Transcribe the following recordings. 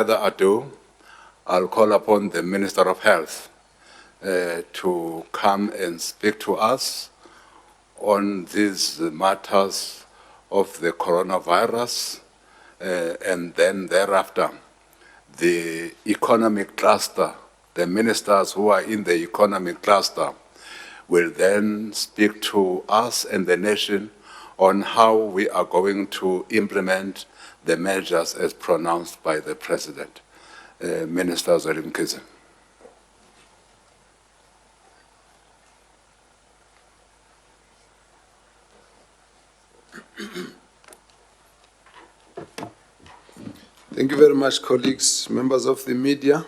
further ado, I'll call upon the Minister of Health to come and speak to us on these matters of the coronavirus, and then thereafter, the economic cluster, the ministers who are in the economic cluster will then speak to us and the nation on how we are going to implement the measures as pronounced by the President. Minister Zalimkhize. Thank you very much, colleagues, members of the media.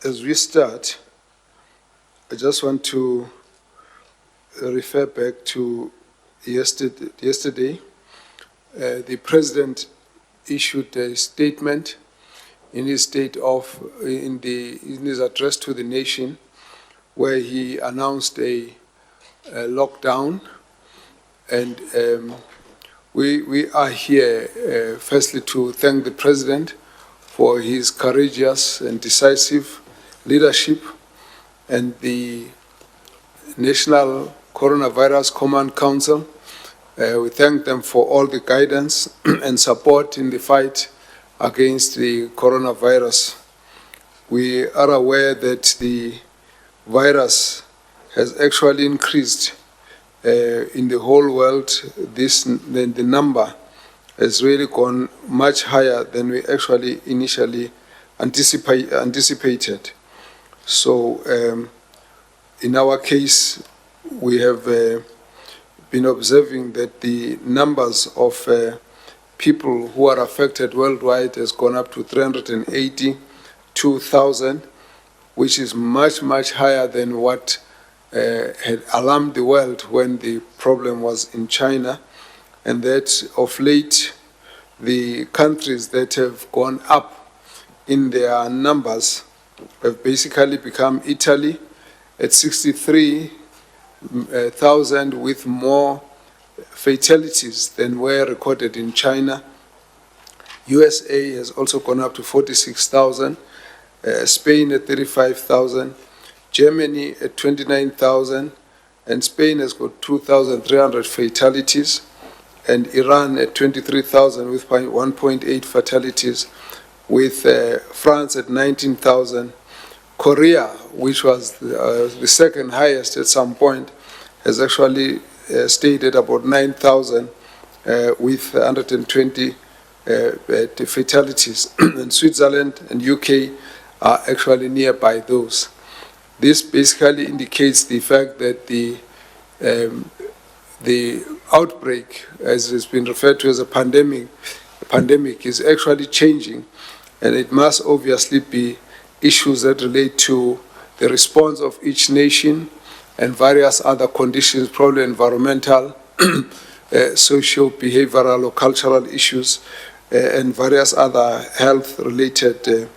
As we start, I just want to refer back to yesterday. The President issued a statement in his in his address to the nation, where he announced a lockdown, and we are here firstly to thank the President for his courageous and decisive leadership, and the National Coronavirus Command Council. We thank them for all the guidance and support in the fight against the coronavirus. We are aware that the virus has actually increased in the whole world. The number has really gone much higher than we actually initially anticipated. So in our case, we have been observing that the numbers of people who are affected worldwide has gone up to 382,000, which is much, much higher than what had alarmed the world when the problem was in China. And that of late, the countries that have gone up in their numbers have basically become Italy at 63,000, with more fatalities than were recorded in China. USA has also gone up to 46,000, Spain at 35,000, Germany at 29,000, and Spain has got 2,300 fatalities, and Iran at 23,000 with 1.8 fatalities, with France at 19,000. Korea, which was the second highest at some point, has actually stayed at about 9,000 with 120 fatalities. And Switzerland and UK are actually nearby those. This basically indicates the fact that the outbreak, as has been referred to as a pandemic, is actually changing, and it must obviously be issues that relate to the response of each nation and various other conditions, probably environmental, social, behavioral, or cultural issues, and various other health-related,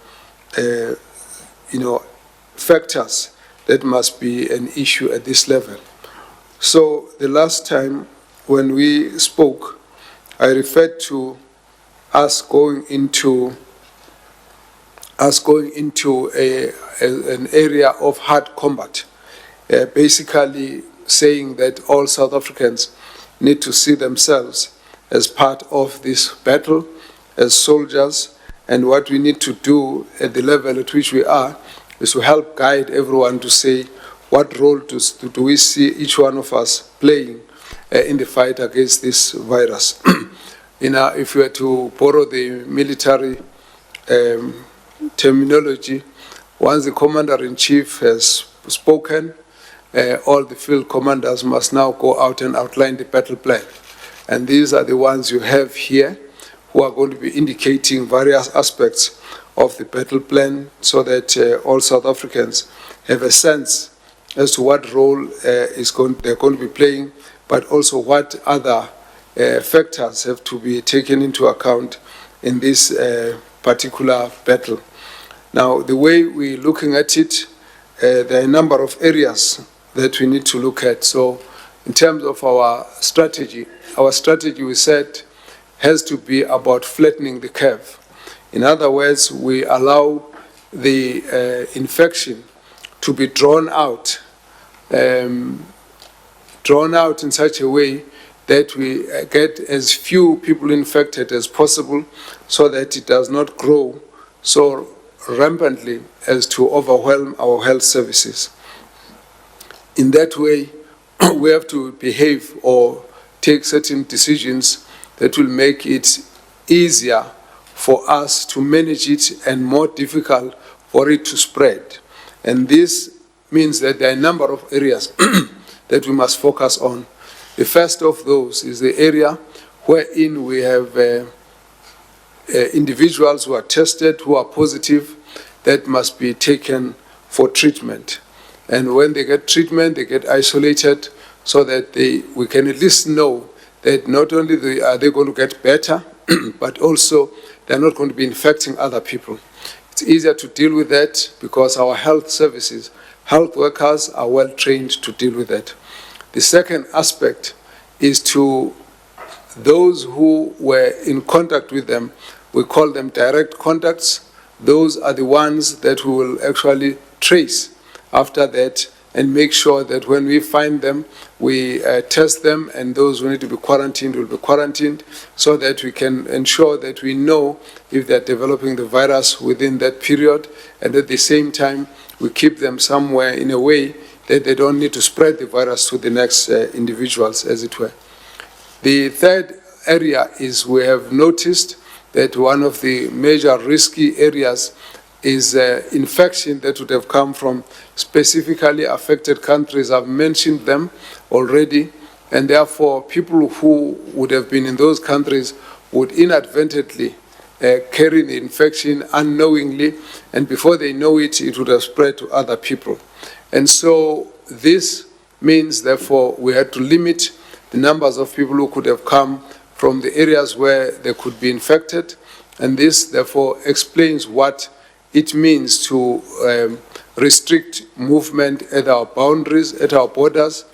factors that must be an issue at this level. So the last time when we spoke, I referred to us going into an area of hard combat, basically saying that all South Africans need to see themselves as part of this battle, as soldiers, and what we need to do at the level at which we are is to help guide everyone to say what role do we see each one of us playing in the fight against this virus. If we were to borrow the military terminology, once the commander-in-chief has spoken, all the field commanders must now go out and outline the battle plan. And these are the ones you have here, who are going to be indicating various aspects of the battle plan, so that all South Africans have a sense as to what role they're going to be playing, but also what other factors have to be taken into account in this particular battle. Now, the way we're looking at it, there are a number of areas that we need to look at. So in terms of our strategy we said has to be about flattening the curve. In other words, we allow the infection to be drawn out in such a way that we get as few people infected as possible so that it does not grow so rampantly as to overwhelm our health services. In that way, we have to behave or take certain decisions that will make it easier for us to manage it and more difficult for it to spread. And this means that there are a number of areas that we must focus on. The first of those is the area wherein we have individuals who are tested, who are positive, that must be taken for treatment. And when they get treatment, they get isolated so that we can at least know that not only are they going to get better, but also they're not going to be infecting other people. It's easier to deal with that because our health services, health workers are well trained to deal with that. The second aspect is to those who were in contact with them. We call them direct contacts. Those are the ones that we will actually trace after that and make sure that when we find them, we test them, and those who need to be quarantined will be quarantined so that we can ensure that we know if they're developing the virus within that period, and at the same time, we keep them somewhere in a way that they don't need to spread the virus to the next individuals, as it were. The third area is we have noticed that one of the major risky areas is infection that would have come from specifically affected countries. I've mentioned them already, and therefore people who would have been in those countries would inadvertently carry the infection unknowingly, and before they know it, it would have spread to other people. And so this means, therefore, we had to limit the numbers of people who could have come from the areas where they could be infected, and this, therefore, explains what it means to restrict movement at our boundaries, at our borders,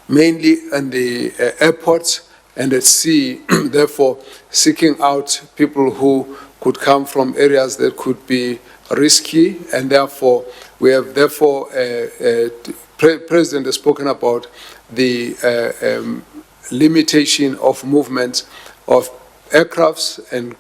mainly in the airports and at sea, therefore seeking out people who could come from areas that could be risky, and therefore we have therefore, President has spoken about the limitation of movement of aircrafts and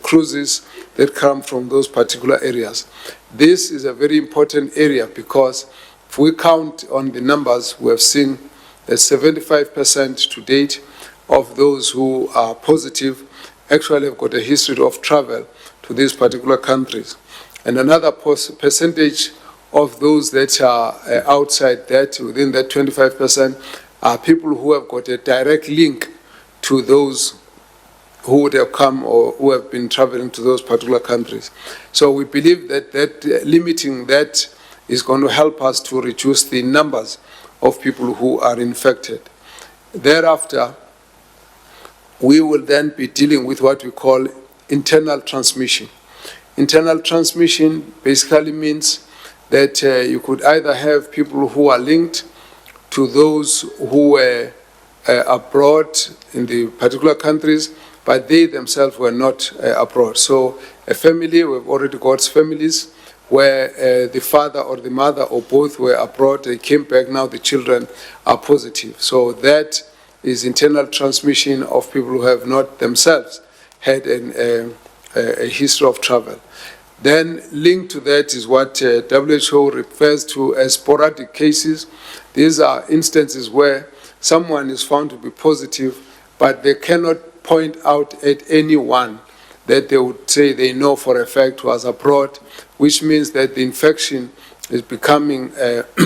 cruises that come from those particular areas. This is a very important area because if we count on the numbers, we have seen that 75% to date of those who are positive actually have got a history of travel to these particular countries. And another percentage of those that are outside that, within that 25%, are people who have got a direct link to those who would have come or who have been traveling to those particular countries. So we believe that limiting that is going to help us to reduce the numbers of people who are infected. Thereafter, we will then be dealing with what we call internal transmission. Internal transmission basically means that you could either have people who are linked to those who were abroad in the particular countries, but they themselves were not abroad. So a family, we've already got families where the father or the mother or both were abroad, they came back, now the children are positive. So that is internal transmission of people who have not themselves had a history of travel. Then linked to that is what WHO refers to as sporadic cases. These are instances where someone is found to be positive, but they cannot point out at anyone that they would say they know for a fact was abroad, which means that the infection is becoming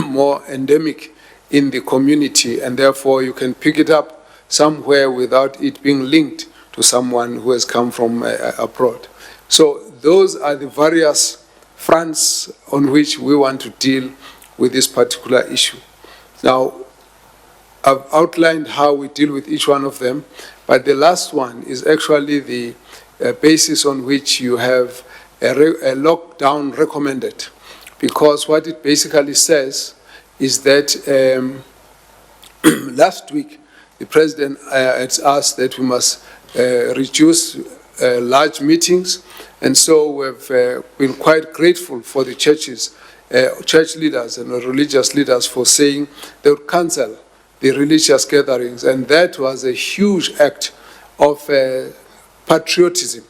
more endemic in the community, and therefore you can pick it up somewhere without it being linked to someone who has come from abroad. So those are the various fronts on which we want to deal with this particular issue. Now, I've outlined how we deal with each one of them, but the last one is actually the basis on which you have a lockdown recommended, because what it basically says is that last week the President had asked that we must reduce large meetings. And so we've been quite grateful for the churches, church leaders and religious leaders for saying they would cancel the religious gatherings. And that was a huge act of patriotism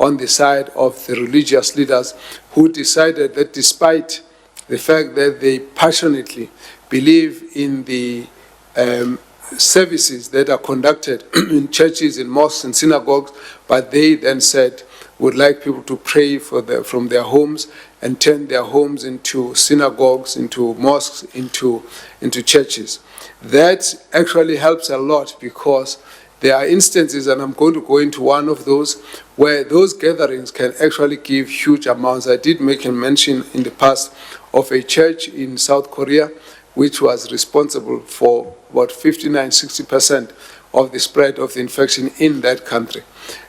on the side of the religious leaders who decided that despite the fact that they passionately believe in the services that are conducted in churches, in mosques and synagogues, but they then said would like people to pray from their homes and turn their homes into synagogues, into mosques, into churches. That actually helps a lot because there are instances, and I'm going to go into one of those, where those gatherings can actually give huge amounts. I did make a mention in the past of a church in South Korea which was responsible for about 59–60% of the spread of the infection in that country.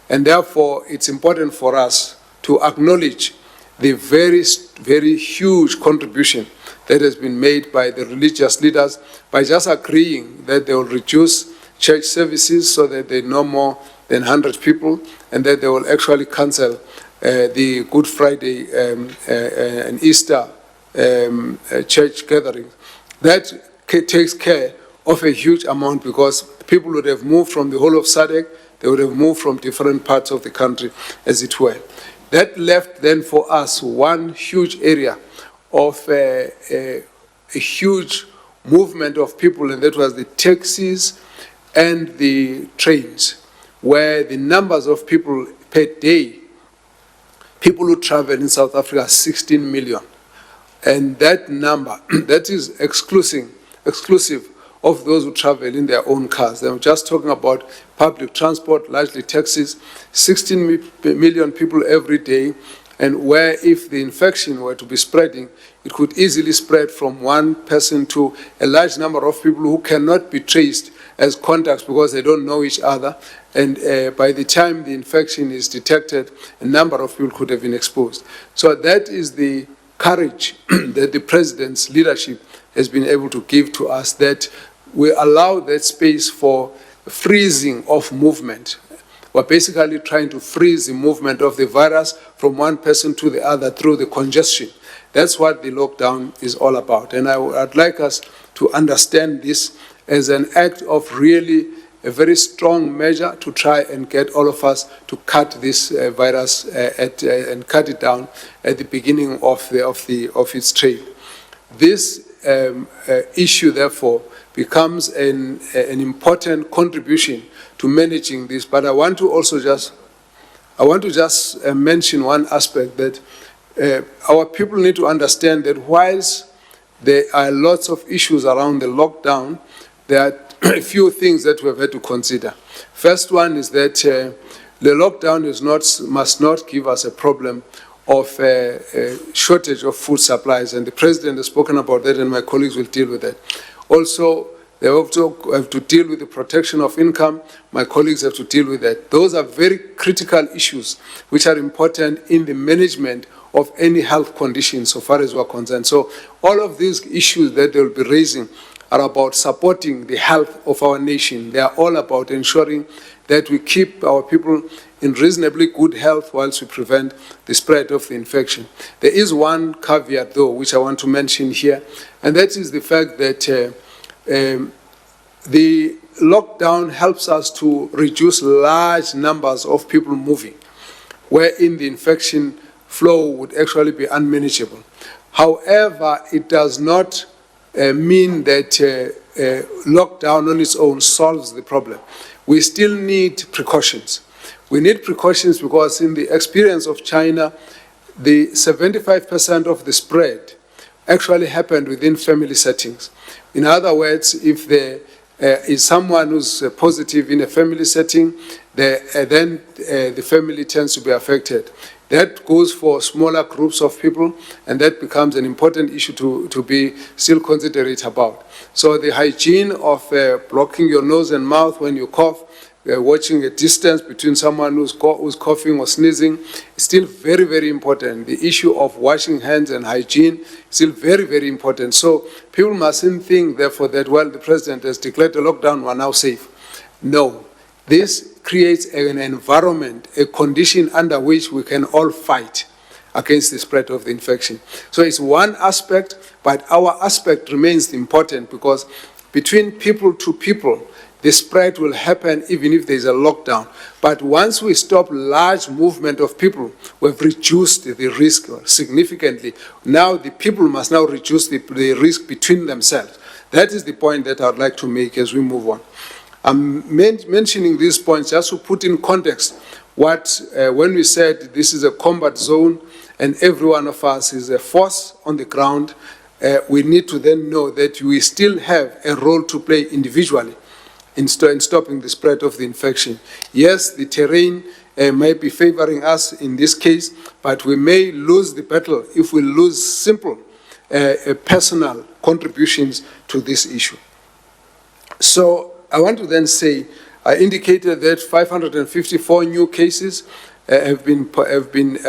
And therefore, it's important for us to acknowledge the very, very huge contribution that has been made by the religious leaders by just agreeing that they will reduce church services so that there are no more than 100 people, and that they will actually cancel the Good Friday and Easter church gatherings. That takes care of a huge amount because people would have moved from the whole of SADC, they would have moved from different parts of the country, as it were. That left then for us one huge area of a huge movement of people, and that was the taxis and the trains, where the numbers of people per day, people who travel in South Africa are 16 million. And that number, that is exclusive of those who travel in their own cars. I'm just talking about public transport, largely taxis, 16 million people every day, and where if the infection were to be spreading, it could easily spread from one person to a large number of people who cannot be traced as contacts because they don't know each other. And by the time the infection is detected, a number of people could have been exposed. So that is the courage that the President's leadership has been able to give to us, that we allow that space for freezing of movement. We're basically trying to freeze the movement of the virus from one person to the other through the congestion. That's what the lockdown is all about. And I'd like us to understand this as an act of really a very strong measure to try and get all of us to cut this virus and cut it down at the beginning of its trail. This issue, therefore, becomes an important contribution to managing this. But I want to also just mention one aspect, that our people need to understand that whilst there are lots of issues around the lockdown, there are a few things that we have had to consider. First one is that the lockdown must not give us a problem of shortage of food supplies, and the President has spoken about that, and my colleagues will deal with that. Also, they also have to deal with the protection of income. My colleagues have to deal with that. Those are very critical issues which are important in the management of any health condition so far as we're concerned. So all of these issues that they'll be raising are about supporting the health of our nation. They are all about ensuring that we keep our people in reasonably good health whilst we prevent the spread of the infection. There is one caveat, though, which I want to mention here, and that is the fact that the lockdown helps us to reduce large numbers of people moving, wherein the infection flow would actually be unmanageable. However, it does not mean that lockdown on its own solves the problem. We still need precautions. We need precautions because in the experience of China, the 75% of the spread actually happened within family settings. In other words, if there is someone who's positive in a family setting, then the family tends to be affected. That goes for smaller groups of people, and that becomes an important issue to be still considerate about. So the hygiene of blocking your nose and mouth when you cough, watching a distance between someone who's coughing or sneezing, is still very, very important. The issue of washing hands and hygiene is still very, very important. So people mustn't think, therefore, that, well, the President has declared a lockdown, we're now safe. No. This creates an environment, a condition under which we can all fight against the spread of the infection. So it's one aspect, but our aspect remains important because between people to people, the spread will happen even if there's a lockdown. But once we stop large movement of people, we've reduced the risk significantly. Now the people must now reduce the risk between themselves. That is the point that I'd like to make as we move on. I'm mentioning these points just to put in context what, when we said this is a combat zone and every one of us is a force on the ground, we need to then know that we still have a role to play individually in stopping the spread of the infection. Yes, the terrain might be favoring us in this case, but we may lose the battle if we lose simple personal contributions to this issue. So I want to then say, I indicated that 554 new cases have been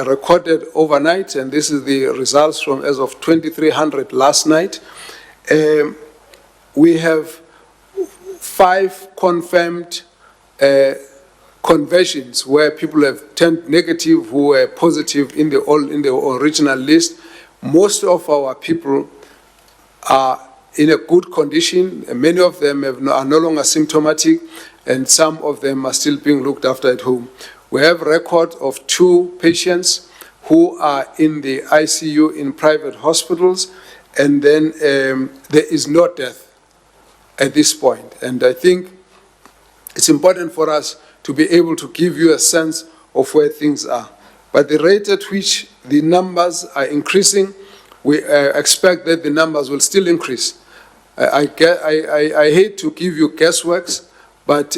recorded overnight, and this is the results from as of 2300 last night. We have 5 confirmed conversions where people have turned negative who were positive in the original list. Most of our people are in a good condition. Many of them are no longer symptomatic, and some of them are still being looked after at home. We have record of 2 patients who are in the ICU in private hospitals, and then there is no death at this point. And I think it's important for us to be able to give you a sense of where things are. But the rate at which the numbers are increasing, we expect that the numbers will still increase. I hate to give you guessworks, but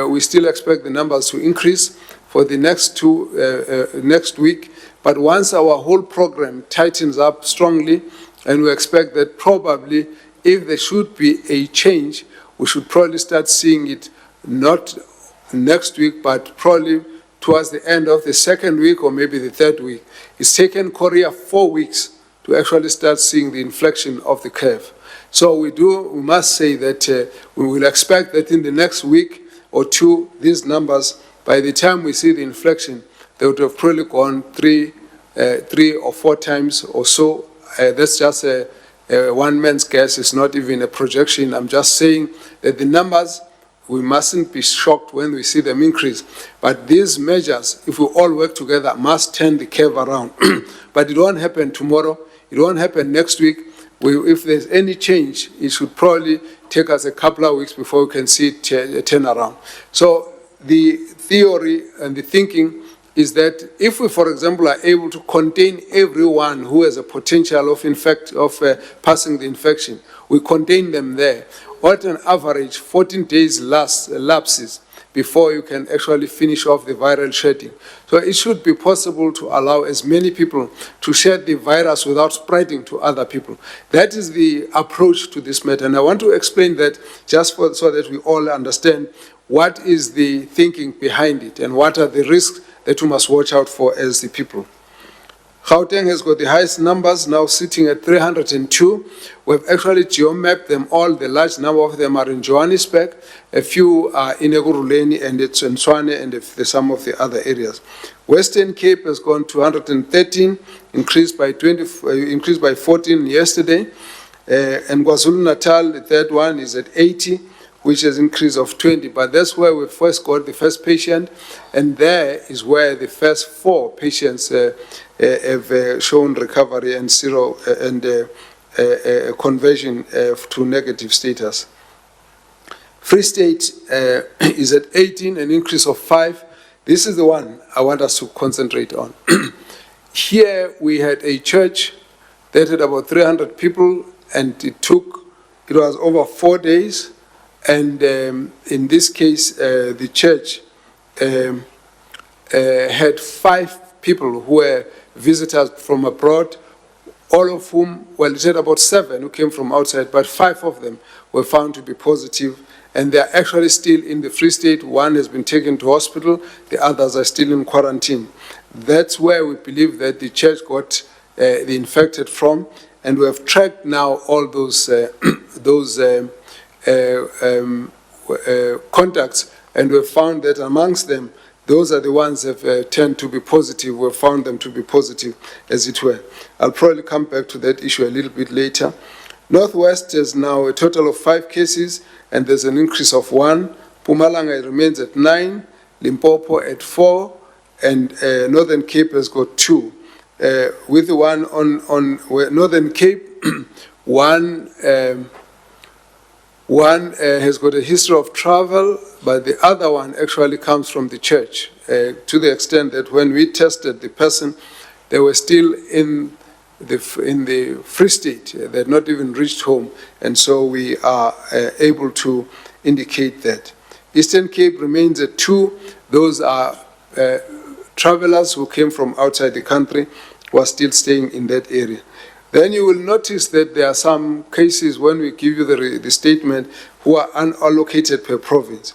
we still expect the numbers to increase for the next week. But once our whole program tightens up strongly, and we expect that probably if there should be a change, we should probably start seeing it not next week, but probably towards the end of the 2nd week or maybe the 3rd week. It's taken Korea 4 weeks to actually start seeing the inflection of the curve. So we must say that we will expect that in the next week or 2, these numbers, by the time we see the inflection, they would have probably gone 3 or 4 times or so. That's just a one man's guess. It's not even a projection. I'm just saying that the numbers, we mustn't be shocked when we see them increase. But these measures, if we all work together, must turn the curve around. But it won't happen tomorrow. It won't happen next week. If there's any change, it should probably take us a couple of weeks before we can see it turn around. So the theory and the thinking is that if we, for example, are able to contain everyone who has a potential of passing the infection, we contain them there. On an average, 14 days lapses before you can actually finish off the viral shedding. So it should be possible to allow as many people to shed the virus without spreading to other people. That is the approach to this matter. And I want to explain that just so that we all understand what is the thinking behind it and what are the risks that we must watch out for as the people. Gauteng has got the highest numbers, now sitting at 302. We've actually geo-mapped them all. The large number of them are in Johannesburg. A few are in Ekurhuleni and it's in Tshwane and some of the other areas. Western Cape has gone to 113, increased by 14 yesterday. And KwaZulu-Natal, the third one, is at 80. Which is an increase of 20, but that's where we first got the first patient, and there is where the first 4 patients have shown recovery and conversion to negative status. Free State is at 18, an increase of 5. This is the one I want us to concentrate on. Here we had a church that had about 300 people, and it was over 4 days. And in this case, the church had 5 people who were visitors from abroad, all of whom, well, it had about 7 who came from outside, but 5 of them were found to be positive, and they are actually still in the Free State. 1 has been taken to hospital, the others are still in quarantine. That's where we believe that the church got the infected from, and we have tracked now all those contacts and we've found that amongst them, those are the ones that tend to be positive. We've found them to be positive, as it were. I'll probably come back to that issue a little bit later. Northwest has now a total of 5 cases, and there's an increase of 1. Mpumalanga remains at 9, Limpopo at 4, and Northern Cape has got 2. With the one on Northern Cape, one has got a history of travel, but the other one actually comes from the church, to the extent that when we tested the person, they were still in the Free State. They had not even reached home, and so we are able to indicate that. Eastern Cape remains at 2. Those are travelers who came from outside the country who are still staying in that area. Then you will notice that there are some cases when we give you the statement who are unallocated per province.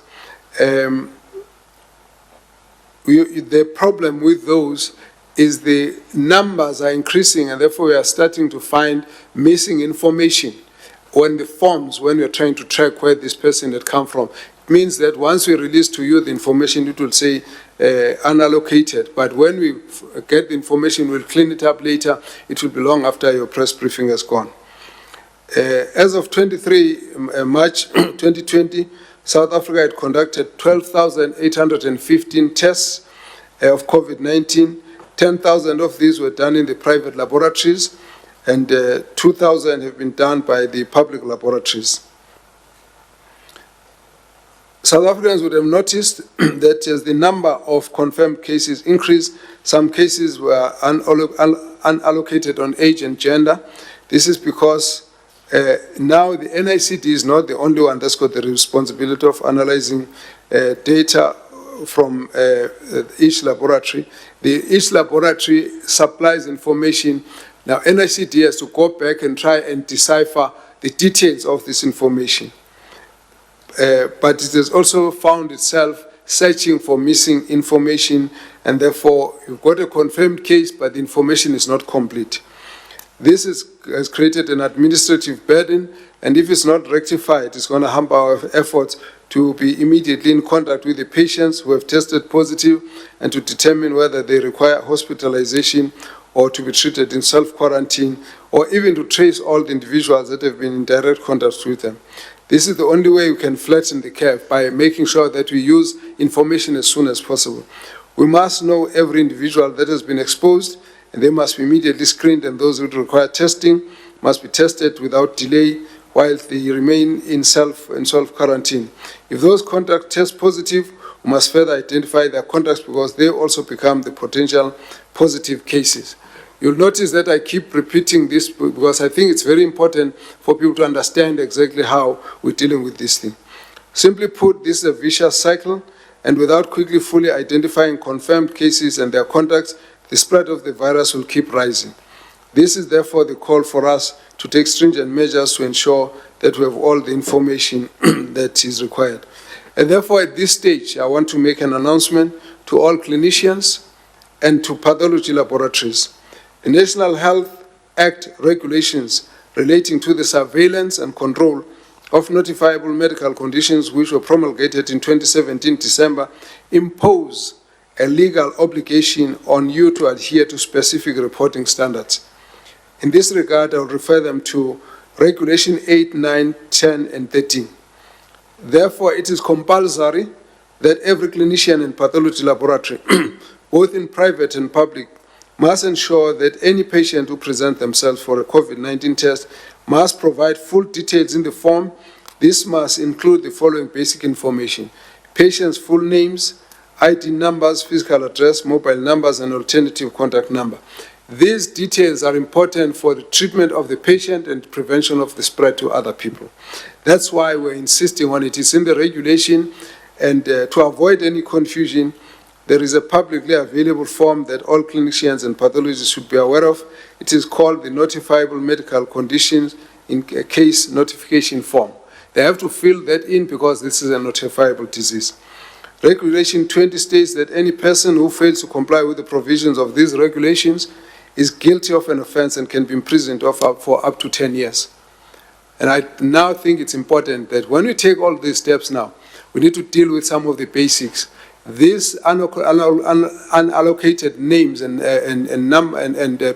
The problem with those is the numbers are increasing, and therefore we are starting to find missing information on the forms when we are trying to track where this person had come from. It means that once we release to you the information, it will say unallocated, but when we get the information, we'll clean it up later. It will be long after your press briefing has gone. As of 23 March 2020, South Africa had conducted 12,815 tests of COVID-19. 10,000 of these were done in the private laboratories, and 2,000 have been done by the public laboratories. South Africans would have noticed that as the number of confirmed cases increased, some cases were unallocated on age and gender. This is because now the NICD is not the only one that's got the responsibility of analyzing data from each laboratory. Each laboratory supplies information. Now NICD has to go back and try and decipher the details of this information. But it has also found itself searching for missing information, and therefore you've got a confirmed case, but the information is not complete. This has created an administrative burden, and if it's not rectified, it's going to hamper our efforts to be immediately in contact with the patients who have tested positive and to determine whether they require hospitalization or to be treated in self-quarantine, or even to trace all the individuals that have been in direct contact with them. This is the only way we can flatten the curve, by making sure that we use information as soon as possible. We must know every individual that has been exposed, and they must be immediately screened, and those who require testing must be tested without delay while they remain in self-quarantine. If those contacts test positive, we must further identify their contacts, because they also become the potential positive cases. You'll notice that I keep repeating this because I think it's very important for people to understand exactly how we're dealing with this thing. Simply put, this is a vicious cycle, and without quickly fully identifying confirmed cases and their contacts, the spread of the virus will keep rising. This is therefore the call for us to take stringent measures to ensure that we have all the information that is required. And therefore, at this stage, I want to make an announcement to all clinicians and to pathology laboratories. The National Health Act regulations relating to the surveillance and control of notifiable medical conditions, which were promulgated in 2017 December, impose a legal obligation on you to adhere to specific reporting standards. In this regard, I will refer them to Regulation 8, 9, 10, and 13. Therefore, it is compulsory that every clinician and pathology laboratory, both in private and public, must ensure that any patient who presents themselves for a COVID-19 test must provide full details in the form. This must include the following basic information: patient's full names, ID numbers, physical address, mobile numbers, and alternative contact number. These details are important for the treatment of the patient and prevention of the spread to other people. That's why we're insisting on it. It's in the regulation, and to avoid any confusion, there is a publicly available form that all clinicians and pathologists should be aware of. It is called the Notifiable Medical Conditions in Case Notification Form. They have to fill that in because this is a notifiable disease. Regulation 20 states that any person who fails to comply with the provisions of these regulations is guilty of an offense and can be imprisoned for up to 10 years. And I now think it's important that when we take all these steps now, we need to deal with some of the basics. These unallocated names and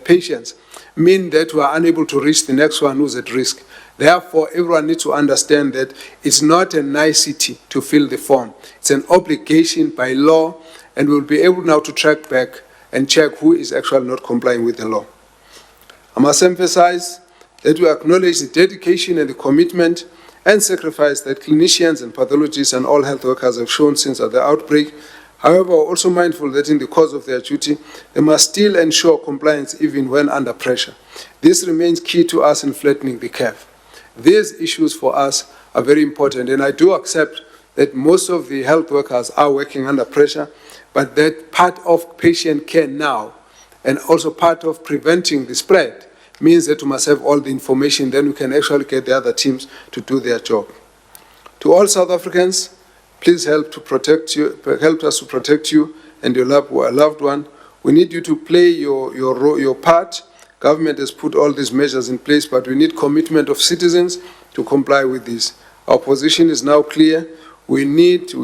patients mean that we are unable to reach the next one who's at risk. Therefore, everyone needs to understand that it's not a nicety to fill the form. It's an obligation by law, and we'll be able now to track back and check who is actually not complying with the law. I must emphasize that we acknowledge the dedication and the commitment and sacrifice that clinicians and pathologists and all health workers have shown since the outbreak. However, we're also mindful that in the course of their duty, they must still ensure compliance even when under pressure. This remains key to us in flattening the curve. These issues for us are very important, and I do accept that most of the health workers are working under pressure, but that part of patient care now and also part of preventing the spread means that we must have all the information, then we can actually get the other teams to do their job. To all South Africans, please help us to protect you and your loved one. We need you to play your part. Government has put all these measures in place, but we need commitment of citizens to comply with this. Our position is now clear. We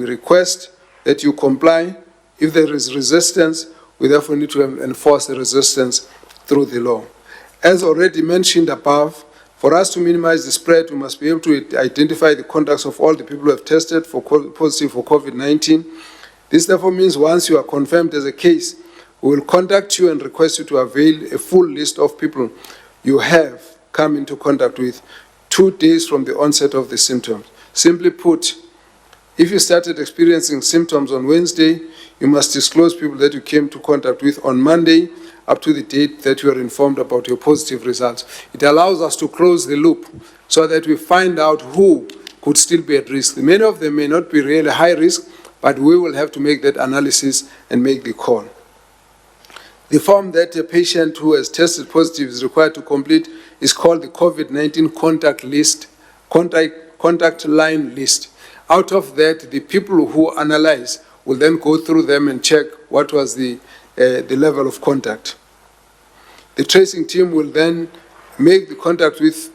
request that you comply. If there is resistance, we therefore need to enforce the resistance through the law. As already mentioned above, for us to minimize the spread, we must be able to identify the contacts of all the people who have tested positive for COVID-19. This therefore means once you are confirmed as a case, we will contact you and request you to avail a full list of people you have come into contact with 2 days from the onset of the symptoms. Simply put, if you started experiencing symptoms on Wednesday, you must disclose people that you came to contact with on Monday up to the date that you are informed about your positive results. It allows us to close the loop so that we find out who could still be at risk. Many of them may not be really high risk, but we will have to make that analysis and make the call. The form that a patient who has tested positive is required to complete is called the COVID-19 contact line list. Out of that, the people who analyze will then go through them and check what was the level of contact. The tracing team will then make the contact with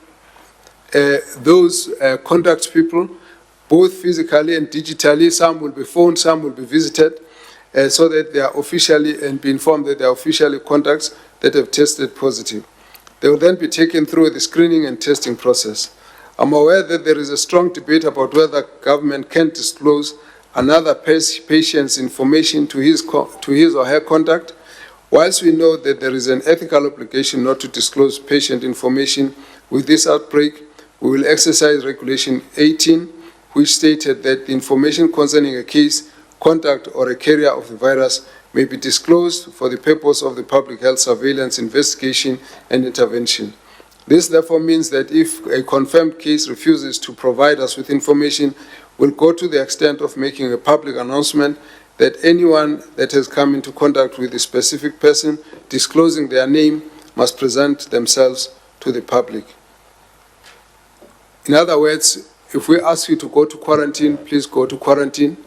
those contact people, both physically and digitally. Some will be phoned, some will be visited, so that they are officially and be informed that they are officially contacts that have tested positive. They will then be taken through the screening and testing process. I'm aware that there is a strong debate about whether government can disclose another patient's information to his or her contact. Whilst we know that there is an ethical obligation not to disclose patient information with this outbreak, we will exercise Regulation 18, which stated that the information concerning a case, contact, or a carrier of the virus may be disclosed for the purpose of the public health surveillance, investigation, and intervention. This therefore means that if a confirmed case refuses to provide us with information, we'll go to the extent of making a public announcement that anyone that has come into contact with a specific person, disclosing their name, must present themselves to the public. In other words, if we ask you to go to quarantine, please go to quarantine.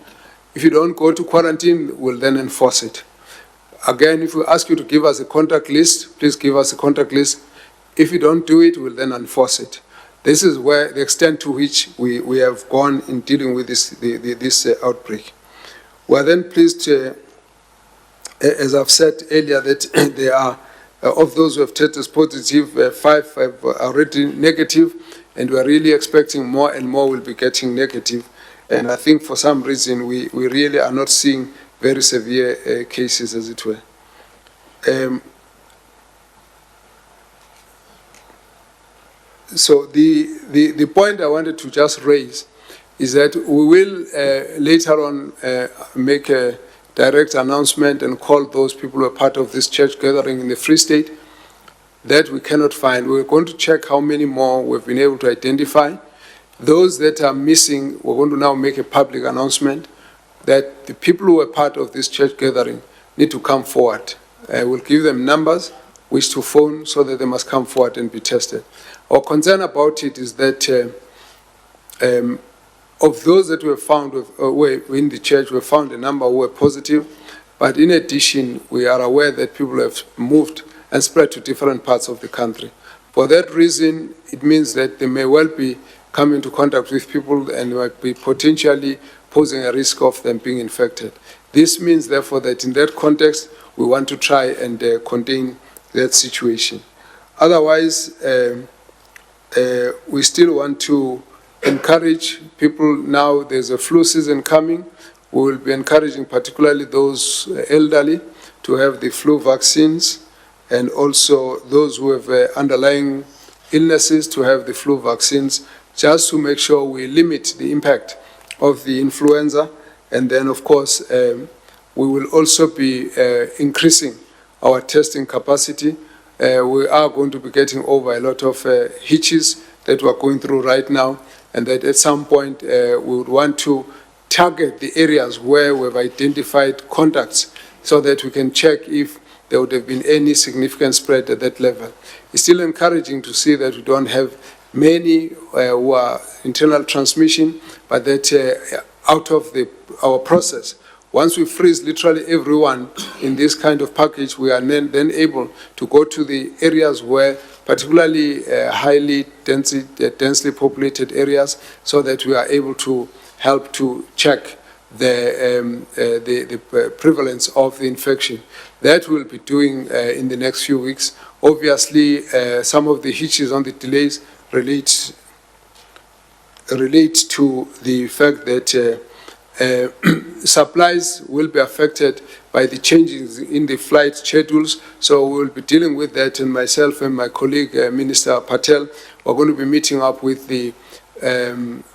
If you don't go to quarantine, we'll then enforce it. Again, if we ask you to give us a contact list, please give us a contact list. If you don't do it, we'll then enforce it. This is where the extent to which we have gone in dealing with this outbreak. We are then pleased, as I've said earlier, that there are, of those who have tested positive, 5 have already negative, and we are really expecting more and more will be getting negative. And I think for some reason we really are not seeing very severe cases, as it were. So the point I wanted to just raise is that we will later on make a direct announcement and call those people who are part of this church gathering in the Free State that we cannot find. We're going to check how many more we've been able to identify. Those that are missing, we're going to now make a public announcement that the people who are part of this church gathering need to come forward. We'll give them numbers which to phone so that they must come forward and be tested. Our concern about it is that of those that were found were in the church, we found a number who were positive, but in addition, we are aware that people have moved and spread to different parts of the country. For that reason, it means that they may well be come into contact with people and might be potentially posing a risk of them being infected. This means, therefore, that in that context, we want to try and contain that situation. Otherwise, we still want to encourage people. Now there's a flu season coming. We will be encouraging particularly those elderly to have the flu vaccines, and also those who have underlying illnesses to have the flu vaccines, just to make sure we limit the impact of the influenza. And then, of course, we will also be increasing our testing capacity. We are going to be getting over a lot of hitches that we're going through right now, and that at some point we would want to target the areas where we've identified contacts so that we can check if there would have been any significant spread at that level. It's still encouraging to see that we don't have many who are internal transmission, but that out of our process, once we freeze literally everyone in this kind of package, we are then able to go to the areas where, particularly highly densely populated areas, so that we are able to help to check the prevalence of the infection. That we'll be doing in the next few weeks. Obviously, some of the hitches on the delays relate to the fact that supplies will be affected by the changes in the flight schedules. So we'll be dealing with that, and myself and my colleague, Minister Patel, are going to be meeting up with the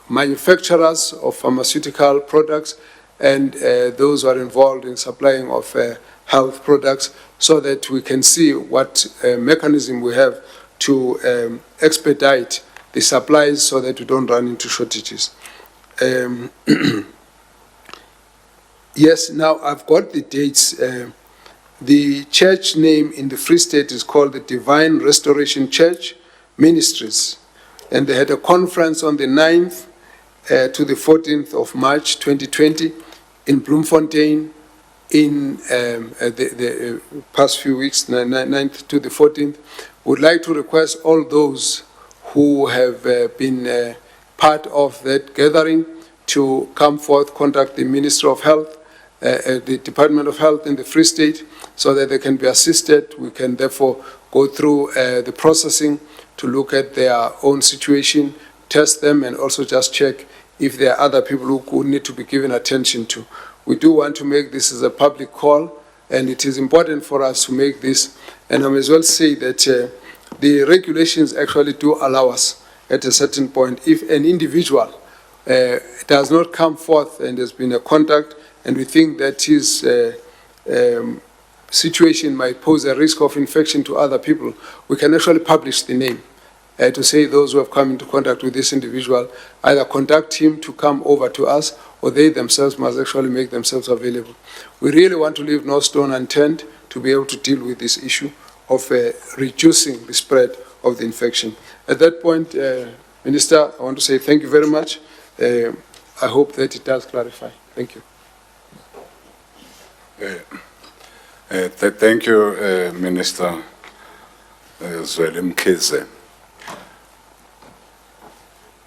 manufacturers of pharmaceutical products and those who are involved in supplying of health products, so that we can see what mechanism we have to expedite the supplies so that we don't run into shortages. Yes, now I've got the dates. The church name in the Free State is called the Divine Restoration Church Ministries, and they had a conference on the 9th to the 14th of March 2020 in Bloemfontein in the past few weeks, 9th to the 14th. Would like to request all those who have been part of that gathering to come forth, contact the Ministry of Health, the Department of Health in the Free State, so that they can be assisted. We can therefore go through the processing to look at their own situation, test them, and also just check if there are other people who need to be given attention to. We do want to make this as a public call, and it is important for us to make this. And I may as well say that the regulations actually do allow us at a certain point, if an individual does not come forth and there's been a contact, and we think that his situation might pose a risk of infection to other people, we can actually publish the name to say those who have come into contact with this individual, either contact him to come over to us, or they themselves must actually make themselves available. We really want to leave no stone unturned to be able to deal with this issue of reducing the spread of the infection. At that point, Minister, I want to say thank you very much. I hope that it does clarify. Thank you. Thank you, Minister Zweli Mkhize.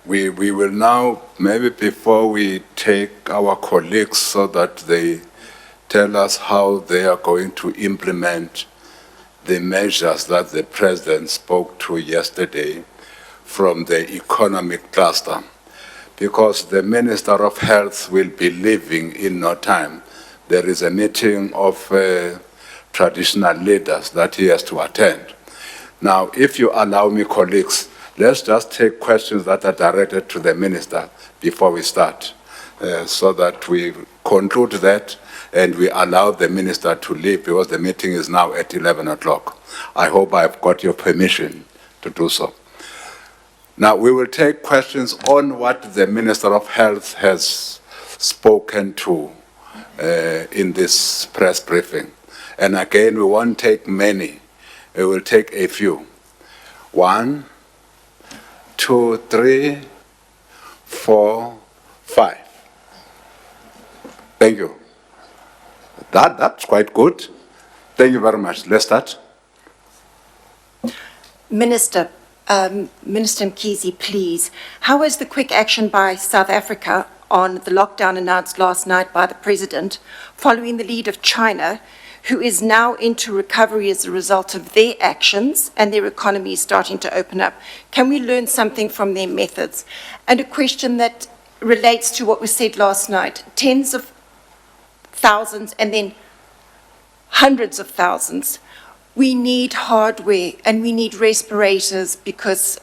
We will now, maybe before we take our colleagues so that they tell us how they are going to implement the measures that the President spoke to yesterday from the economic cluster, because the Minister of Health will be leaving in no time. There is a meeting of traditional leaders that he has to attend. Now, if you allow me, colleagues, let's just take questions that are directed to the Minister before we start, so that we conclude that and we allow the Minister to leave, because the meeting is now at 11 o'clock. I hope I've got your permission to do so. Now, we will take questions on what the Minister of Health has spoken to in this press briefing. And again, we won't take many. We will take a few. 1, 2, 3, 4, 5. Thank you. That's quite good. Thank you very much. Let's start. Minister Mkhize, please. How is the quick action by South Africa on the lockdown announced last night by the President, following the lead of China, who is now into recovery as a result of their actions and their economy is starting to open up. Can we learn something from their methods? And a question that relates to what was said last night, tens of thousands and then hundreds of thousands. We need hardware and we need respirators because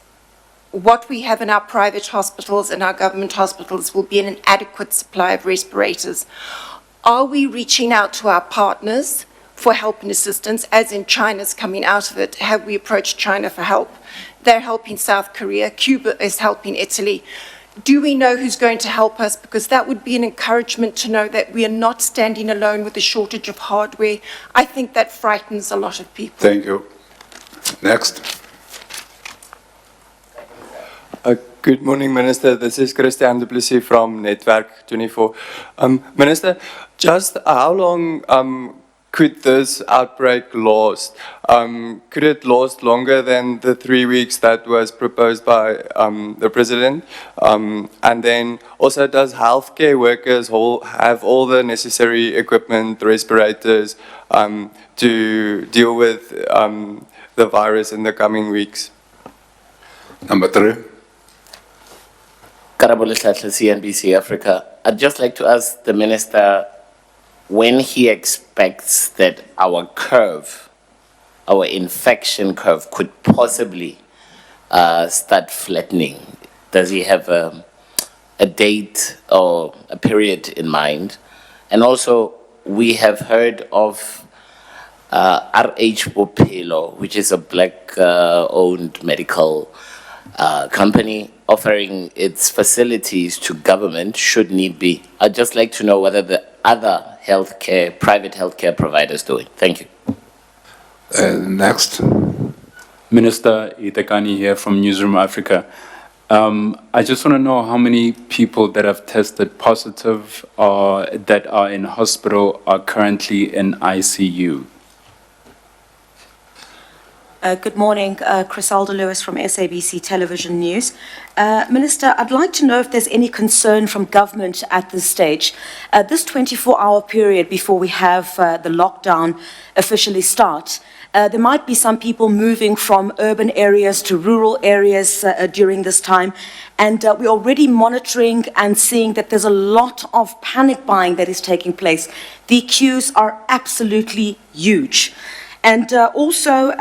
what we have in our private hospitals and our government hospitals will be an inadequate supply of respirators. Are we reaching out to our partners for help and assistance, as in China's coming out of it? Have we approached China for help? They're helping South Korea. Cuba is helping Italy. Do we know who's going to help us? Because that would be an encouragement to know that we are not standing alone with a shortage of hardware. I think that frightens a lot of people. Thank you. Next. Good morning, Minister. This is Christian Du Plessis from Netwerk 24. Minister, just how long could this outbreak last? Could it last longer than the 3 weeks that was proposed by the President? And then also, does healthcare workers have all the necessary equipment, respirators, to deal with the virus in the coming weeks? Number 3. Karabole Tlatle, CNBC Africa. I'd just like to ask the Minister when he expects that our curve, our infection curve, could possibly start flattening. Does he have a date or a period in mind? And also, we have heard of RH Bophelo, which is a black-owned medical company offering its facilities to government should need be. I'd just like to know whether the other private healthcare providers do it. Thank you. Next. Minister Itekani here from Newsroom Africa. I just want to know how many people that have tested positive or that are in hospital are currently in ICU. Good morning, Crisalda Lewis from SABC Television News. Minister, I'd like to know if there's any concern from government at this stage. This 24-hour period before we have the lockdown officially start, there might be some people moving from urban areas to rural areas during this time, and we're already monitoring and seeing that there's a lot of panic buying that is taking place. The queues are absolutely huge. And also,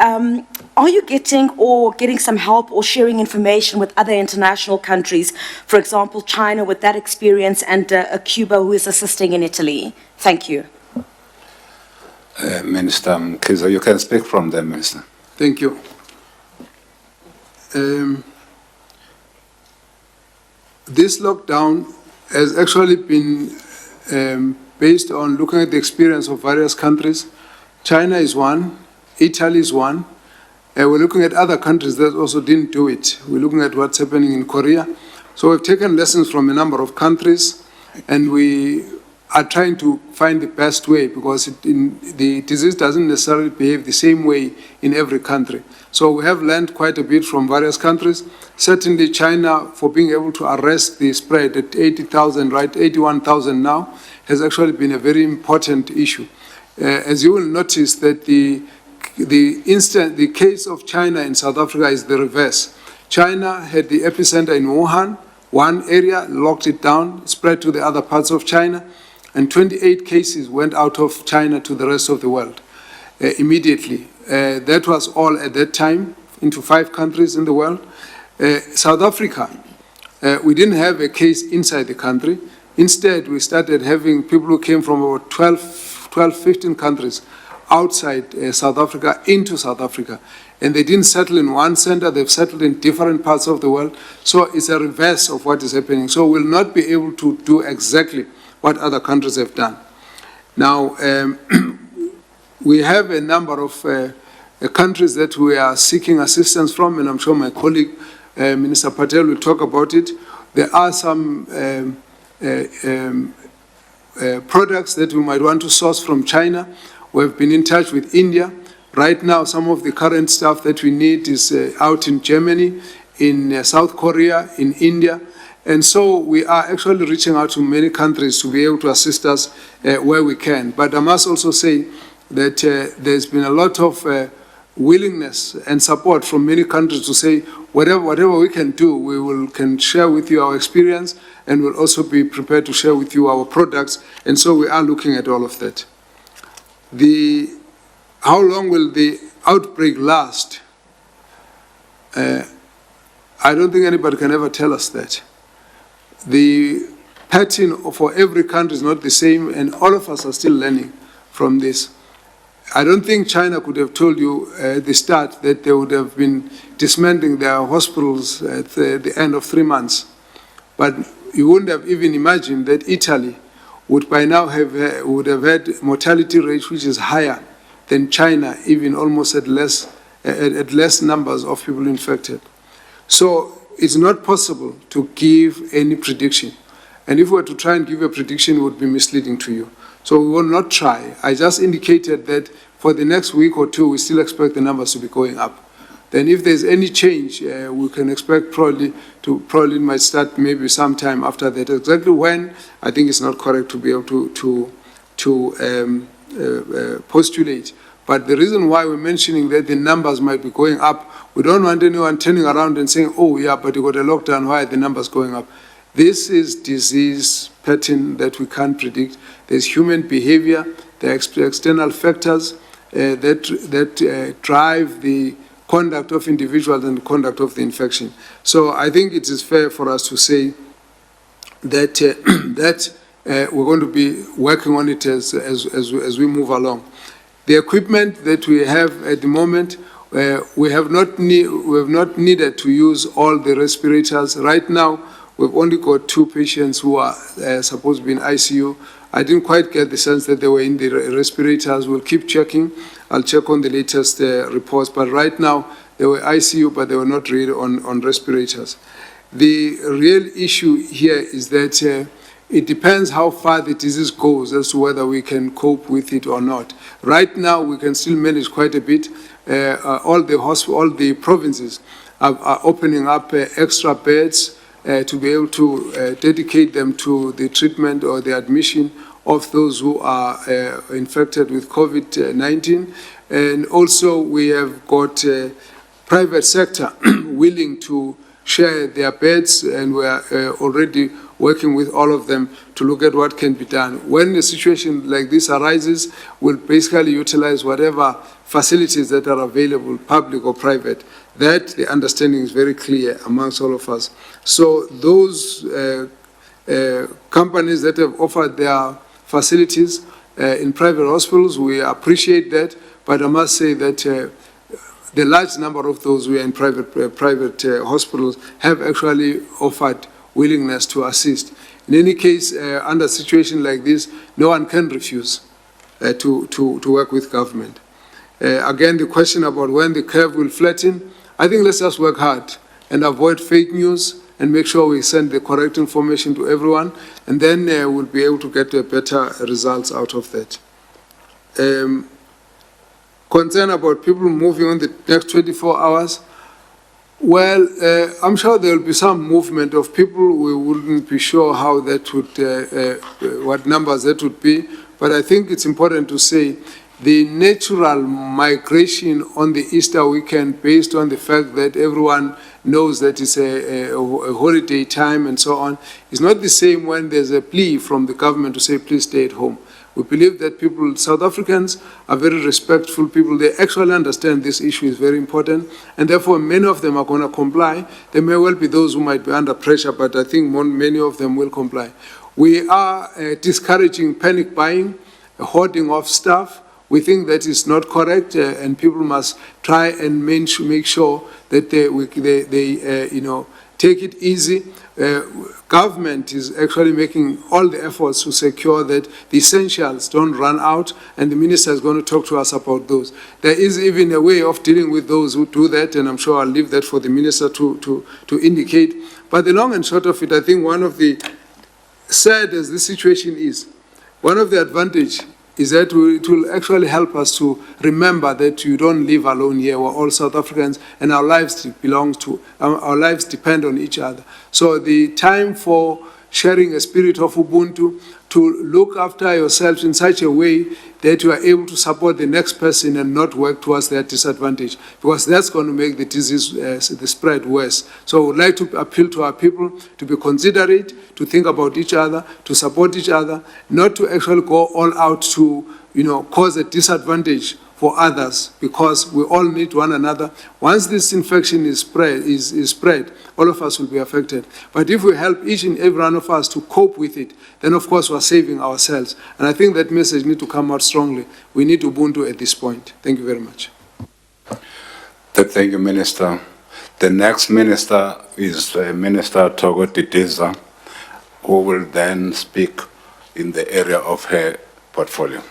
are you getting some help or sharing information with other international countries, for example, China with that experience and Cuba who is assisting in Italy? Thank you. Minister Mkhize, you can speak from there, Minister. Thank you. This lockdown has actually been based on looking at the experience of various countries. China is one, Italy is one. We're looking at other countries that also didn't do it. We're looking at what's happening in Korea. So we've taken lessons from a number of countries, and we are trying to find the best way because the disease doesn't necessarily behave the same way in every country. So we have learned quite a bit from various countries. Certainly China, for being able to arrest the spread at 80,000, right, 81,000 now, has actually been a very important issue. As you will notice that the case of China in South Africa is the reverse. China had the epicenter in Wuhan, one area, locked it down, spread to the other parts of China, and 28 cases went out of China to the rest of the world immediately. That was all at that time, into 5 countries in the world. South Africa, we didn't have a case inside the country. Instead, we started having people who came from about 12, 15 countries outside South Africa into South Africa. And they didn't settle in one center, they've settled in different parts of the world. So it's a reverse of what is happening. So we'll not be able to do exactly what other countries have done. Now, we have a number of countries that we are seeking assistance from, and I'm sure my colleague, Minister Patel, will talk about it. There are some products that we might want to source from China. We've been in touch with India. Right now, some of the current stuff that we need is out in Germany, in South Korea, in India, And so we are actually reaching out to many countries to be able to assist us where we can. But I must also say that there's been a lot of willingness and support from many countries to say whatever we can do, can share with you our experience, and we'll also be prepared to share with you our products. And so we are looking at all of that. How long will the outbreak last? I don't think anybody can ever tell us that. The pattern for every country is not the same, and all of us are still learning from this. I don't think China could have told you at the start that they would have been dismantling their hospitals at the end of 3 months. But you wouldn't have even imagined that Italy would by now would have had mortality rate which is higher than China, even almost at less numbers of people infected. So it's not possible to give any prediction. And if we were to try and give a prediction, it would be misleading to you. So we will not try. I just indicated that for the next week or two, we still expect the numbers to be going up. Then if there's any change, we can expect probably it might start maybe sometime after that. Exactly when, I think it's not correct to be able to postulate. But the reason why we're mentioning that the numbers might be going up, we don't want anyone turning around and saying, oh yeah, but you got a lockdown, why are the numbers going up? This is disease pattern that we can't predict. There's human behavior, there are external factors that drive the conduct of individuals and the conduct of the infection. So I think it is fair for us to say that we're going to be working on it as we move along. The equipment that we have at the moment, we have not needed to use all the respirators. Right now, we've only got 2 patients who are supposed to be in ICU. I didn't quite get the sense that they were in the respirators. We'll keep checking. I'll check on the latest reports. But right now, they were ICU, but they were not really on respirators. The real issue here is that it depends how far the disease goes as to whether we can cope with it or not. Right now, we can still manage quite a bit. All the provinces are opening up extra beds to be able to dedicate them to the treatment or the admission of those who are infected with COVID-19. And also we have got private sector willing to share their beds, and we are already working with all of them to look at what can be done. When a situation like this arises, we'll basically utilize whatever facilities that are available, public or private. That the understanding is very clear amongst all of us. So those companies that have offered their facilities in private hospitals, we appreciate that, but I must say that the large number of those who are in private hospitals have actually offered willingness to assist. In any case, under a situation like this, no one can refuse to work with government. Again, the question about when the curve will flatten, I think let's just work hard and avoid fake news and make sure we send the correct information to everyone, and then we'll be able to get better results out of that. Concern about people moving on the next 24 hours, well, I'm sure there will be some movement of people. We wouldn't be sure how that would, what numbers that would be, but I think it's important to say the natural migration on the Easter weekend, based on the fact that everyone knows that it's a holiday time and so on, is not the same when there's a plea from the government to say, please stay at home. We believe that people, South Africans, are very respectful people. They actually understand this issue is very important, and therefore many of them are going to comply. There may well be those who might be under pressure, but I think many of them will comply. We are discouraging panic buying, hoarding of stuff. We think that is not correct, and people must try and make sure that they take it easy. Government is actually making all the efforts to secure that the essentials don't run out, and the minister is going to talk to us about those. There is even a way of dealing with those who do that, and I'm sure I'll leave that for the minister to indicate. But the long and short of it, I think one of the, sad as this situation is, one of the advantages is that it will actually help us to remember that you don't live alone here. We're all South Africans, and our lives our lives depend on each other. So the time for sharing a spirit of Ubuntu, to look after yourselves in such a way that you are able to support the next person and not work towards their disadvantage, because that's going to make the disease, the spread worse. So I would like to appeal to our people to be considerate, to think about each other, to support each other, not to actually go all out to, cause a disadvantage for others, because we all need one another. Once this infection is spread, all of us will be affected. But if we help each and every one of us to cope with it, then of course we're saving ourselves. And I think that message needs to come out strongly. We need Ubuntu at this point. Thank you very much. Thank you, Minister. The next minister is Minister Togo Didiza, who will then speak in the area of her portfolio.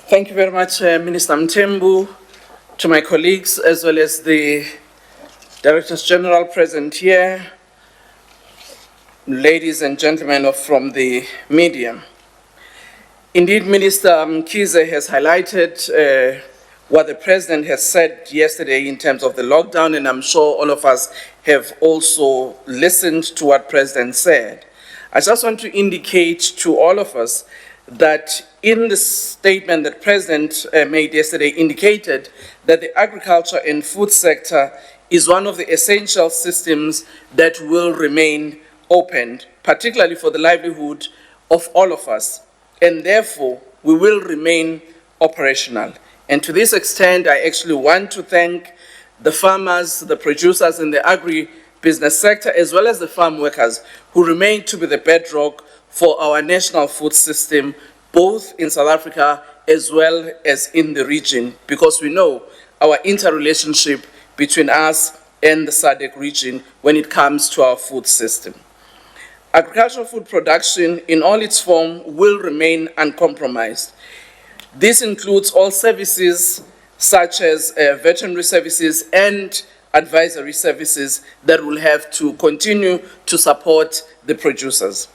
Thank you very much, Minister Mthembu, to my colleagues, as well as the Directors General present here, ladies and gentlemen from the media. Indeed, Minister Mkhize has highlighted what the President has said yesterday in terms of the lockdown, and I'm sure all of us have also listened to what President said. I just want to indicate to all of us that in the statement that President made yesterday indicated that the agriculture and food sector is one of the essential systems that will remain open, particularly for the livelihood of all of us, and therefore we will remain operational. And to this extent, I actually want to thank the farmers, the producers in the agri-business sector, as well as the farm workers who remain to be the bedrock for our national food system, both in South Africa as well as in the region, because we know our interrelationship between us and the SADC region when it comes to our food system. Agricultural food production in all its form will remain uncompromised. This includes all services such as veterinary services and advisory services that will have to continue to support the producers.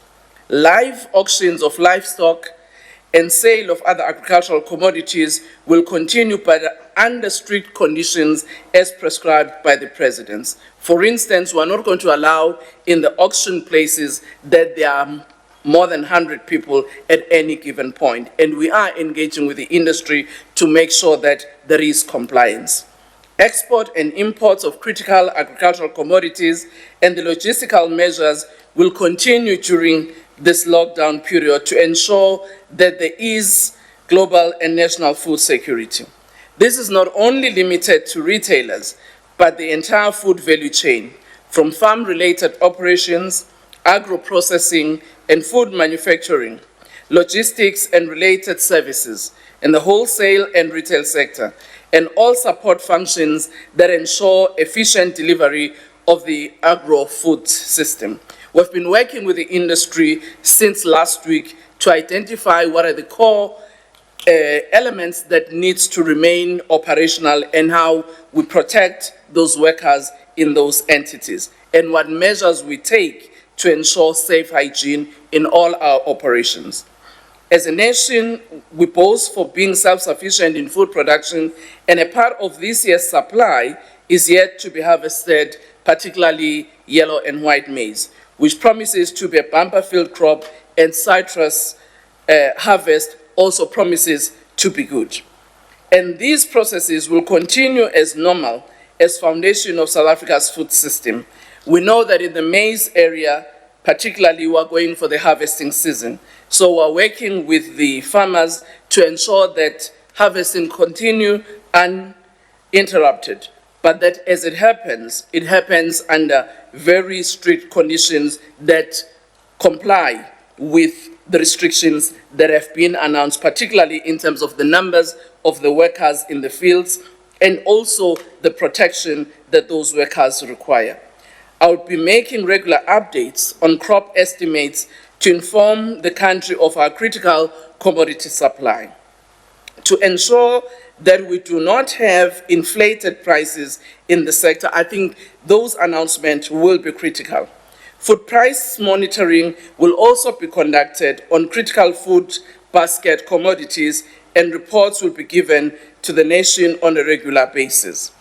Live auctions of livestock and sale of other agricultural commodities will continue, but under strict conditions as prescribed by the President. For instance, we are not going to allow in the auction places that there are more than 100 people at any given point, and we are engaging with the industry to make sure that there is compliance. Export and imports of critical agricultural commodities and the logistical measures will continue during this lockdown period to ensure that there is global and national food security. This is not only limited to retailers, but the entire food value chain, from farm-related operations, agro-processing and food manufacturing, logistics and related services, in the wholesale and retail sector, and all support functions that ensure efficient delivery of the agro-food system. We've been working with the industry since last week to identify what are the core elements that needs to remain operational and how we protect those workers in those entities, and what measures we take to ensure safe hygiene in all our operations. As a nation, we boast for being self-sufficient in food production, and a part of this year's supply is yet to be harvested, particularly yellow and white maize, which promises to be a bumper field crop, and citrus harvest also promises to be good. And these processes will continue as normal as foundation of South Africa's food system. We know that in the maize area, particularly, we are going for the harvesting season. So we're working with the farmers to ensure that harvesting continue uninterrupted, but that as it happens under very strict conditions that comply with the restrictions that have been announced, particularly in terms of the numbers of the workers in the fields and also the protection that those workers require. I'll be making regular updates on crop estimates to inform the country of our critical commodity supply. To ensure that we do not have inflated prices in the sector, I think those announcements will be critical. Food price monitoring will also be conducted on critical food basket commodities, and reports will be given to the nation on a regular basis.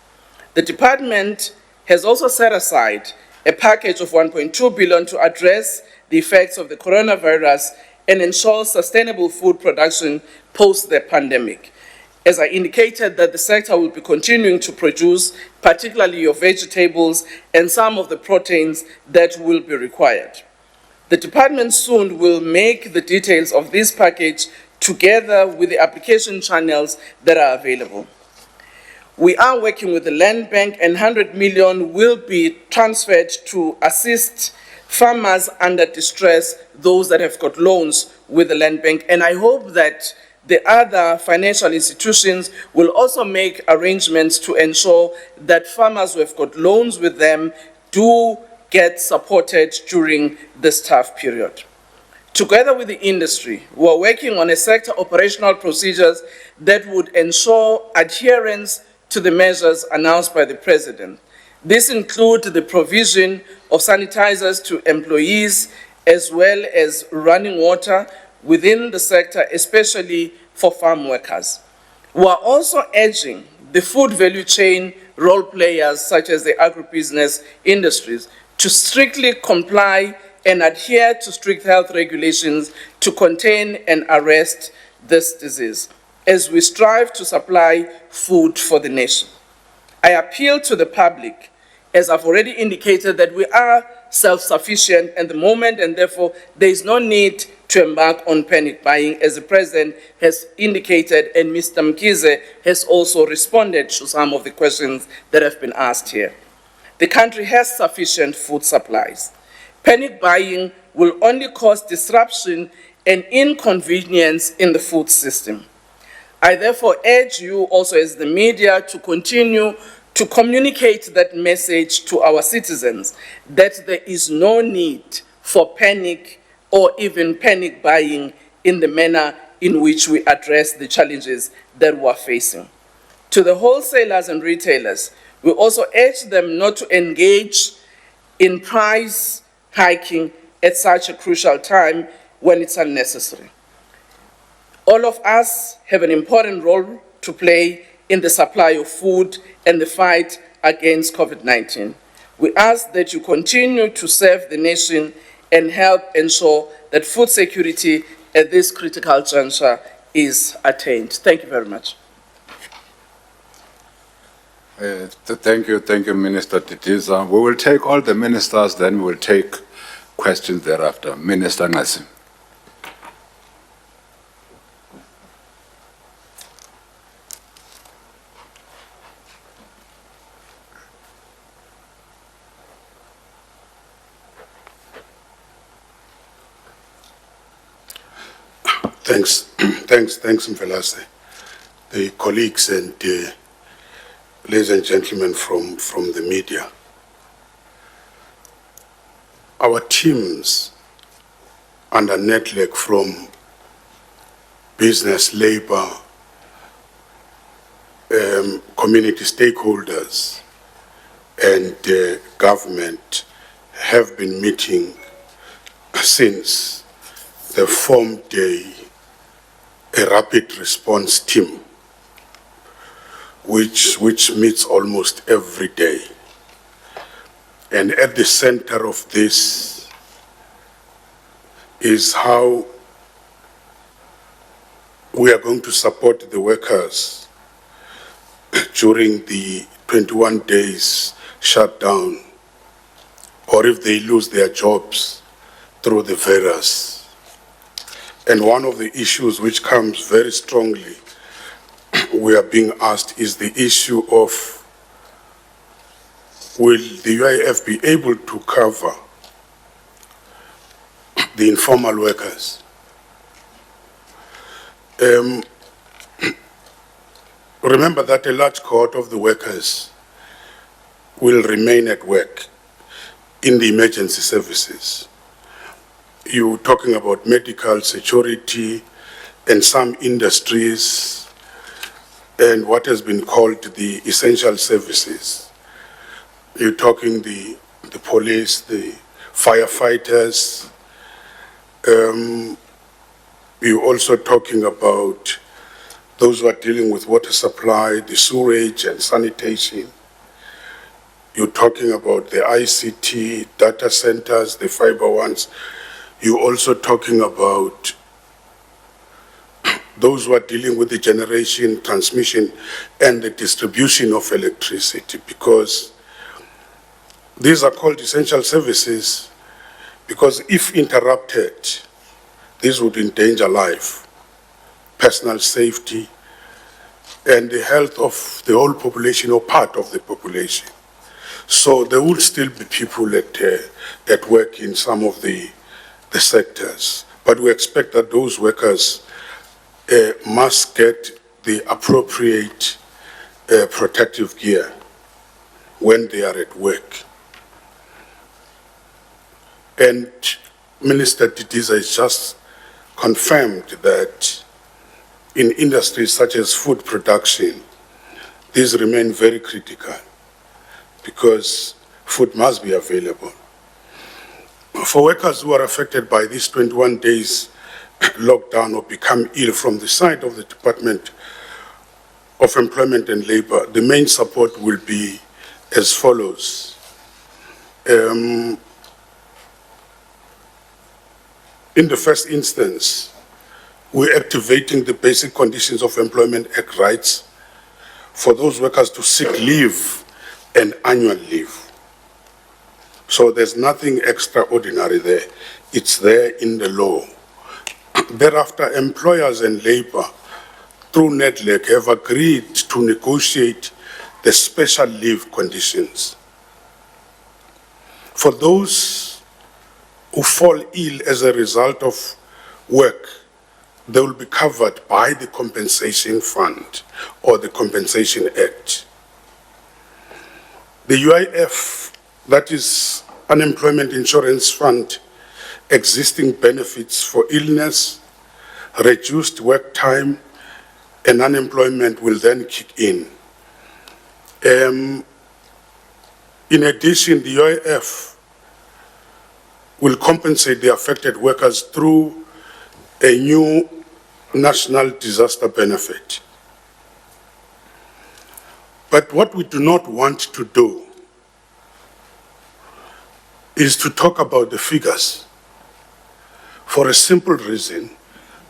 The department has also set aside a package of 1.2 billion to address the effects of the coronavirus and ensure sustainable food production post the pandemic. As I indicated, that the sector will be continuing to produce, particularly your vegetables and some of the proteins that will be required. The department soon will make the details of this package together with the application channels that are available. We are working with the Land Bank, and 100 million will be transferred to assist farmers under distress, those that have got loans with the Land Bank. And I hope that the other financial institutions will also make arrangements to ensure that farmers who have got loans with them do get supported during this tough period. Together with the industry, we are working on a sector operational procedures that would ensure adherence to the measures announced by the President. This includes the provision of sanitizers to employees, as well as running water within the sector, especially for farm workers. We are also urging the food value chain role players, such as the agribusiness industries, to strictly comply and adhere to strict health regulations to contain and arrest this disease, as we strive to supply food for the nation. I appeal to the public, as I've already indicated, that we are self-sufficient at the moment, and therefore there is no need to embark on panic buying, as the President has indicated, and Mr. Mkize has also responded to some of the questions that have been asked here. The country has sufficient food supplies. Panic buying will only cause disruption and inconvenience in the food system. I therefore urge you also as the media to continue to communicate that message to our citizens, that there is no need for panic or even panic buying in the manner in which we address the challenges that we are facing. To the wholesalers and retailers, we also urge them not to engage in price hiking at such a crucial time when it's unnecessary. All of us have an important role to play in the supply of food and the fight against COVID-19. We ask that you continue to serve the nation and help ensure that food security at this critical juncture is attained. Thank you very much. Thank you, Minister Titiza. We will take all the ministers, then we will take questions thereafter. Minister Ngasi. Thanks, Mvelase. The colleagues and ladies and gentlemen from the media. Our teams under NETLEC from business, labor, community stakeholders, and government have been meeting since the formed a rapid response team, which meets almost every day. And at the center of this is how we are going to support the workers during the 21 days shutdown, or if they lose their jobs through the virus. And one of the issues which comes very strongly, we are being asked, is the issue of, will the UIF be able to cover the informal workers? Remember that a large cohort of the workers will remain at work in the emergency services. You're talking about medical, security, and some industries, and what has been called the essential services. You're talking the police, the firefighters, You're also talking about those who are dealing with water supply, the sewage and sanitation. You're talking about the ICT, data centers, the fiber ones. You're also talking about those who are dealing with the generation, transmission, and the distribution of electricity, because these are called essential services, because if interrupted, this would endanger life, personal safety, and the health of the whole population or part of the population. So there will still be people at work in some of the sectors, but we expect that those workers must get the appropriate protective gear when they are at work. And Minister Didiza has just confirmed that in industries such as food production, these remain very critical because food must be available. For workers who are affected by this 21 days lockdown or become ill, from the side of the Department of Employment and Labor, the main support will be as follows. In the first instance, we're activating the Basic Conditions of Employment Act rights for those workers to seek leave and annual leave. So there's nothing extraordinary there. It's there in the law. Thereafter, employers and labor, through NEDLEC, have agreed to negotiate the special leave conditions. For those who fall ill as a result of work, they will be covered by the Compensation Fund or the Compensation Act. The UIF, that is Unemployment Insurance Fund, existing benefits for illness, reduced work time, and unemployment will then kick in. In addition, the UIF will compensate the affected workers through a new national disaster benefit. But what we do not want to do is to talk about the figures. For a simple reason,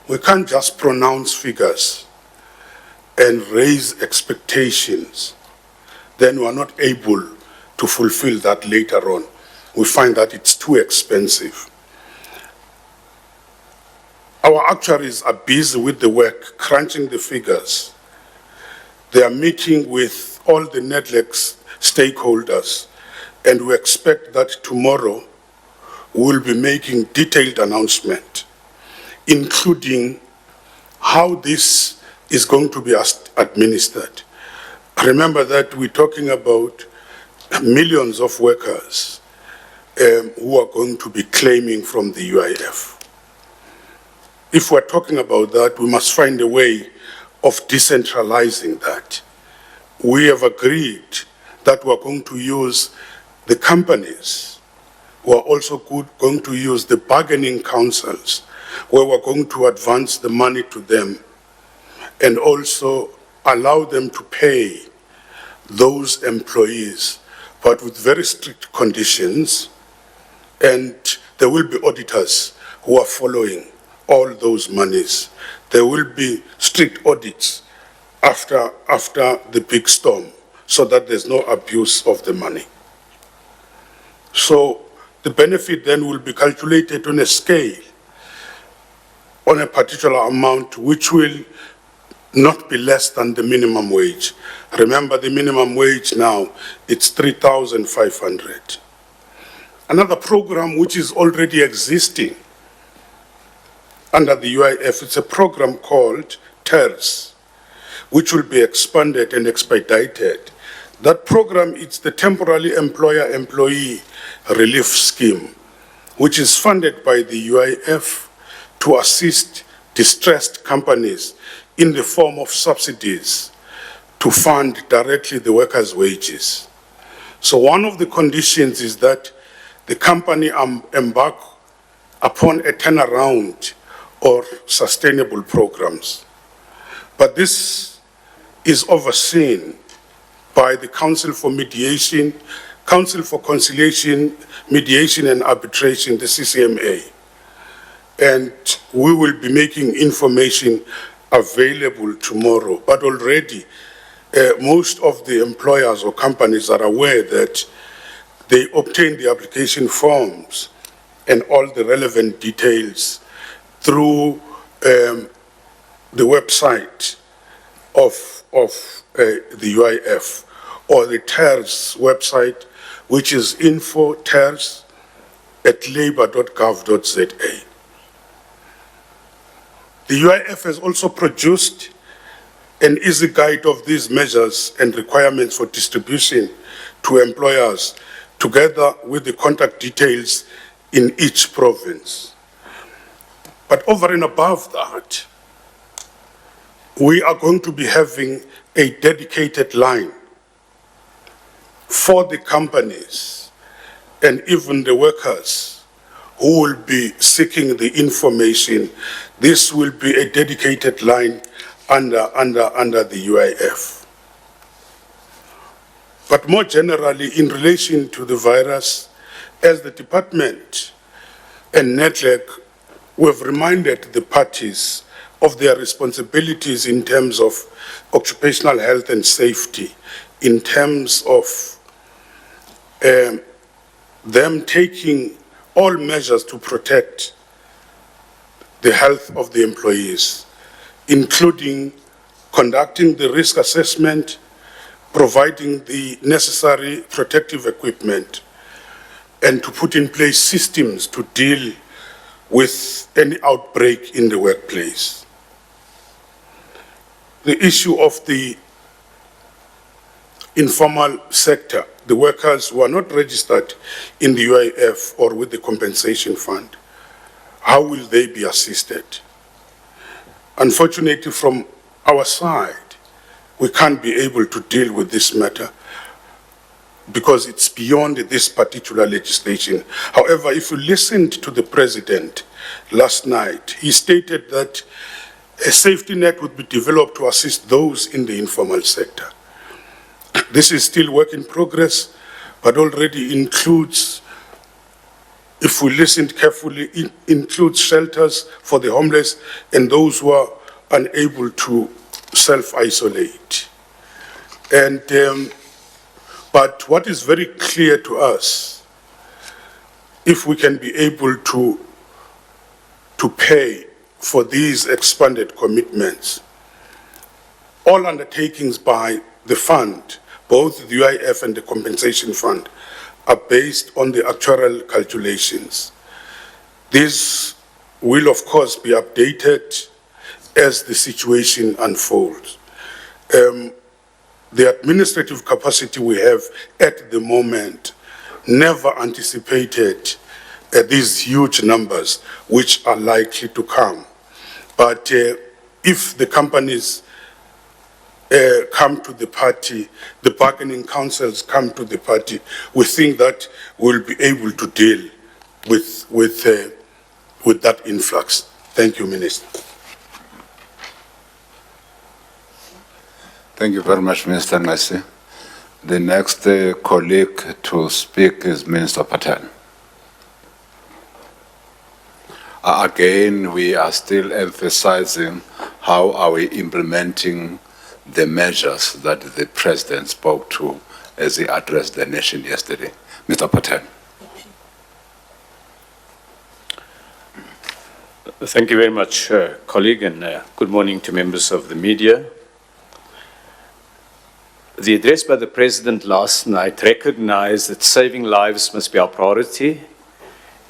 we can't just pronounce figures and raise expectations, then we are not able to fulfill that later on. We find that it's too expensive. Our actuaries are busy with the work, crunching the figures. They are meeting with all the NEDLEC stakeholders, and we expect that tomorrow we'll be making detailed announcement, including how this is going to be administered. Remember that we're talking about millions of workers who are going to be claiming from the UIF. If we're talking about that, we must find a way of decentralizing that. We have agreed that we're going to use the companies. We're also going to use the bargaining councils, where we're going to advance the money to them and also allow them to pay those employees, but with very strict conditions, and there will be auditors who are following all those monies. There will be strict audits after the big storm, so that there's no abuse of the money. So the benefit then will be calculated on a scale, on a particular amount, which will not be less than the minimum wage. Remember, the minimum wage now, it's 3,500. Another program which is already existing under the UIF, it's a program called TERS, which will be expanded and expedited. That program, it's the Temporary Employer-Employee Relief Scheme, which is funded by the UIF to assist distressed companies in the form of subsidies to fund directly the workers' wages. So one of the conditions is that the company embark upon a turnaround or sustainable programs. But this is overseen by the Council for Mediation, Council for Conciliation, Mediation and Arbitration, the CCMA. And we will be making information available tomorrow. But already, most of the employers or companies are aware that they obtain the application forms and all the relevant details through the website of the UIF or the TERS website, which is info.ters@labour.gov.za. The UIF has also produced an easy guide of these measures and requirements for distribution to employers, together with the contact details in each province. But over and above that, we are going to be having a dedicated line for the companies and even the workers who will be seeking the information. This will be a dedicated line under the UIF. But more generally, in relation to the virus, as the department and network, we've reminded the parties of their responsibilities in terms of occupational health and safety, in terms of them taking all measures to protect the health of the employees, including conducting the risk assessment, providing the necessary protective equipment, and to put in place systems to deal with any outbreak in the workplace. The issue of the informal sector, the workers who are not registered in the UIF or with the compensation fund, how will they be assisted? Unfortunately, from our side, we can't be able to deal with this matter because it's beyond this particular legislation. However, if you listened to the President last night, he stated that a safety net would be developed to assist those in the informal sector. This is still work in progress, but already includes, if we listened carefully, it includes shelters for the homeless and those who are unable to self-isolate. But what is very clear to us, if we can be able to pay for these expanded commitments, all undertakings by the fund, both the UIF and the compensation fund, are based on the actuarial calculations. These will, of course, be updated as the situation unfolds. The administrative capacity we have at the moment never anticipated these huge numbers which are likely to come. But if the companies come to the party, the bargaining councils come to the party, we think that we'll be able to deal with that influx. Thank you, Minister. Thank you very much, Minister Nasi. The next colleague to speak is Minister Patel. Again, we are still emphasizing how are we implementing the measures that the President spoke to as he addressed the nation yesterday. Mr. Patel. Thank you very much, colleague, and good morning to members of the media. The address by the President last night recognized that saving lives must be our priority,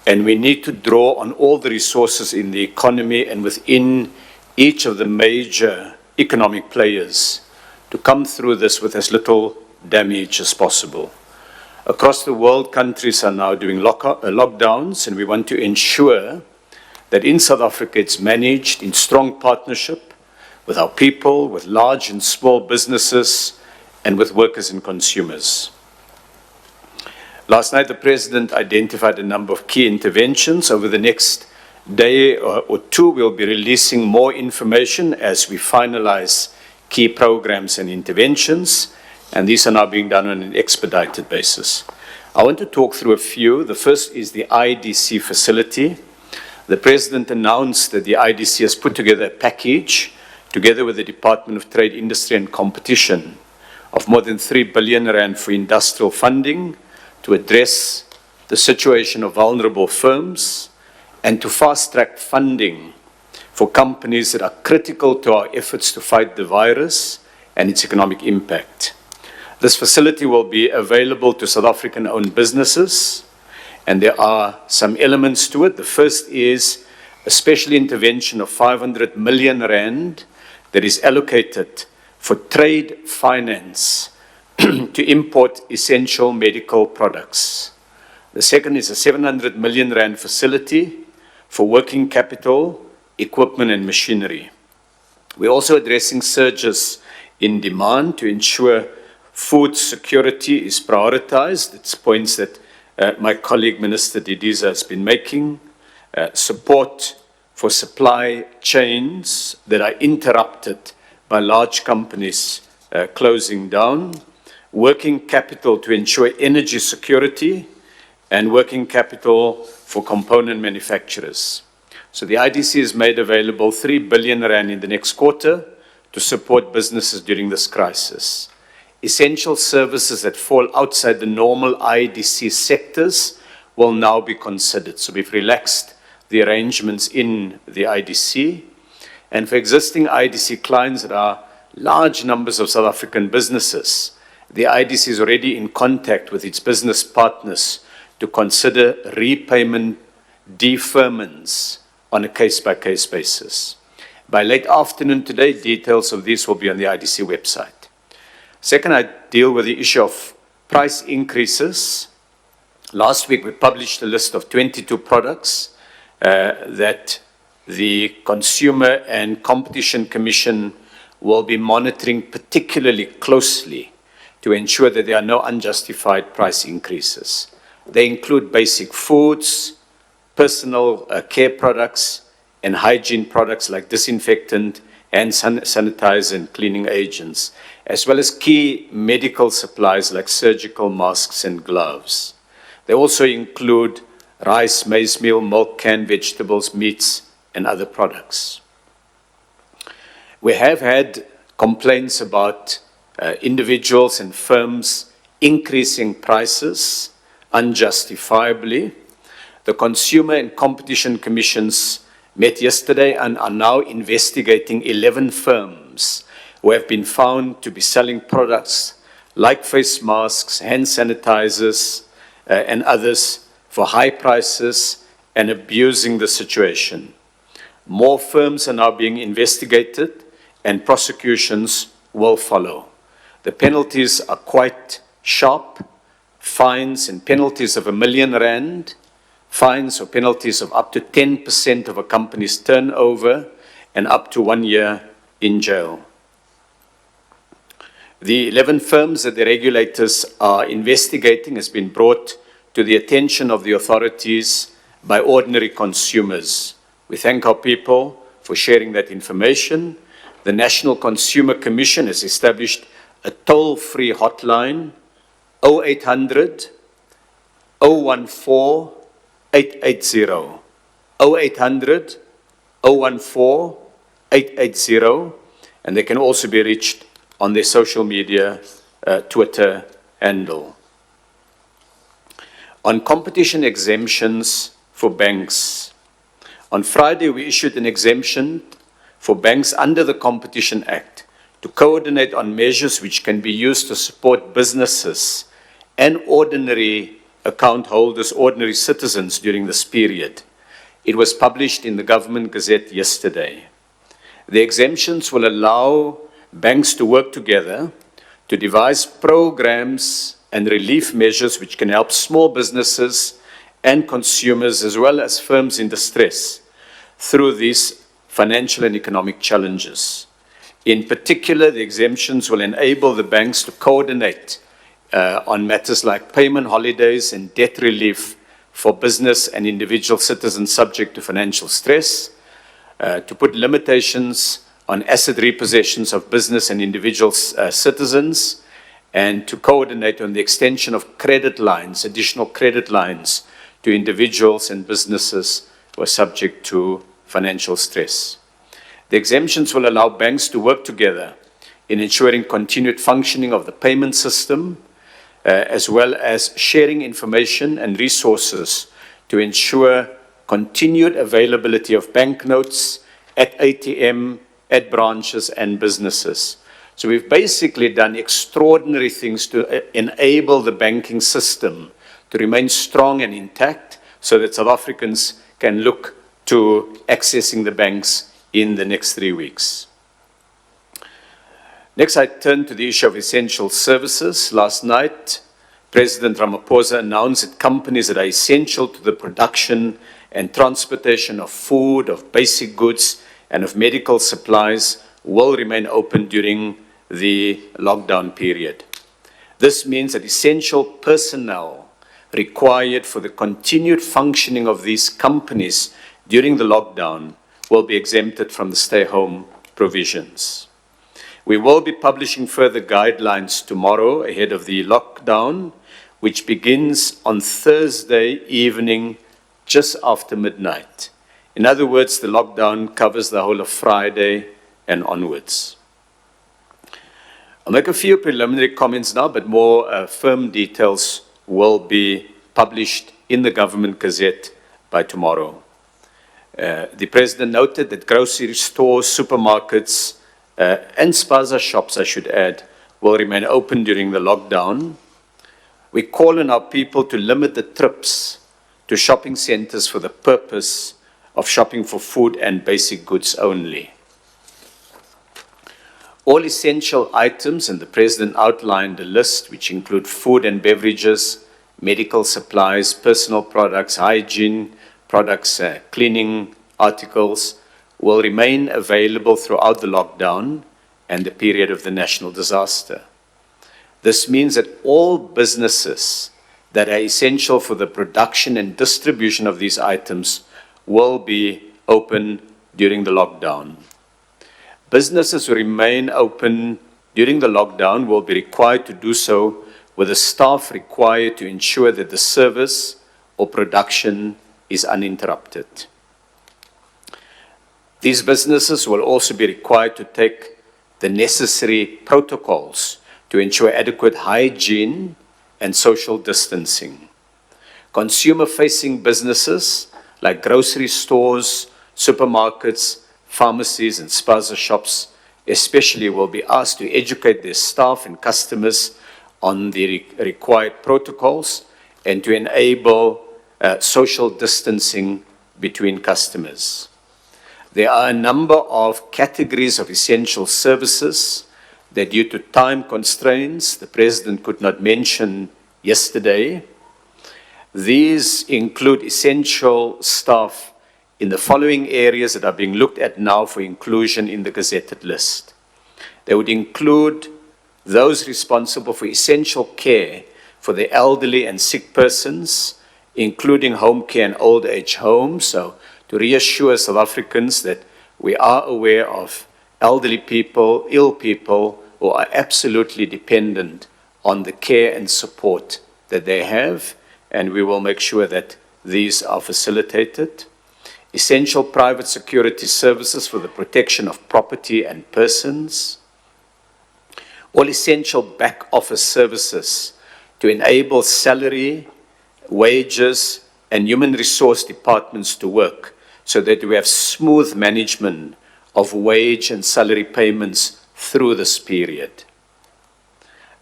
and we need to draw on all the resources in the economy and within each of the major economic players to come through this with as little damage as possible. Across the world, countries are now doing lockdowns, and we want to ensure that in South Africa it's managed in strong partnership with our people, with large and small businesses, and with workers and consumers. Last night, the President identified a number of key interventions over the next day or two, we'll be releasing more information as we finalize key programs and interventions, and these are now being done on an expedited basis. I want to talk through a few. The first is the IDC facility. The President announced that the IDC has put together a package, together with the Department of Trade, Industry and Competition, of more than 3 billion rand for industrial funding to address the situation of vulnerable firms and to fast-track funding for companies that are critical to our efforts to fight the virus and its economic impact. This facility will be available to South African-owned businesses, and there are some elements to it. The first is a special intervention of 500 million rand that is allocated for trade finance to import essential medical products. The second is a 700 million rand facility for working capital, equipment and machinery. We're also addressing surges in demand to ensure food security is prioritized. It's points that my colleague Minister Didiza has been making. Support for supply chains that are interrupted by large companies closing down. Working capital to ensure energy security, and working capital for component manufacturers. So the IDC has made available 3 billion rand in the next quarter to support businesses during this crisis. Essential services that fall outside the normal IDC sectors will now be considered. So we've relaxed the arrangements in the IDC. And for existing IDC clients that are large numbers of South African businesses, the IDC is already in contact with its business partners to consider repayment deferments on a case-by-case basis. By late afternoon today, details of this will be on the IDC website. Second, I deal with the issue of price increases. Last week, we published a list of 22 products that the Consumer and Competition Commission will be monitoring particularly closely to ensure that there are no unjustified price increases. They include basic foods, personal care products, and hygiene products like disinfectant, hand sanitizer, and cleaning agents, as well as key medical supplies like surgical masks and gloves. They also include rice, maize meal, milk, canned vegetables, meats, and other products. We have had complaints about individuals and firms increasing prices unjustifiably. The Consumer and Competition Commissions met yesterday and are now investigating 11 firms who have been found to be selling products like face masks, hand sanitizers, and others for high prices and abusing the situation. More firms are now being investigated and prosecutions will follow. The penalties are quite sharp. Fines and penalties of 1 million rand, fines or penalties of up to 10% of a company's turnover, and up to 1 year in jail. The 11 firms that the regulators are investigating has been brought to the attention of the authorities by ordinary consumers. We thank our people for sharing that information. The National Consumer Commission has established a toll-free hotline, 0800 014 880, 0800 014 880, and they can also be reached on their social media Twitter handle. On competition exemptions for banks, on Friday we issued an exemption for banks under the Competition Act to coordinate on measures which can be used to support businesses and ordinary account holders, ordinary citizens during this period. It was published in the Government Gazette yesterday. The exemptions will allow banks to work together to devise programs and relief measures which can help small businesses and consumers as well as firms in distress through these financial and economic challenges. In particular, the exemptions will enable the banks to coordinate on matters like payment holidays and debt relief for business and individual citizens subject to financial stress, to put limitations on asset repossessions of business and individual citizens, and to coordinate on the extension of credit lines, additional credit lines to individuals and businesses who are subject to financial stress. The exemptions will allow banks to work together in ensuring continued functioning of the payment system, as well as sharing information and resources to ensure continued availability of banknotes at ATM, at branches and businesses. So we've basically done extraordinary things to enable the banking system to remain strong and intact so that South Africans can look to accessing the banks in the next 3 weeks. Next, I turn to the issue of essential services. Last night, President Ramaphosa announced that companies that are essential to the production and transportation of food, of basic goods, and of medical supplies will remain open during the lockdown period. This means that essential personnel required for the continued functioning of these companies during the lockdown will be exempted from the stay-home provisions. We will be publishing further guidelines tomorrow ahead of the lockdown, which begins on Thursday evening just after midnight. In other words, the lockdown covers the whole of Friday and onwards. I'll make a few preliminary comments now, but more firm details will be published in the Government Gazette by tomorrow. The President noted that grocery stores, supermarkets, and spaza shops, I should add, will remain open during the lockdown. We call on our people to limit the trips to shopping centers for the purpose of shopping for food and basic goods only. All essential items, and the President outlined a list which include food and beverages, medical supplies, personal products, hygiene products, cleaning articles, will remain available throughout the lockdown and the period of the national disaster. This means that all businesses that are essential for the production and distribution of these items will be open during the lockdown. Businesses who remain open during the lockdown will be required to do so with the staff required to ensure that the service or production is uninterrupted. These businesses will also be required to take the necessary protocols to ensure adequate hygiene and social distancing. Consumer-facing businesses like grocery stores, supermarkets, pharmacies, and spaza shops especially will be asked to educate their staff and customers on the required protocols and to enable social distancing between customers. There are a number of categories of essential services that, due to time constraints, the President could not mention yesterday. These include essential staff in the following areas that are being looked at now for inclusion in the gazetted list. They would include those responsible for essential care for the elderly and sick persons, including home care and old age homes. So to reassure South Africans that we are aware of elderly people, ill people who are absolutely dependent on the care and support that they have, and we will make sure that these are facilitated. Essential private security services for the protection of property and persons. All essential back office services to enable salary, wages, and human resource departments to work so that we have smooth management of wage and salary payments through this period.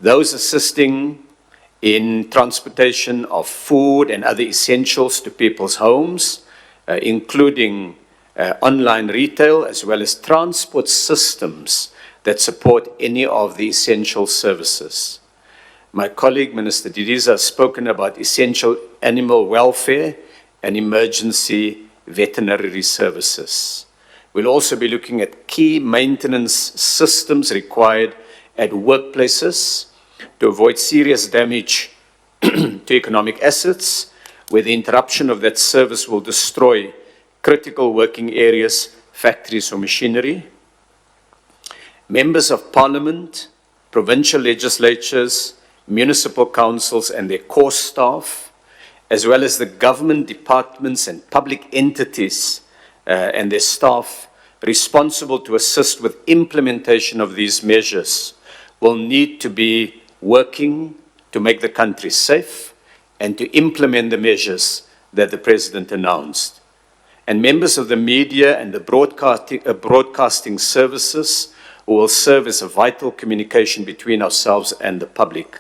Those assisting in transportation of food and other essentials to people's homes, including online retail, as well as transport systems that support any of the essential services. My colleague, Minister Didiza, has spoken about essential animal welfare and emergency veterinary services. We'll also be looking at key maintenance systems required at workplaces to avoid serious damage to economic assets, where the interruption of that service will destroy critical working areas, factories or machinery. Members of Parliament, provincial legislatures, municipal councils and their core staff, as well as the government departments and public entities and their staff responsible to assist with implementation of these measures, will need to be working to make the country safe and to implement the measures that the President announced. And members of the media and the broadcasting services who will serve as a vital communication between ourselves and the public.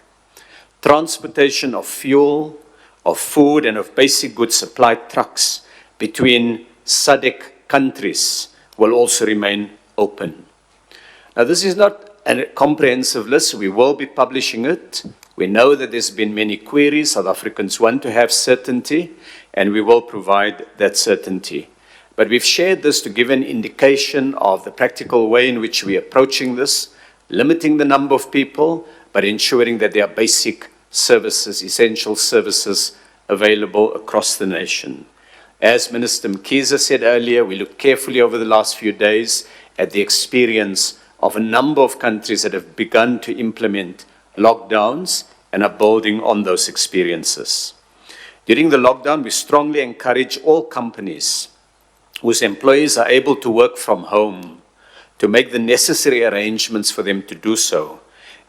Transportation of fuel, of food and of basic goods supply trucks between SADC countries will also remain open. Now, this is not a comprehensive list. We will be publishing it. We know that there's been many queries. South Africans want to have certainty, and we will provide that certainty. But we've shared this to give an indication of the practical way in which we're approaching this, limiting the number of people, but ensuring that there are basic services, essential services available across the nation. As Minister Mkhize said earlier, we looked carefully over the last few days at the experience of a number of countries that have begun to implement lockdowns and are building on those experiences. During the lockdown, we strongly encourage all companies whose employees are able to work from home to make the necessary arrangements for them to do so,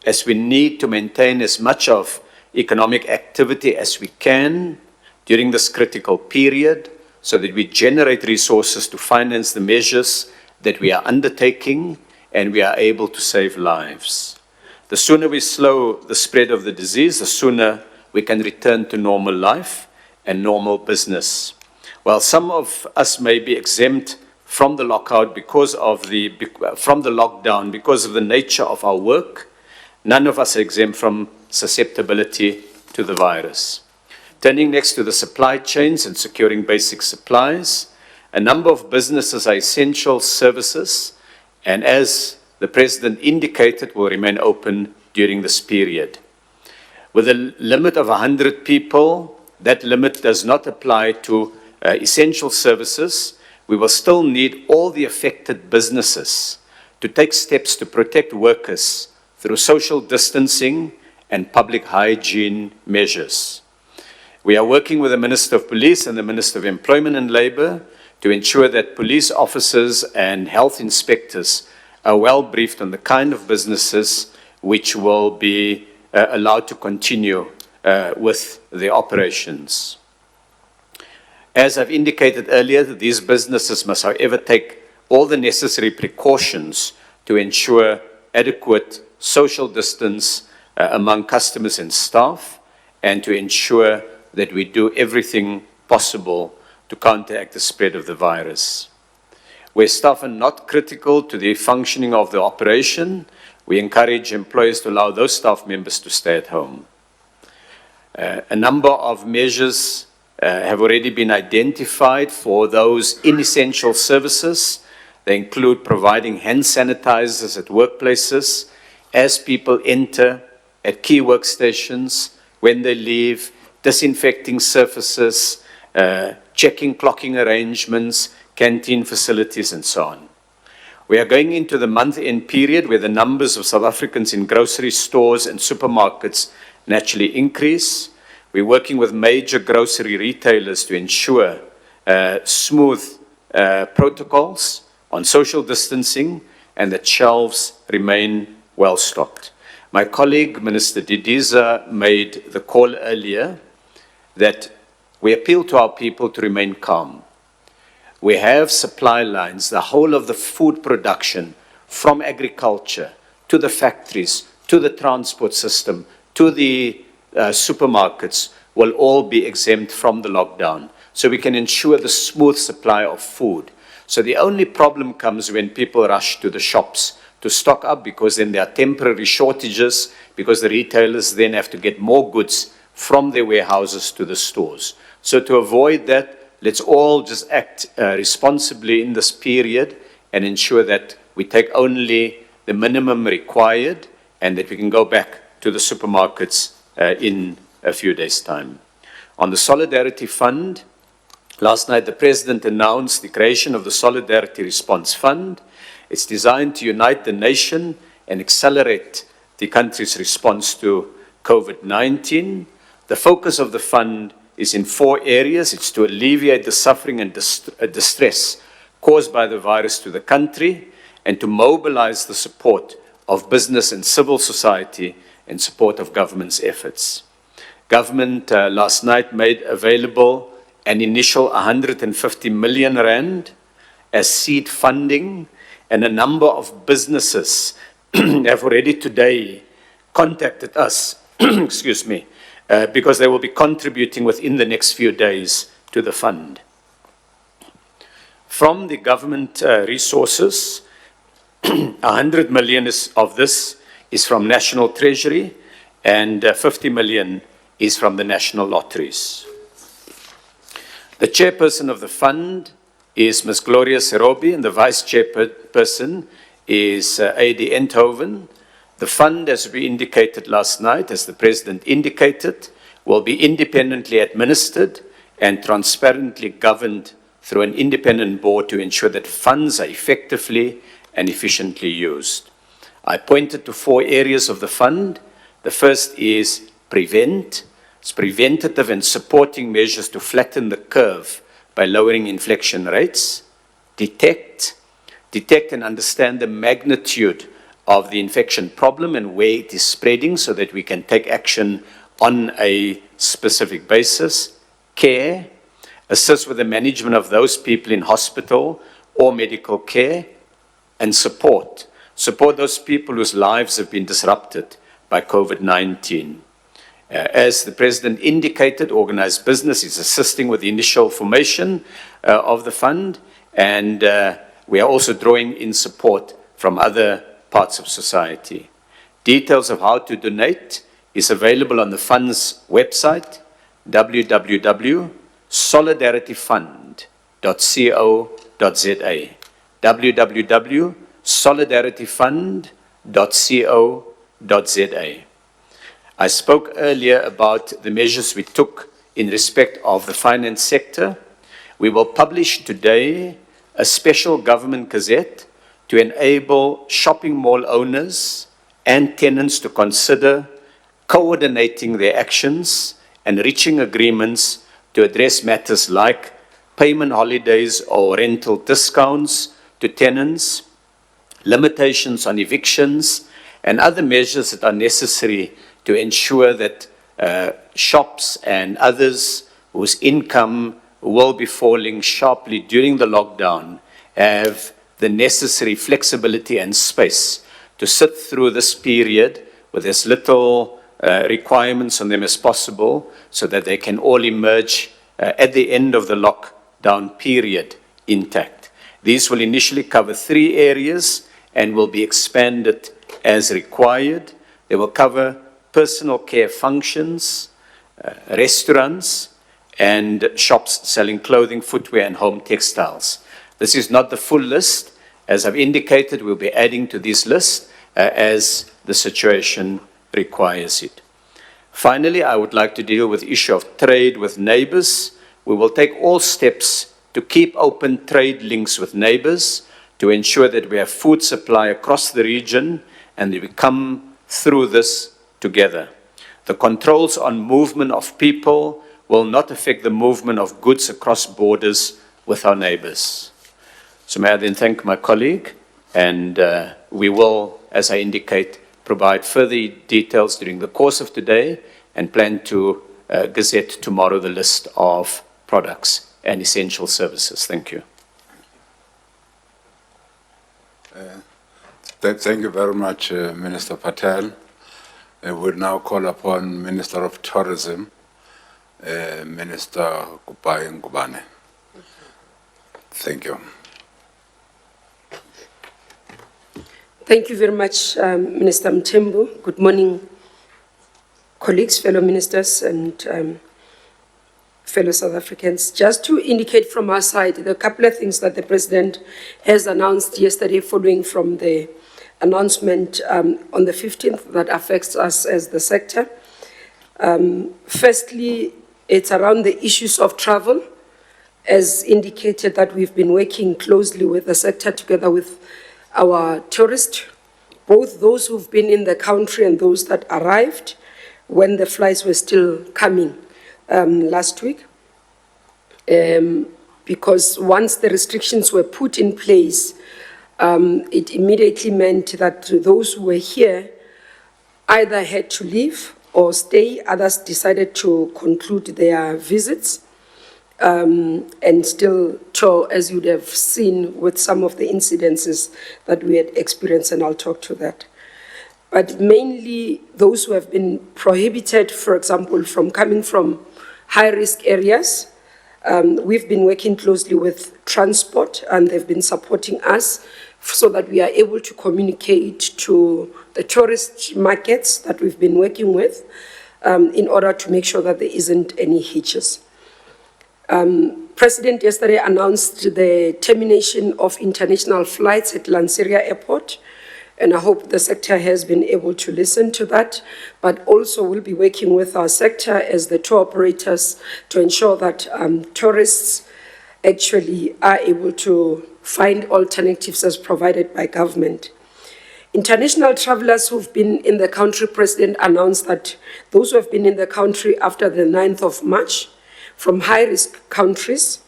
as we need to maintain as much of economic activity as we can during this critical period, so that we generate resources to finance the measures that we are undertaking and we are able to save lives. The sooner we slow the spread of the disease, the sooner we can return to normal life and normal business. While some of us may be exempt from the lockdown because of the nature of our work, none of us are exempt from susceptibility to the virus. Turning next to the supply chains and securing basic supplies, a number of businesses are essential services, and as the President indicated, will remain open during this period. With a limit of 100 people, that limit does not apply to essential services. We will still need all the affected businesses to take steps to protect workers through social distancing and public hygiene measures. We are working with the Minister of Police and the Minister of Employment and Labour to ensure that police officers and health inspectors are well briefed on the kind of businesses which will be allowed to continue with their operations. As I've indicated earlier, these businesses must, however, take all the necessary precautions to ensure adequate social distance among customers and staff, and to ensure that we do everything possible to counteract the spread of the virus. Where staff are not critical to the functioning of the operation, we encourage employers to allow those staff members to stay at home. A number of measures have already been identified for those inessential services. They include providing hand sanitizers at workplaces as people enter, at key workstations, when they leave, disinfecting surfaces, checking clocking arrangements, canteen facilities, and so on. We are going into the month-end period where the numbers of South Africans in grocery stores and supermarkets naturally increase. We're working with major grocery retailers to ensure smooth protocols on social distancing and that shelves remain well stocked. My colleague, Minister Didiza, made the call earlier that we appeal to our people to remain calm. We have supply lines, the whole of the food production, from agriculture to the factories, to the transport system, to the supermarkets, will all be exempt from the lockdown. So we can ensure the smooth supply of food. So the only problem comes when people rush to the shops to stock up, because then there are temporary shortages, because the retailers then have to get more goods from their warehouses to the stores. So to avoid that, let's all just act responsibly in this period and ensure that we take only the minimum required and that we can go back to the supermarkets in a few days' time. On the Solidarity Fund, last night the President announced the creation of the Solidarity Response Fund. It's designed to unite the nation and accelerate the country's response to COVID-19. The focus of the fund is in 4 areas. It's to alleviate the suffering and distress caused by the virus to the country and to mobilize the support of business and civil society in support of government's efforts. Government last night made available an initial 150 million rand as seed funding, and a number of businesses have already today contacted us, excuse me, because they will be contributing within the next few days to the fund. From the government resources, 100 million of this is from National Treasury and 50 million is from the national lotteries. The chairperson of the fund is Ms. Gloria Serobi, and the vice chairperson is A.D. Enthoven. The fund, as we indicated last night, as the President indicated, will be independently administered and transparently governed through an independent board to ensure that funds are effectively and efficiently used. I pointed to 4 areas of the fund. The first is prevent. It's preventative and supporting measures to flatten the curve by lowering infection rates. Detect and understand the magnitude of the infection problem and where it is spreading so that we can take action on a specific basis. Care, assist with the management of those people in hospital or medical care. And support those people whose lives have been disrupted by COVID-19. As the President indicated, organized business is assisting with the initial formation of the fund, and we are also drawing in support from other parts of society. Details of how to donate is available on the fund's website, www.solidarityfund.co.za. www.solidarityfund.co.za. I spoke earlier about the measures we took in respect of the finance sector. We will publish today a special government gazette to enable shopping mall owners and tenants to consider coordinating their actions and reaching agreements to address matters like payment holidays or rental discounts to tenants, limitations on evictions, and other measures that are necessary to ensure that shops and others whose income will be falling sharply during the lockdown have the necessary flexibility and space to sit through this period with as little requirements on them as possible so that they can all emerge at the end of the lockdown period intact. These will initially cover 3 areas and will be expanded as required. They will cover personal care functions, restaurants, and shops selling clothing, footwear, and home textiles. This is not the full list. As I've indicated, we'll be adding to this list as the situation requires it. Finally, I would like to deal with the issue of trade with neighbors. We will take all steps to keep open trade links with neighbors to ensure that we have food supply across the region and that we come through this together. The controls on movement of people will not affect the movement of goods across borders with our neighbors. So may I then thank my colleague, and we will, as I indicate, provide further details during the course of today and plan to gazette tomorrow the list of products and essential services. Thank you. Thank you very much, Minister Patel. We'll now call upon Minister of Tourism, Minister Kupai Ngubane. Thank you. Thank you very much, Minister Mthembu. Good morning, colleagues, fellow ministers, and fellow South Africans. Just to indicate from our side, there are a couple of things that the President has announced yesterday following from the announcement on the 15th that affects us as the sector. Firstly, It's around the issues of travel. As indicated, that we've been working closely with the sector together with our tourists, both those who've been in the country and those that arrived when the flights were still coming last week. Because once the restrictions were put in place, it immediately meant that those who were here either had to leave or stay. Others decided to conclude their visits and still tour, as you'd have seen with some of the incidences that we had experienced, and I'll talk to that. But mainly those who have been prohibited, for example, from coming from high-risk areas. We've been working closely with transport, and they've been supporting us so that we are able to communicate to the tourist markets that we've been working with in order to make sure that there isn't any hitches. President yesterday announced the termination of international flights at Lanseria Airport, and I hope the sector has been able to listen to that, but also we'll be working with our sector as the tour operators to ensure that tourists actually are able to find alternatives as provided by government. International travelers who've been in the country, President announced that those who have been in the country after the 9th of March from high-risk countries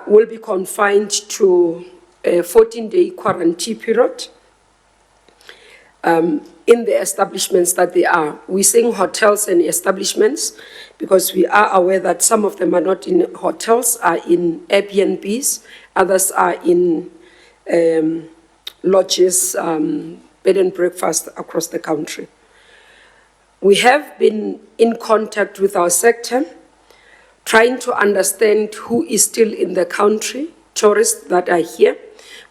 will be confined to a 14-day quarantine period in the establishments that they are. We're saying hotels and establishments because we are aware that some of them are not in hotels, are in Airbnbs, others are in lodges, bed and breakfast across the country. We have been in contact with our sector, trying to understand who is still in the country, tourists that are here.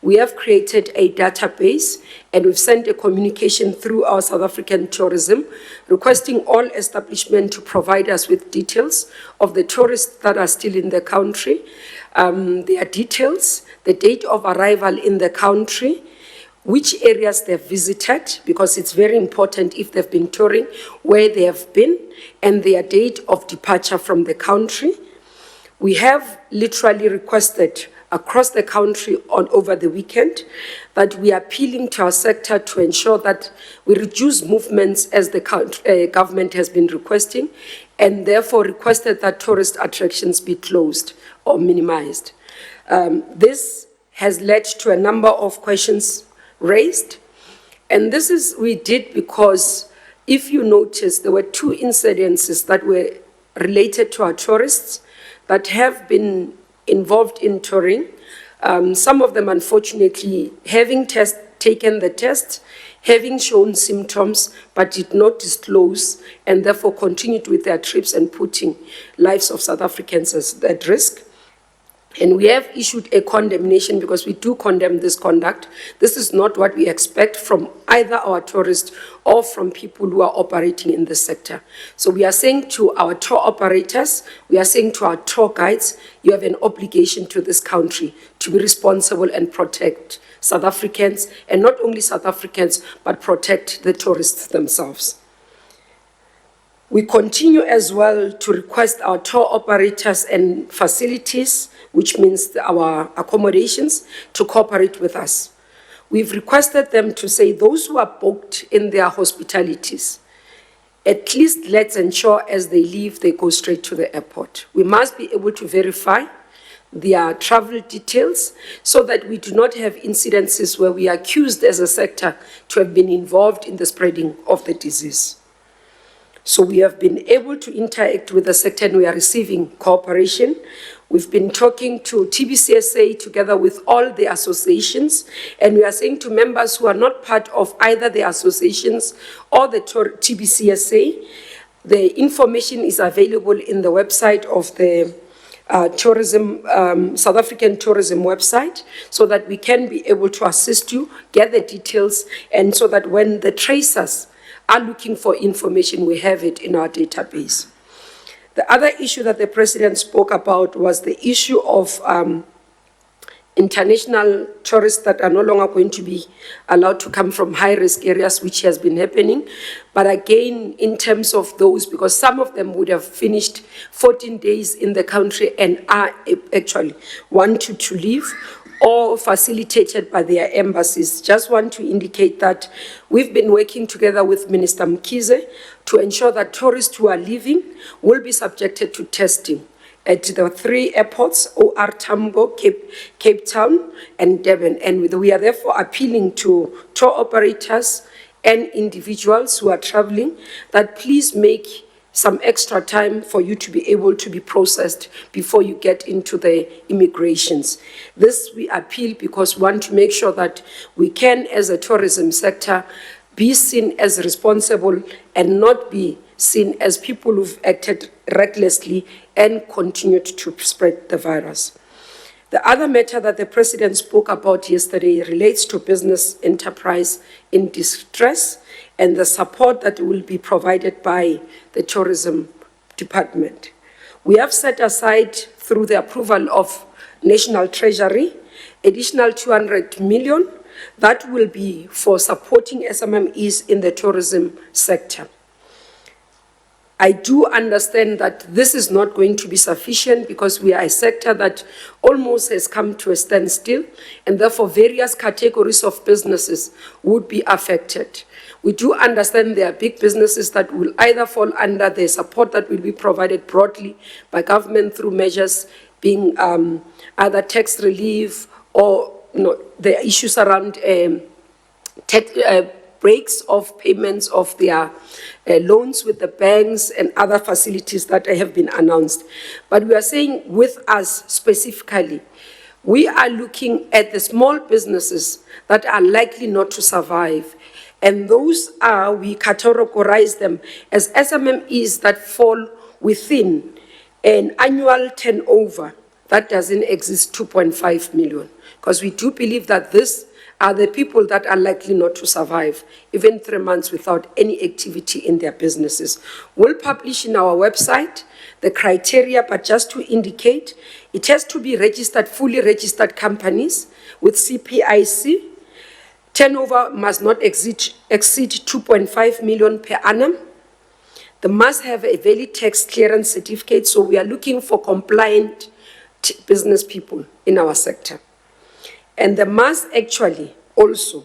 We have created a database and we've sent a communication through our South African tourism, requesting all establishments to provide us with details of the tourists that are still in the country, their details, the date of arrival in the country, which areas they've visited, because it's very important if they've been touring, where they have been, and their date of departure from the country. We have literally requested across the country over the weekend that we are appealing to our sector to ensure that we reduce movements as the government has been requesting, and therefore requested that tourist attractions be closed or minimized. This has led to a number of questions raised, and this is we did because if you notice, there were 2 incidences that were related to our tourists that have been involved in touring. Some of them, unfortunately, having taken the test, having shown symptoms, but did not disclose, and therefore continued with their trips and putting lives of South Africans at risk. And we have issued a condemnation because we do condemn this conduct. This is not what we expect from either our tourists or from people who are operating in this sector. So we are saying to our tour operators, we are saying to our tour guides, you have an obligation to this country to be responsible and protect South Africans, and not only South Africans, but protect the tourists themselves. We continue as well to request our tour operators and facilities, which means our accommodations, to cooperate with us. We've requested them to say those who are booked in their hospitalities, at least let's ensure as they leave, they go straight to the airport. We must be able to verify their travel details so that we do not have incidences where we are accused as a sector to have been involved in the spreading of the disease. So we have been able to interact with the sector and we are receiving cooperation. We've been talking to TBCSA together with all the associations, and we are saying to members who are not part of either the associations or the TBCSA, the information is available in the website of the South African tourism website, so that we can be able to assist you, get the details, and so that when the tracers are looking for information, we have it in our database. The other issue that the President spoke about was the issue of international tourists that are no longer going to be allowed to come from high-risk areas, which has been happening. But again, in terms of those, because some of them would have finished 14 days in the country and are actually wanted to leave, or facilitated by their embassies. Just want to indicate that we've been working together with Minister Mkhize to ensure that tourists who are leaving will be subjected to testing at the 3 airports, OR Tambo, Cape Town, and Durban. And we are therefore appealing to tour operators and individuals who are traveling that please make some extra time for you to be able to be processed before you get into the immigrations. This we appeal because we want to make sure that we can, as a tourism sector, be seen as responsible and not be seen as people who've acted recklessly and continued to spread the virus. The other matter that the President spoke about yesterday relates to business enterprise in distress and the support that will be provided by the Tourism Department. We have set aside, through the approval of National Treasury, additional 200 million that will be for supporting SMMEs in the tourism sector. I do understand that this is not going to be sufficient because we are a sector that almost has come to a standstill, and therefore various categories of businesses would be affected. We do understand there are big businesses that will either fall under the support that will be provided broadly by government through measures being either tax relief or the issues around breaks of payments of their loans with the banks and other facilities that have been announced. But we are saying with us specifically, we are looking at the small businesses that are likely not to survive. And those are, we categorize them as SMMEs that fall within an annual turnover that doesn't exist 2.5 million. Because we do believe that this are the people that are likely not to survive even 3 months without any activity in their businesses. We'll publish in our website the criteria, but just to indicate, it has to be registered, fully registered companies with CPIC. Turnover must not exceed 2.5 million per annum. They must have a valid tax clearance certificate, so we are looking for compliant business people in our sector. And they must actually also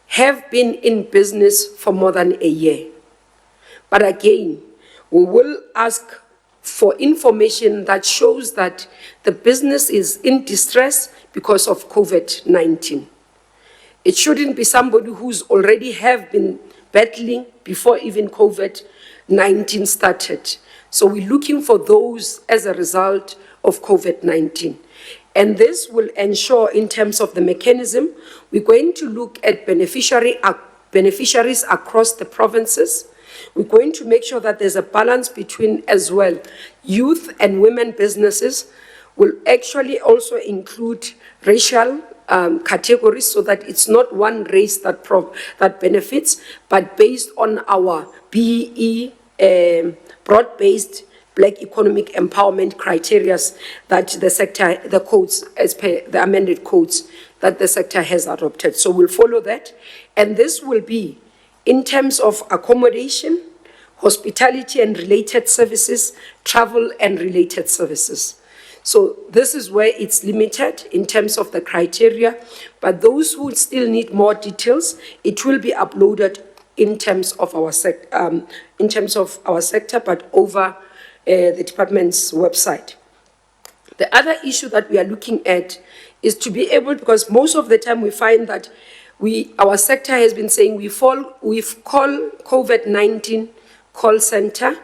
have been in business for more than a year. But again, we will ask for information that shows that the business is in distress because of COVID-19. It shouldn't be somebody who's already have been battling before even COVID-19 started. So we're looking for those as a result of COVID-19. And this will ensure, in terms of the mechanism, we're going to look at beneficiaries across the provinces. We're going to make sure that there's a balance between, as well, youth and women businesses. Will actually also include racial categories, so that it's not one race that benefits, but based on our BEE, broad-based Black economic empowerment criteria that the sector, the codes, as per the amended codes that the sector has adopted. So we'll follow that. And this will be in terms of accommodation, hospitality and related services, travel and related services. So this is where it's limited in terms of the criteria, but those who still need more details, it will be uploaded in terms of our sector, but over the department's website. The other issue that we are looking at is to be able, because most of the time we find that our sector has been saying we've called COVID-19 call center.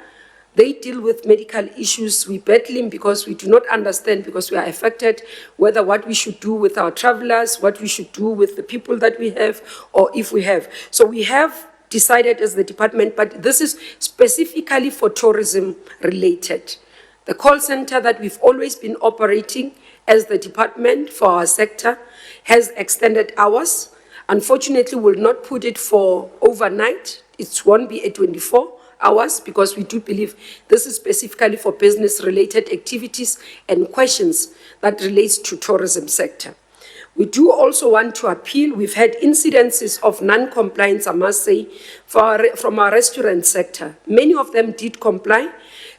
They deal with medical issues. We're battling because we do not understand, because we are affected, whether what we should do with our travelers, what we should do with the people that we have, or if we have. So we have decided as the department, but this is specifically for tourism related. The call center that we've always been operating as the department for our sector has extended hours. Unfortunately, we'll not put it for overnight. It won't be a 24 hours, because we do believe this is specifically for business-related activities and questions that relates to tourism sector. We do also want to appeal. We've had incidences of non-compliance, I must say, from our restaurant sector. Many of them did comply,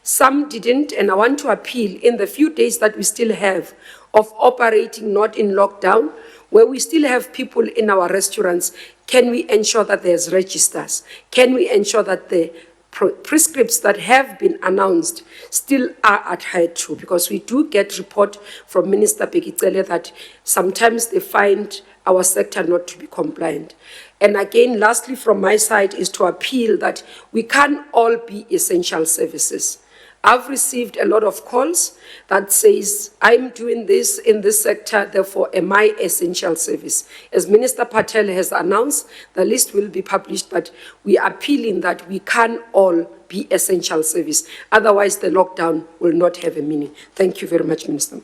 some didn't, and I want to appeal in the few days that we still have of operating not in lockdown, where we still have people in our restaurants, can we ensure that there's registers? Can we ensure that the prescripts that have been announced still are adhered to? Because we do get report from Minister Bekicele that sometimes they find our sector not to be compliant. And again, lastly from my side is to appeal that we can't all be essential services. I've received a lot of calls that says, I'm doing this in this sector, therefore am I essential service? As Minister Patel has announced, the list will be published, but we are appealing that we can all be essential service. Otherwise, the lockdown will not have a meaning. Thank you very much, Minister.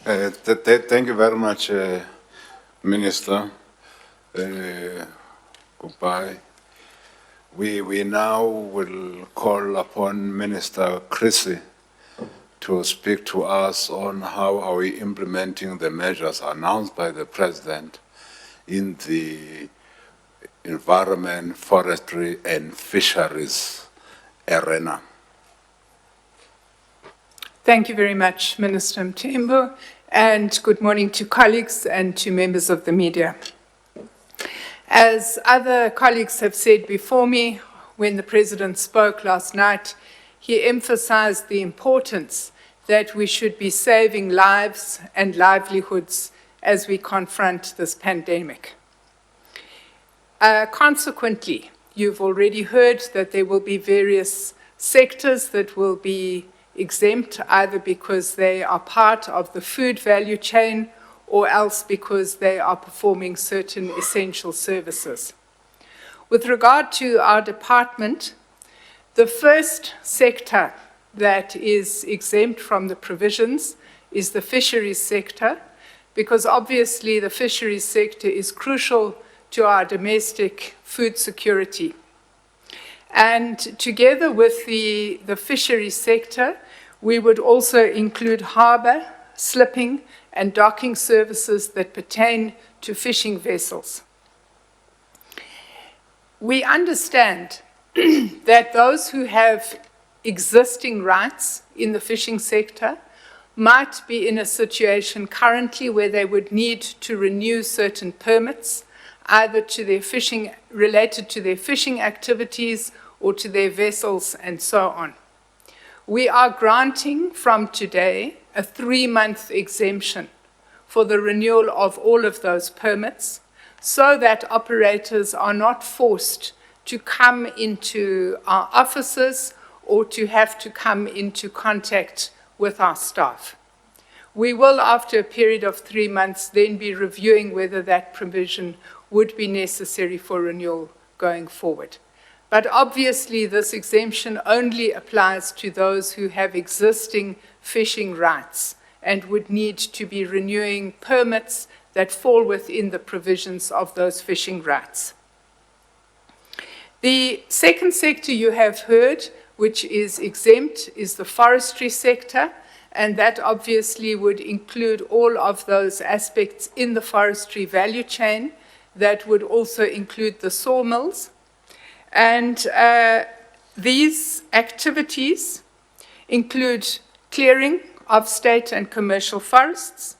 Thank you very much, Minister. Goodbye. We now will call upon Minister Chrissy to speak to us on how are we implementing the measures announced by the President in the environment, forestry and fisheries arena. Thank you very much, Minister Mthembu, and good morning to colleagues and to members of the media. As other colleagues have said before me, when the President spoke last night, he emphasized the importance that we should be saving lives and livelihoods as we confront this pandemic. Consequently, you've already heard that there will be various sectors that will be exempt, either because they are part of the food value chain or else because they are performing certain essential services. With regard to our department, the first sector that is exempt from the provisions is the fisheries sector, because obviously the fisheries sector is crucial to our domestic food security. And together with the fisheries sector, we would also include harbour, slipping, and docking services that pertain to fishing vessels. We understand that those who have existing rights in the fishing sector might be in a situation currently where they would need to renew certain permits, either to their fishing, related to their fishing activities or to their vessels and so on. We are granting from today a 3-month exemption for the renewal of all of those permits, so that operators are not forced to come into our offices or to have to come into contact with our staff. We will, after a period of 3 months, then be reviewing whether that provision would be necessary for renewal going forward. But obviously, this exemption only applies to those who have existing fishing rights and would need to be renewing permits that fall within the provisions of those fishing rights. The second sector you have heard, which is exempt, is the forestry sector, and that obviously would include all of those aspects in the forestry value chain. That would also include the sawmills. And these activities include clearing of state and commercial forests,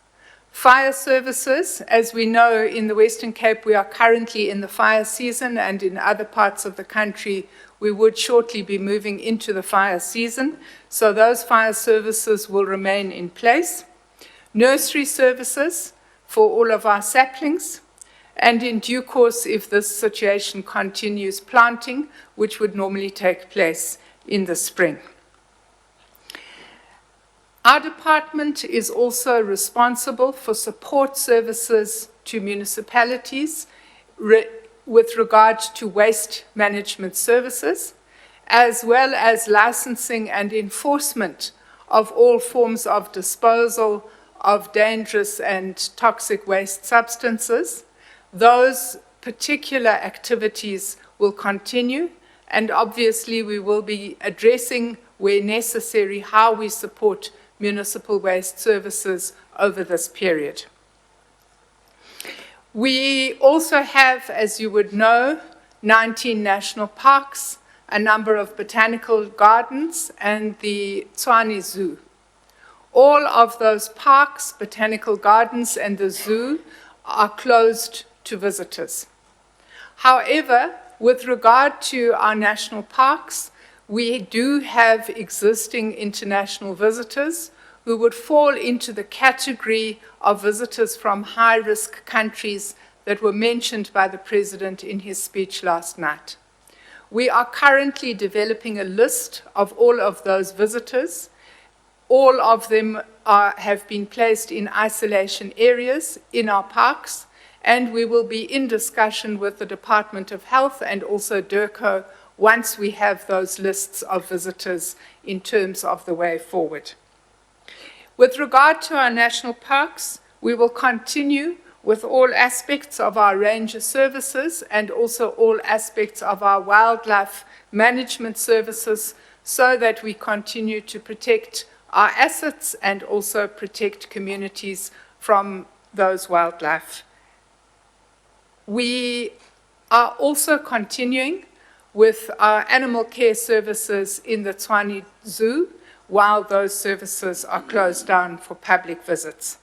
fire services. As we know, in the Western Cape, we are currently in the fire season, and in other parts of the country, we would shortly be moving into the fire season. So those fire services will remain in place. Nursery services for all of our saplings. And in due course, if this situation continues, planting, which would normally take place in the spring. Our department is also responsible for support services to municipalities with regard to waste management services, as well as licensing and enforcement of all forms of disposal of dangerous and toxic waste substances. Those particular activities will continue, and obviously we will be addressing, where necessary, how we support municipal waste services over this period. We also have, as you would know, 19 national parks, a number of botanical gardens, and the Tshwane Zoo. All of those parks, botanical gardens, and the zoo are closed to visitors. However, with regard to our national parks, we do have existing international visitors who would fall into the category of visitors from high-risk countries that were mentioned by the President in his speech last night. We are currently developing a list of all of those visitors. All of them have been placed in isolation areas in our parks, and we will be in discussion with the Department of Health and also DIRCO once we have those lists of visitors in terms of the way forward. With regard to our national parks, we will continue with all aspects of our ranger services and also all aspects of our wildlife management services so that we continue to protect our assets and also protect communities from those wildlife. We are also continuing with our animal care services in the Tshwane Zoo while those services are closed down for public visits.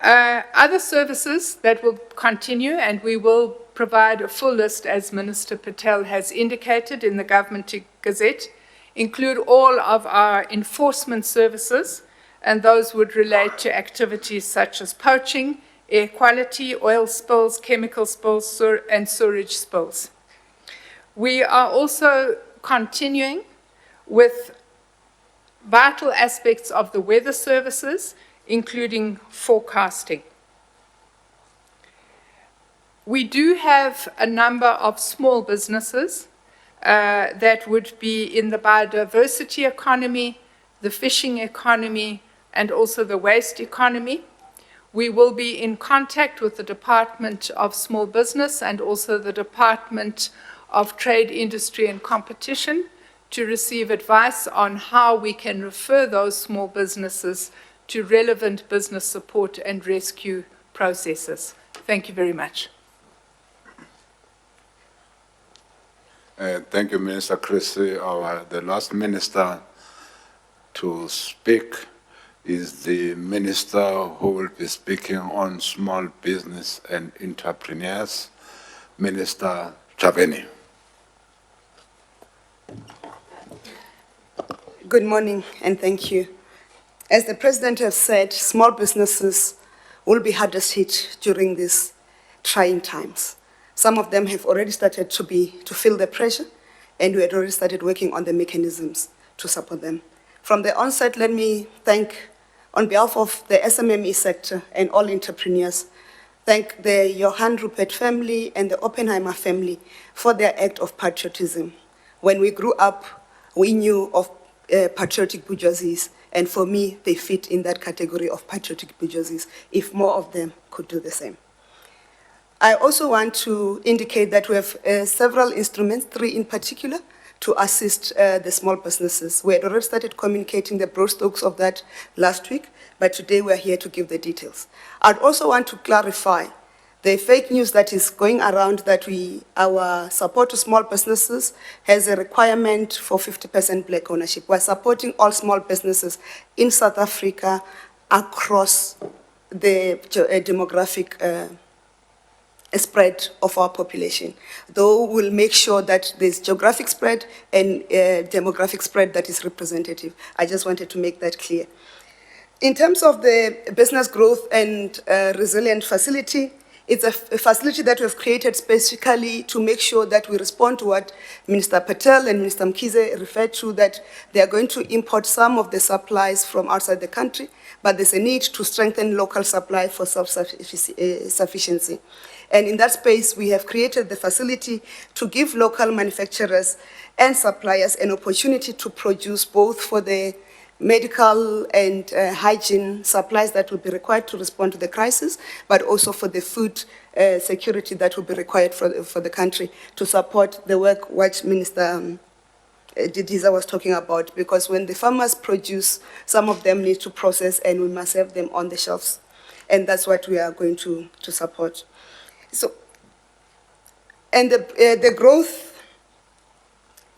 Other services that will continue, and we will provide a full list as Minister Patel has indicated in the Government Gazette, include all of our enforcement services, and those would relate to activities such as poaching, air quality, oil spills, chemical spills, and sewage spills. We are also continuing with vital aspects of the weather services, including forecasting. We do have a number of small businesses that would be in the biodiversity economy, the fishing economy, and also the waste economy. We will be in contact with the Department of Small Business and also the Department of Trade, Industry and Competition to receive advice on how we can refer those small businesses to relevant business support and rescue processes. Thank you very much. Thank you, Minister Christie. The last minister to speak is the minister who will be speaking on small business and entrepreneurs, Minister Chabeni. Good morning and thank you. As the President has said, small businesses will be hardest hit during these trying times. Some of them have already started to feel the pressure, and we had already started working on the mechanisms to support them. From the onset, let me thank, on behalf of the SMME sector and all entrepreneurs, thank the Johann Rupert family and the Oppenheimer family for their act of patriotism. When we grew up, we knew of patriotic bourgeoisies, and for me, they fit in that category of patriotic bourgeoisies, if more of them could do the same. I also want to indicate that we have several instruments, 3 in particular, to assist the small businesses. We had already started communicating the broad strokes of that last week, but today we are here to give the details. I'd also want to clarify the fake news that is going around that our support to small businesses has a requirement for 50% black ownership. We're supporting all small businesses in South Africa across the demographic spread of our population. Though we'll make sure that there's geographic spread and demographic spread that is representative. I just wanted to make that clear. In terms of the business growth and resilient facility, it's a facility that we've created specifically to make sure that we respond to what Minister Patel and Minister Mkhize referred to, that they are going to import some of the supplies from outside the country, but there's a need to strengthen local supply for self-sufficiency. And in that space, we have created the facility to give local manufacturers and suppliers an opportunity to produce both for the medical and hygiene supplies that will be required to respond to the crisis, but also for the food security that will be required for the country to support the work which Minister Didiza was talking about, because when the farmers produce, some of them need to process and we must have them on the shelves. And that's what we are going to support. So, and the growth,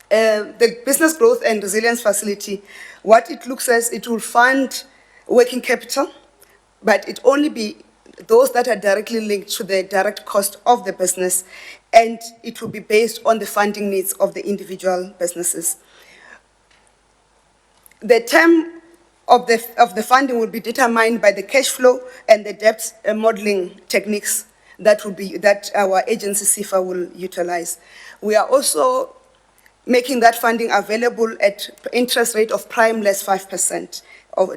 the business growth and resilience facility, what it looks as, it will fund working capital, but it only be those that are directly linked to the direct cost of the business, and it will be based on the funding needs of the individual businesses. The term of the funding will be determined by the cash flow and the debt modeling techniques that our agency SIFA will utilize. We are also making that funding available at interest rate of prime less 5%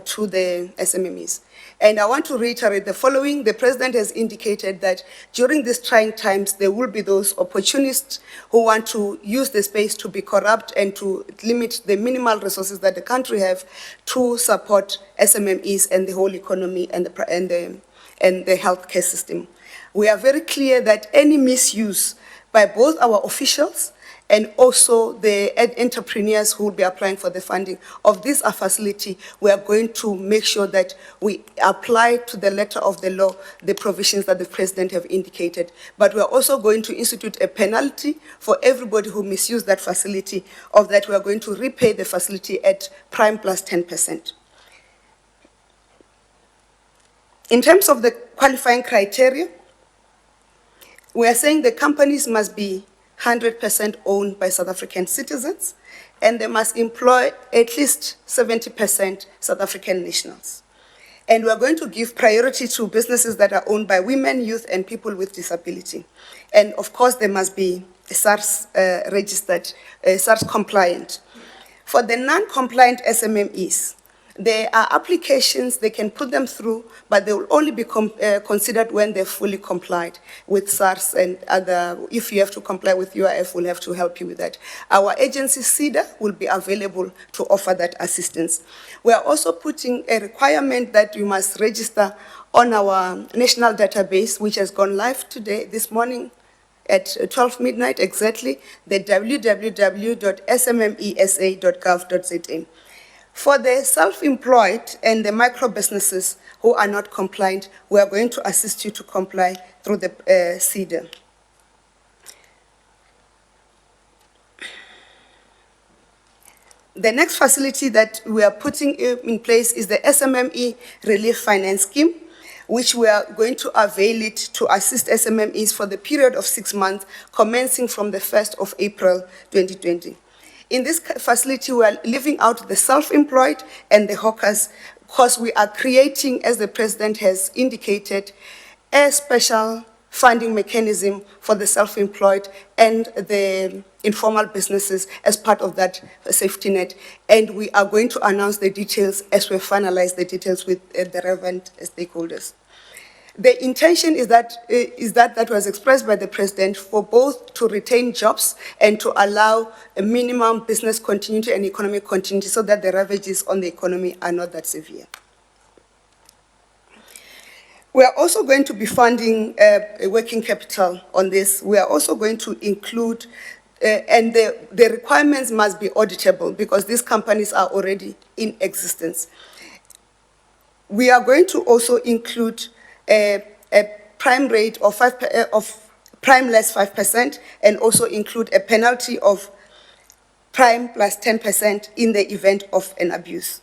to the SMMEs. And I want to reiterate the following. The President has indicated that during these trying times, there will be those opportunists who want to use the space to be corrupt and to limit the minimal resources that the country have to support SMMEs and the whole economy and the healthcare system. We are very clear that any misuse by both our officials and also the entrepreneurs who will be applying for the funding of this facility, we are going to make sure that we apply to the letter of the law the provisions that the President have indicated. But we are also going to institute a penalty for everybody who misused that facility, of that we are going to repay the facility at prime plus 10%. In terms of the qualifying criteria, we are saying the companies must be 100% owned by South African citizens, and they must employ at least 70% South African nationals. And we are going to give priority to businesses that are owned by women, youth, and people with disability. And of course, they must be SARS registered, SARS compliant. For the non-compliant SMMEs, there are applications, they can put them through, but they will only be considered when they're fully complied with SARS and other. If you have to comply with UIF, we'll have to help you with that. Our agency, CEDA, will be available to offer that assistance. We are also putting a requirement that you must register on our national database, which has gone live today, this morning, at 12 midnight exactly, the www.smmesa.gov.za. For the self-employed and the micro businesses who are not compliant, we are going to assist you to comply through the CEDA. The next facility that we are putting in place is the SMME Relief Finance Scheme, which we are going to avail it to assist SMMEs for the period of 6 months, commencing from the 1st of April 2020. In this facility, we are leaving out the self-employed and the hawkers, because we are creating, as the President has indicated, a special funding mechanism for the self-employed and the informal businesses as part of that safety net. And we are going to announce the details as we finalize the details with the relevant stakeholders. The intention is that was expressed by the President, for both to retain jobs and to allow a minimum business continuity and economic continuity, so that the ravages on the economy are not that severe. We are also going to be funding a working capital on this. We are also going to include, and the requirements must be auditable, because these companies are already in existence. We are going to also include a prime rate of prime less 5%, and also include a penalty of prime plus 10% in the event of an abuse.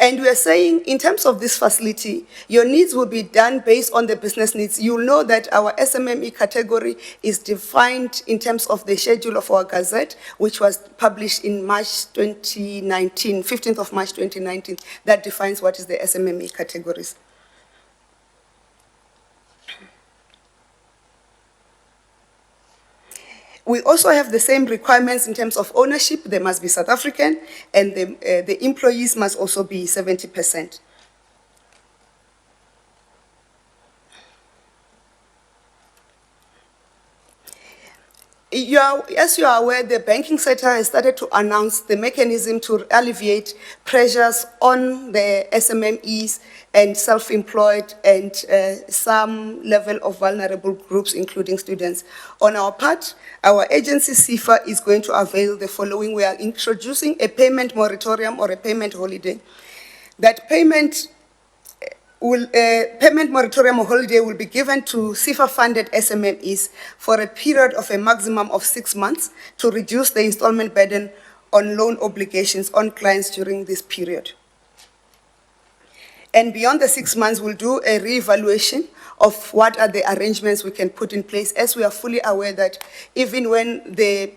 And we are saying, in terms of this facility, your needs will be done based on the business needs. You'll know that our SMME category is defined in terms of the schedule of our Gazette, which was published in March 2019, 15th of March 2019, that defines what is the SMME categories. We also have the same requirements in terms of ownership. They must be South African, and the employees must also be 70%. As you are aware, the banking sector has started to announce the mechanism to alleviate pressures on the SMMEs and self-employed and some level of vulnerable groups, including students. On our part, our agency, CIFA, is going to avail the following. We are introducing a payment moratorium or a payment holiday. That payment moratorium or holiday will be given to CIFA-funded SMMEs for a period of a maximum of 6 months to reduce the installment burden on loan obligations on clients during this period. And beyond the 6 months, we'll do a reevaluation of what are the arrangements we can put in place, as we are fully aware that even when the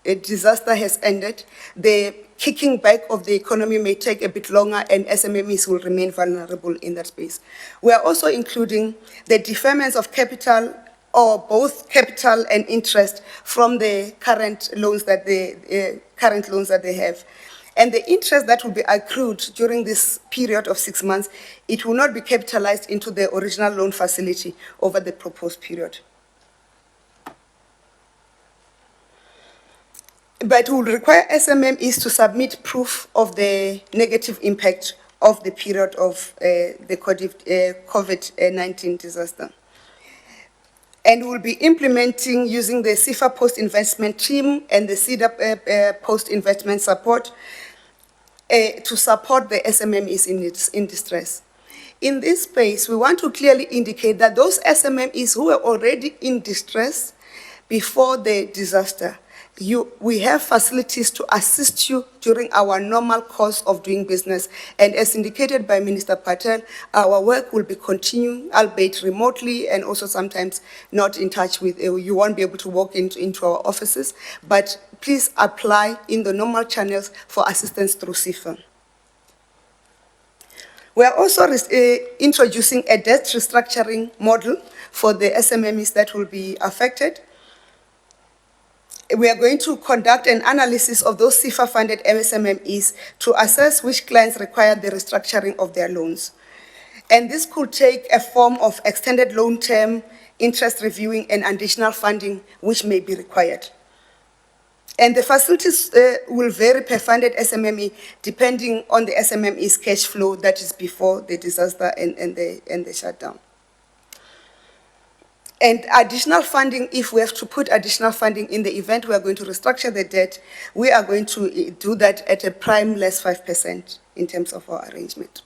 disaster has ended, the kicking back of the economy may take a bit longer and SMMEs will remain vulnerable in that space. We are also including the deferments of capital or both capital and interest from the current loans that they have. And the interest that will be accrued during this period of 6 months, it will not be capitalized into the original loan facility over the proposed period. But will require SMMEs to submit proof of the negative impact of the period of the COVID-19 disaster. And we'll be implementing using the CIFA post-investment team and the CIDA post-investment support to support the SMMEs in distress. In this space, we want to clearly indicate that those SMMEs who were already in distress before the disaster, we have facilities to assist you during our normal course of doing business. And as indicated by Minister Patel, our work will be continuing, albeit remotely, and also sometimes not in touch with, you won't be able to walk into our offices, but please apply in the normal channels for assistance through CIFA. We are also introducing a debt restructuring model for the SMMEs that will be affected. We are going to conduct an analysis of those CIFA-funded SMMEs to assess which clients require the restructuring of their loans. And this could take a form of extended loan term, interest reviewing, and additional funding, which may be required. And the facilities will vary per funded SMME depending on the SMME's cash flow that is before the disaster and the shutdown. And additional funding, if we have to put additional funding in the event we are going to restructure the debt, we are going to do that at a prime less 5% in terms of our arrangement.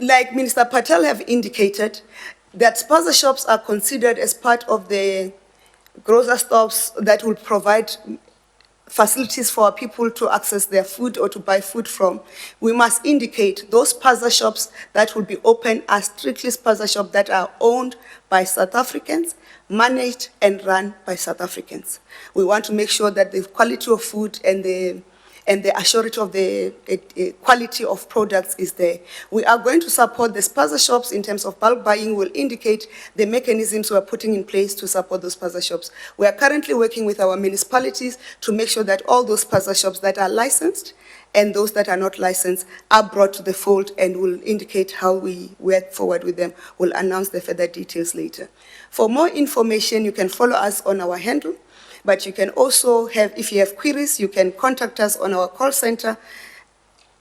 Like Minister Patel have indicated, that spaza shops are considered as part of the grocer stores that will provide facilities for people to access their food or to buy food from. We must indicate those spaza shops that will be open are strictly spaza shops that are owned by South Africans, managed and run by South Africans. We want to make sure that the quality of food and the assurance of the quality of products is there. We are going to support the spaza shops in terms of bulk buying. Will indicate the mechanisms we are putting in place to support those spaza shops. We are currently working with our municipalities to make sure that all those spaza shops that are licensed and those that are not licensed are brought to the fold, and will indicate how we work forward with them. We'll announce the further details later. For more information, you can follow us on our handle. But you can also have, if you have queries, you can contact us on our call center,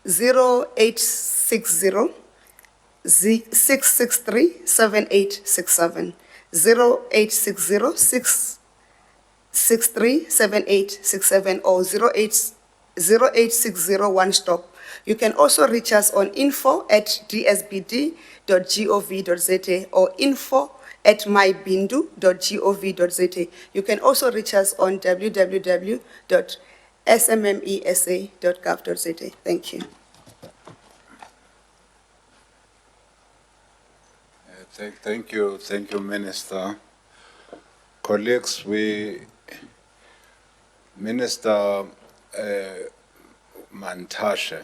0860 663 7867, 0860 663 7867, or 0860 one stop. You can also reach us on info@dsbd.gov.za or info@mybindu.gov.za. You can also reach us on www.smmesa.gov.za. Thank you. Thank you, Minister. Colleagues, Minister Mantashe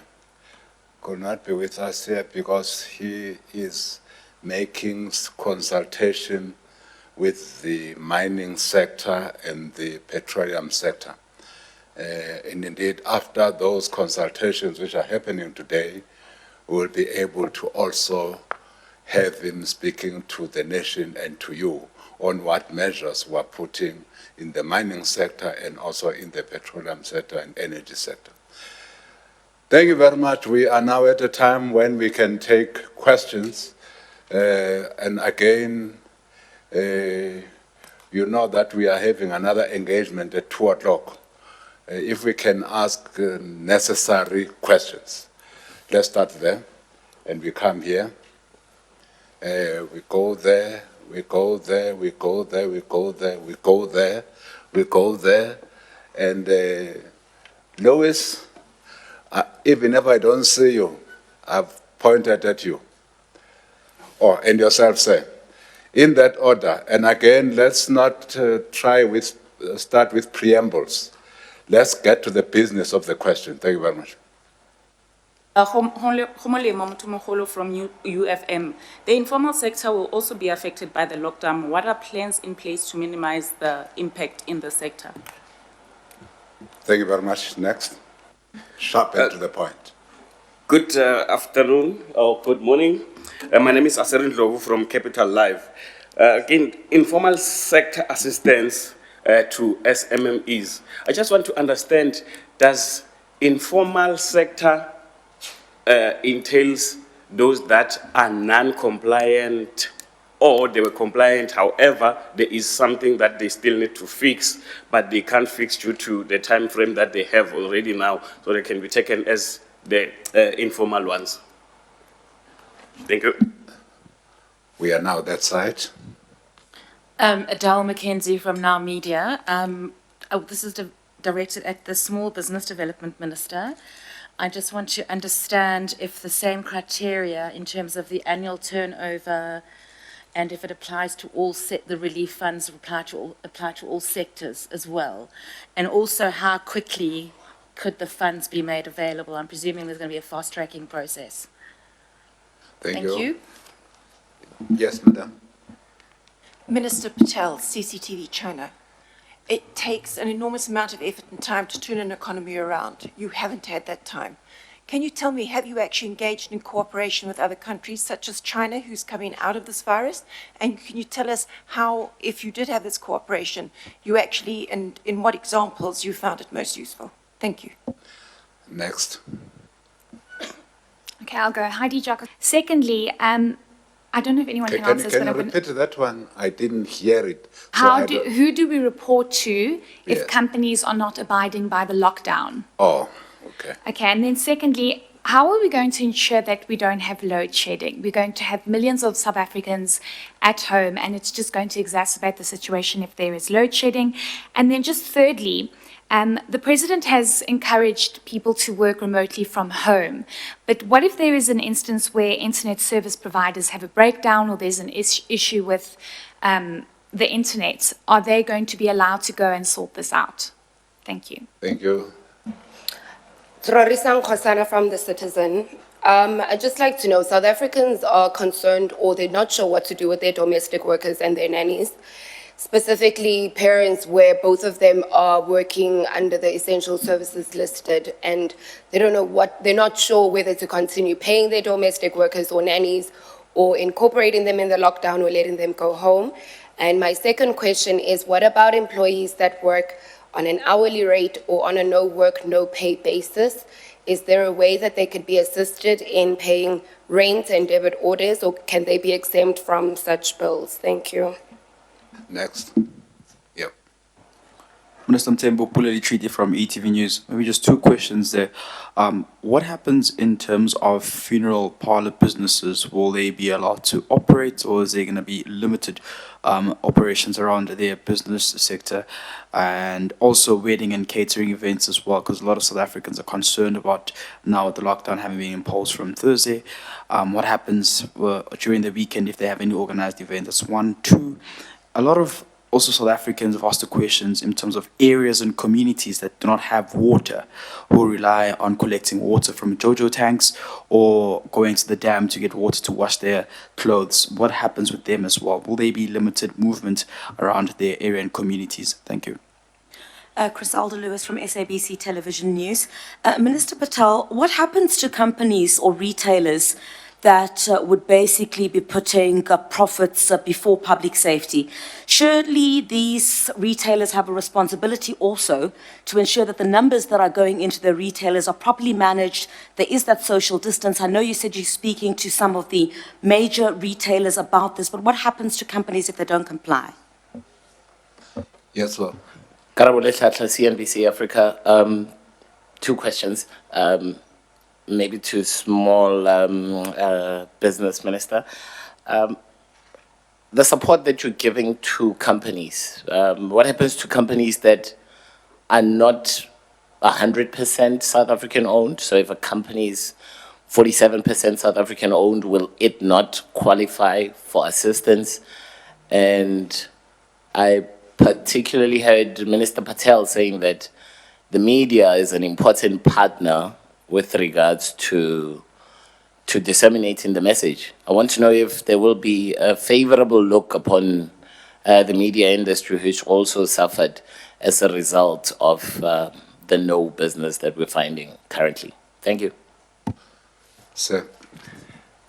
could not be with us here because he is making consultation with the mining sector and the petroleum sector. And indeed, after those consultations which are happening today, we will be able to also have him speaking to the nation and to you on what measures we're putting in the mining sector and also in the petroleum sector and energy sector. Thank you very much. We are now at a time when we can take questions. And again, you know that we are having another engagement at 2 o'clock. If we can ask necessary questions. Let's start there, and we come here. We go there, we go there, we go there, we go there, we go there, we go there. And Louis, even if I don't see you, I've pointed at you. Oh, and yourself, sir. In that order. And again, let's not start with preambles. Let's get to the business of the question. Thank you very much. From UFM. The informal sector will also be affected by the lockdown. What are plans in place to minimize the impact in the sector? Thank you very much. Next. Sharp and to the point. Good afternoon or good morning. My name is Aserin Lovu from Capital Live. Again, informal sector assistance to SMMEs. I just want to understand, does informal sector entails those that are non-compliant or they were compliant, however, there is something that they still need to fix, but they can't fix due to the time frame that they have already now, so they can be taken as the informal ones. Thank you. We are now that side. Adele McKenzie from Now Media. This is directed at the Small Business Development Minister. I just want to understand if the same criteria in terms of the annual turnover and if it applies to all the relief funds apply to all sectors as well. And also how quickly could the funds be made available? I'm presuming there's going to be a fast-tracking process. Thank you. you. Yes, Madam. Minister Patel, CCTV China. It takes an enormous amount of effort and time to turn an economy around. You haven't had that time. Can you tell me, have you actually engaged in cooperation with other countries such as China, who's coming out of this virus? And can you tell us how, if you did have this cooperation, you actually, and in what examples you found it most useful? Thank you. Next. Okay, I'll go. Heidi Jacob. Secondly, I don't know if anyone can answer this. Can you repeat that one? I didn't hear it. Who do we report to if Yes. companies are not abiding by the lockdown? Oh, okay. Okay, and then secondly, how are we going to ensure that we don't have load shedding? We're going to have millions of South Africans at home, and it's just going to exacerbate the situation if there is load shedding. And then just thirdly, the President has encouraged people to work remotely from home. But what if there is an instance where internet service providers have a breakdown or there's an issue with the internet? Are they going to be allowed to go and sort this out? Thank you. Thank you. Rorisang Khosana from The Citizen. I'd just like to know, South Africans are concerned or they're not sure what to do with their domestic workers and their nannies, specifically parents where both of them are working under the essential services listed and they don't know they're not sure whether to continue paying their domestic workers or nannies or incorporating them in the lockdown or letting them go home. And my second question is, what about employees that work on an hourly rate or on a no work, no pay basis? Is there a way that they could be assisted in paying rent and debit orders, or can they be exempt from such bills? Thank you. Next. Yep. Minister Mtembu, Puleli Treaty from ETV News. Maybe just two questions there. What happens in terms of funeral parlor businesses? Will they be allowed to operate, or is there going to be limited operations around their business sector? And also wedding and catering events as well, because a lot of South Africans are concerned about now the lockdown having been imposed from Thursday. What happens during the weekend if they have any organized event? That's one. Two, a lot of also South Africans have asked the questions in terms of areas and communities that do not have water, who rely on collecting water from JoJo tanks or going to the dam to get water to wash their clothes. What happens with them as well? Will there be limited movement around their area and communities? Thank you. Crisalda Lewis from SABC Television News. Minister Patel, what happens to companies or retailers that would basically be putting profits before public safety. Surely these retailers have a responsibility also to ensure that the numbers that are going into the retailers are properly managed. There is that social distance. I know you said you're speaking to some of the major retailers about this, but what happens to companies if they don't comply? Yes, sir. Karabole Hlatla, CNBC Africa. Two questions. Maybe to small business minister. The support that you're giving to companies, what happens to companies that are not 100% South African owned? So if a company is 47% South African owned, will it not qualify for assistance? And I particularly heard Minister Patel saying that the media is an important partner with regards to disseminating the message. I want to know if there will be a favorable look upon the media industry, which also suffered as a result of the no business that we're finding currently. Thank you. Sir.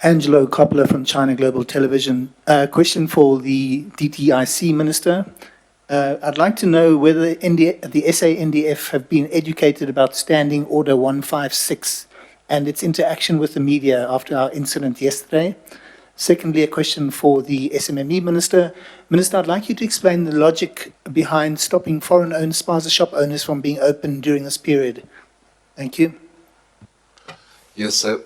Angelo Coppola from China Global Television. Question for the DTIC Minister. I'd like to know whether the SANDF have been educated about Standing Order 156 and its interaction with the media after our incident yesterday. Secondly, a question for the SMME Minister. Minister, I'd like you to explain the logic behind stopping foreign-owned spaza shop owners from being open during this period. Thank you. Yes, sir.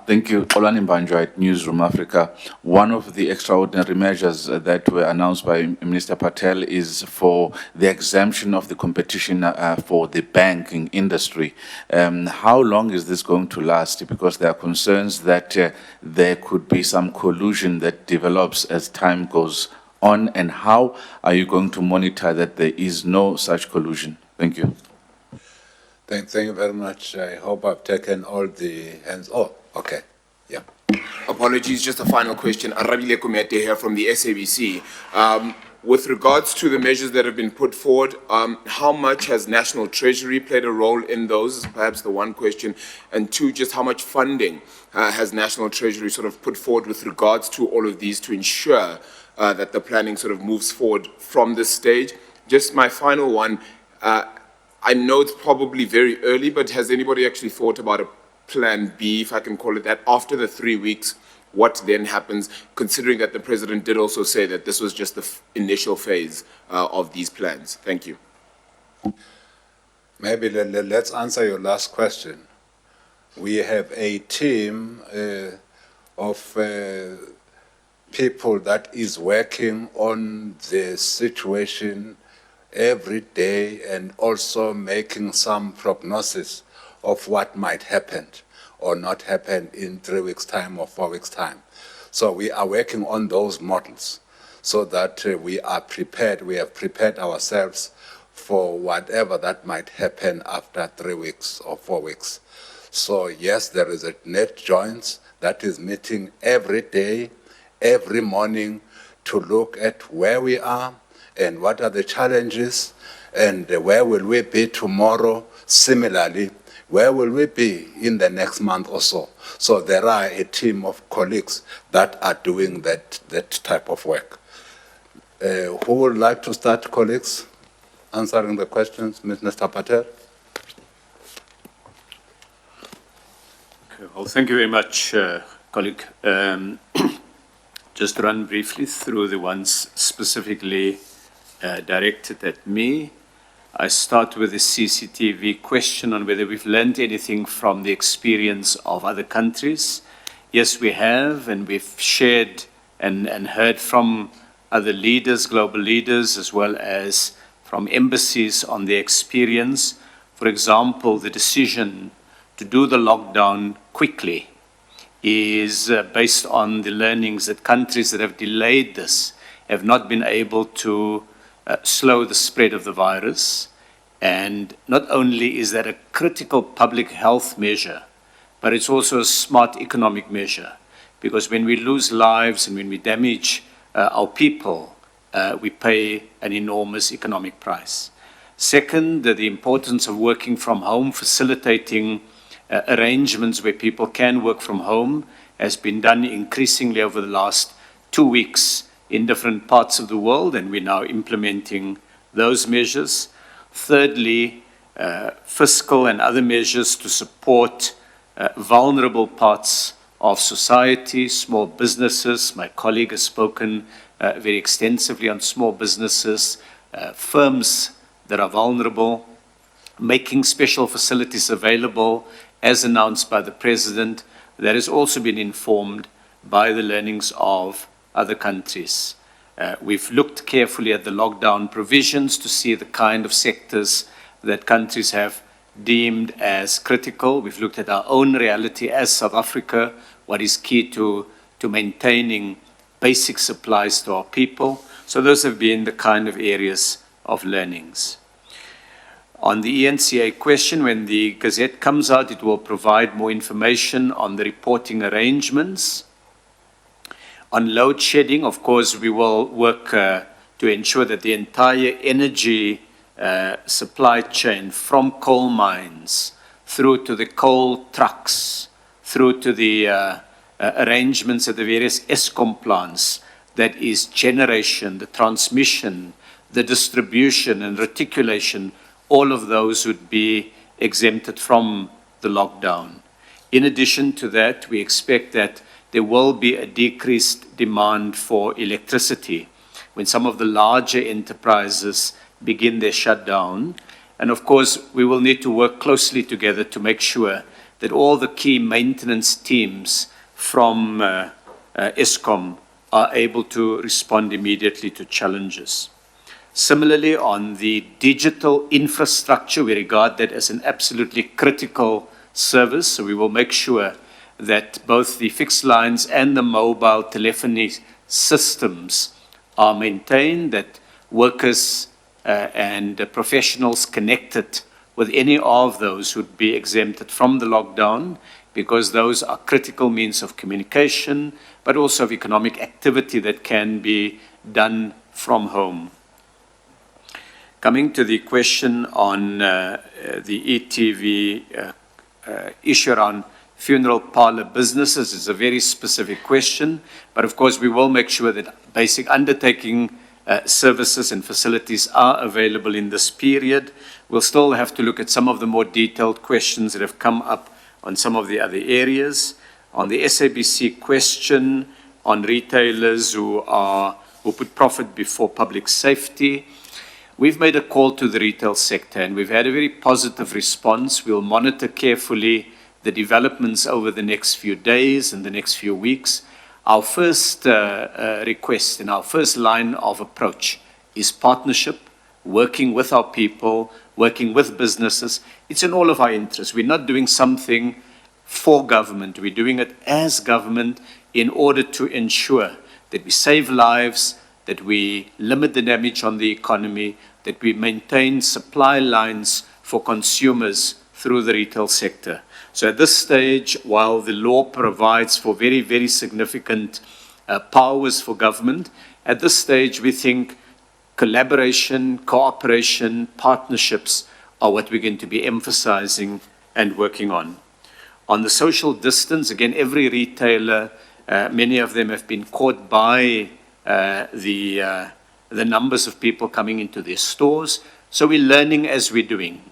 Thank you. Olani Mbanjwa, Newsroom Africa. One of the extraordinary measures that were announced by Minister Patel is for the exemption of the competition for the banking industry. How long is this going to last? Because there are concerns that there could be some collusion that develops as time goes on. And how are you going to monitor that there is no such collusion? Thank you. Thank you very much. I hope I've taken all the hands. Oh, okay. Yeah. Apologies, just a final question. Arabile Kumete here from the SABC. With regards to the measures that have been put forward, how much has National Treasury played a role in those is perhaps the one question. And two, just how much funding has National Treasury sort of put forward with regards to all of these to ensure that the planning sort of moves forward from this stage? Just my final one, I know it's probably very early, but has anybody actually thought about a plan B, if I can call it that, after the 3 weeks? What then happens, considering that the president did also say that this was just the initial phase of these plans? Thank you. Maybe let's answer your last question. We have a team of people that is working on the situation every day and also making some prognosis of what might happen or not happen in 3 weeks' time or 4 weeks' time. So we are working on those models so that we are prepared, we have prepared ourselves for whatever that might happen after 3 weeks or 4 weeks. So yes, there is a net joint that is meeting every day, every morning to look at where we are and what are the challenges and where will we be tomorrow. Similarly, where will we be in the next month or so? So there are a team of colleagues that are doing that type of work. Who would like to start, colleagues, answering the questions? Mr. Patel? Well, thank you very much, colleague. Just run briefly through the ones specifically directed at me. I start with the CCTV question on whether we've learned anything from the experience of other countries. Yes, we have, and we've shared and heard from other leaders, global leaders, as well as from embassies on their experience. For example, the decision to do the lockdown quickly is based on the learnings that countries that have delayed this have not been able to slow the spread of the virus. And not only is that a critical public health measure, but it's also a smart economic measure. Because when we lose lives and when we damage our people, we pay an enormous economic price. Second, the importance of working from home, facilitating arrangements where people can work from home has been done increasingly over the last 2 weeks in different parts of the world, and we're now implementing those measures. Thirdly, fiscal and other measures to support vulnerable parts of society, small businesses. My colleague has spoken very extensively on small businesses, firms that are vulnerable, making special facilities available as announced by the President. That has also been informed by the learnings of other countries. We've looked carefully at the lockdown provisions to see the kind of sectors that countries have deemed as critical. We've looked at our own reality as South Africa, what is key to maintaining basic supplies to our people. So those have been the kind of areas of learnings. On the ENCA question, when the Gazette comes out, it will provide more information on the reporting arrangements. On load shedding, of course, we will work to ensure that the entire energy supply chain, from coal mines through to the coal trucks, through to the arrangements at the various Eskom plants, that is generation, the transmission, the distribution and reticulation, all of those would be exempted from the lockdown. In addition to that, we expect that there will be a decreased demand for electricity when some of the larger enterprises begin their shutdown. And of course, we will need to work closely together to make sure that all the key maintenance teams from Eskom are able to respond immediately to challenges. Similarly, on the digital infrastructure, we regard that as an absolutely critical service. So we will make sure that both the fixed lines and the mobile telephony systems are maintained, that workers and professionals connected with any of those would be exempted from the lockdown, because those are critical means of communication, but also of economic activity that can be done from home. Coming to the question on the ETV issue around funeral parlor businesses, it's a very specific question, but of course we will make sure that basic undertaking services and facilities are available in this period. We'll still have to look at some of the more detailed questions that have come up on some of the other areas. On the SABC question on retailers who put profit before public safety, we've made a call to the retail sector and we've had a very positive response. We'll monitor carefully the developments over the next few days and the next few weeks. Our first request and our first line of approach is partnership, working with our people, working with businesses. It's in all of our interests. We're not doing something for government. We're doing it as government in order to ensure that we save lives, that we limit the damage on the economy, that we maintain supply lines for consumers through the retail sector. So at this stage, while the law provides for very, very significant powers for government, at this stage we think collaboration, cooperation, partnerships are what we're going to be emphasizing and working on. On the social distance, again, every retailer, many of them have been caught by the numbers of people coming into their stores. So we're learning as we're doing.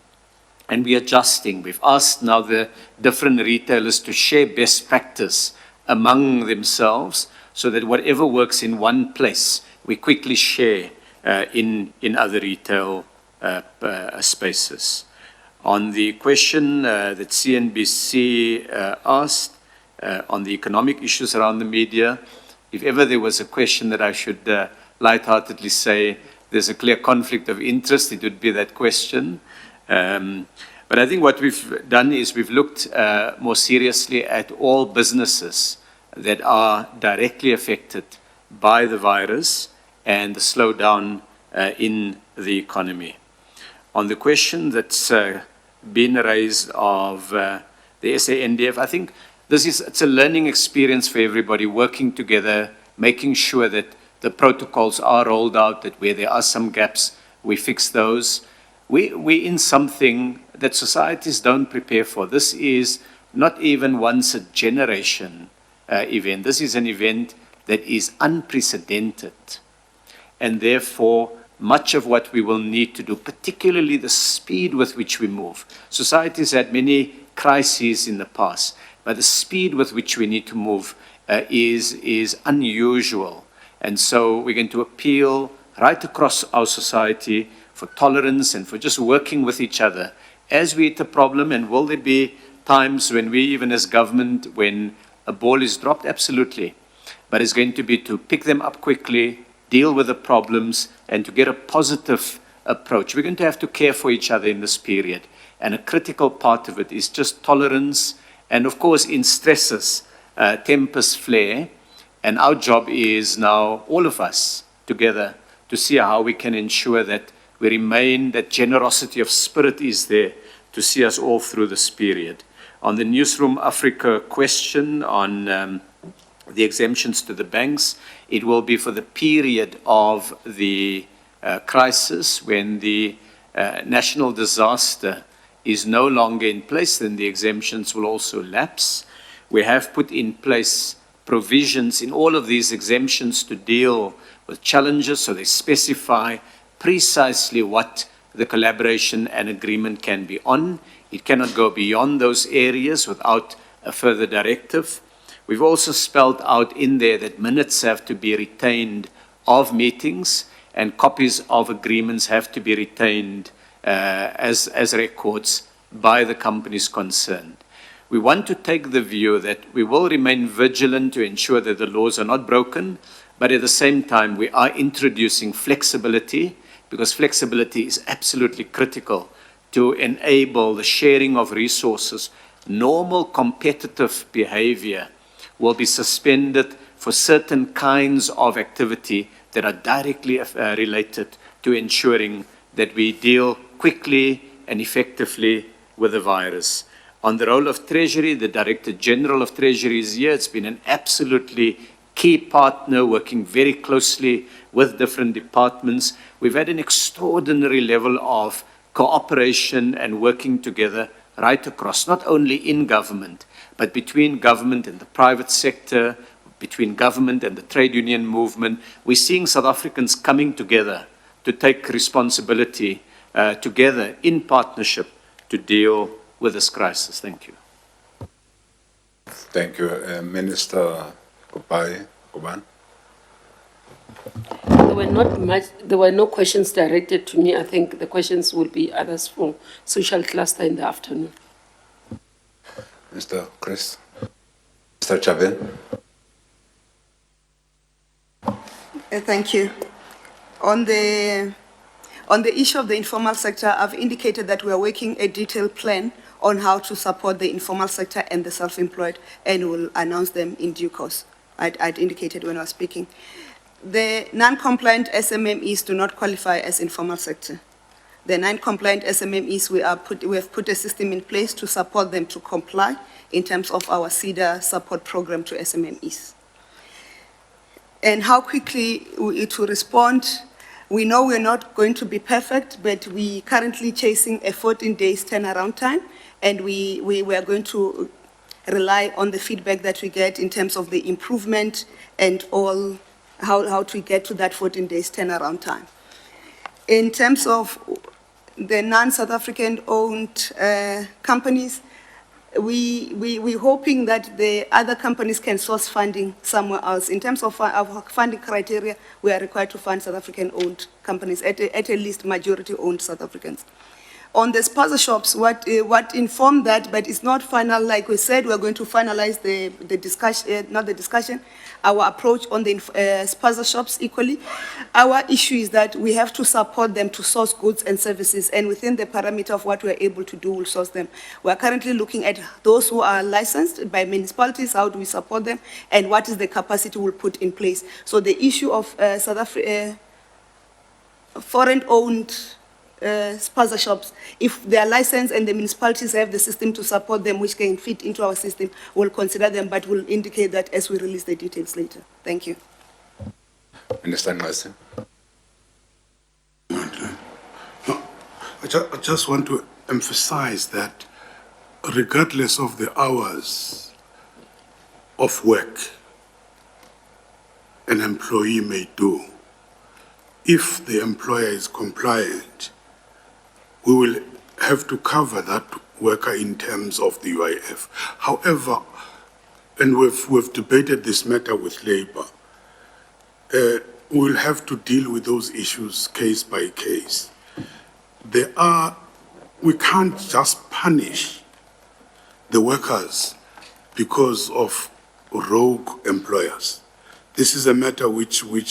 And we're adjusting. We've asked now the different retailers to share best practice among themselves so that whatever works in one place, we quickly share in other retail spaces. On the question that CNBC asked on the economic issues around the media, if ever there was a question that I should lightheartedly say there's a clear conflict of interest, it would be that question. But I think what we've done is we've looked more seriously at all businesses that are directly affected by the virus and the slowdown in the economy. On the question that's been raised of the SANDF, I think it's a learning experience for everybody, working together, making sure that the protocols are rolled out, that where there are some gaps, we fix those. we're in something that societies don't prepare for. This is not even once a generation event. This is an event that is unprecedented. And therefore, much of what we will need to do, particularly the speed with which we move. Societies had many crises in the past, but the speed with which we need to move is unusual. And so we're going to appeal right across our society for tolerance and for just working with each other as we hit a problem. And will there be times when we, even as government, when a ball is dropped? Absolutely. But it's going to be to pick them up quickly, deal with the problems, and to get a positive approach. We're going to have to care for each other in this period. And a critical part of it is just tolerance. And of course, in stresses, tempers flare. And our job is now, all of us together, to see how we can ensure that we remain, that generosity of spirit is there to see us all through this period. On the Newsroom Africa question on the exemptions to the banks, it will be for the period of the crisis. When the national disaster is no longer in place, then the exemptions will also lapse. We have put in place provisions in all of these exemptions to deal with challenges, so they specify precisely what the collaboration and agreement can be on. It cannot go beyond those areas without a further directive. We've also spelled out in there that minutes have to be retained of meetings and copies of agreements have to be retained as records by the companies concerned. We want to take the view that we will remain vigilant to ensure that the laws are not broken, but at the same time we are introducing flexibility, because flexibility is absolutely critical to enable the sharing of resources. Normal competitive behavior will be suspended for certain kinds of activity that are directly related to ensuring that we deal quickly and effectively with the virus. On the role of Treasury, the Director General of Treasury is here. It's been an absolutely key partner, working very closely with different departments. We've had an extraordinary level of cooperation and working together right across, not only in government, but between government and the private sector, between government and the trade union movement. We're seeing South Africans coming together to take responsibility together in partnership to deal with this crisis. Thank you. Thank you. Minister Kuban. There were no questions directed to me. I think the questions will be others from social cluster in the afternoon. Mr. Chris. Mr. Chabin. Thank you. On the issue of the informal sector, I've indicated that we are working a detailed plan on how to support the informal sector and the self-employed, and we'll announce them in due course. I'd indicated when I was speaking. The non-compliant SMMEs do not qualify as informal sector. The non-compliant SMMEs, we have put a system in place to support them to comply in terms of our CEDA support program to SMMEs. And how quickly it will respond, we know we're not going to be perfect, but we currently chasing a 14 days turnaround time, and we are going to rely on the feedback that we get in terms of the improvement and all, how to get to that 14 days turnaround time. In terms of the non-South African owned companies, we're hoping that the other companies can source funding somewhere else. In terms of our funding criteria, we are required to fund South African owned companies, at least majority owned South Africans. On the sponsorships, what informed that, but it's not final, like we said, we're going to finalize the discussion, not the discussion, our approach on the sponsorships equally. Our issue is that we have to support them to source goods and services, and within the parameter of what we're able to do, we'll source them. We're currently looking at those who are licensed by municipalities, how do we support them, and what is the capacity we'll put in place. So the issue of South Africa, foreign-owned sponsorships, if they are licensed and the municipalities have the system to support them, which can fit into our system, we'll consider them, but we'll indicate that as we release the details later. Thank you. Minister Nwasi. I just want to emphasize that regardless of the hours of work an employee may do, if the employer is compliant, we will have to cover that worker in terms of the UIF. However, and we've debated this matter with Labour, we'll have to deal with those issues case by case. We can't just punish the workers because of rogue employers. This is a matter which we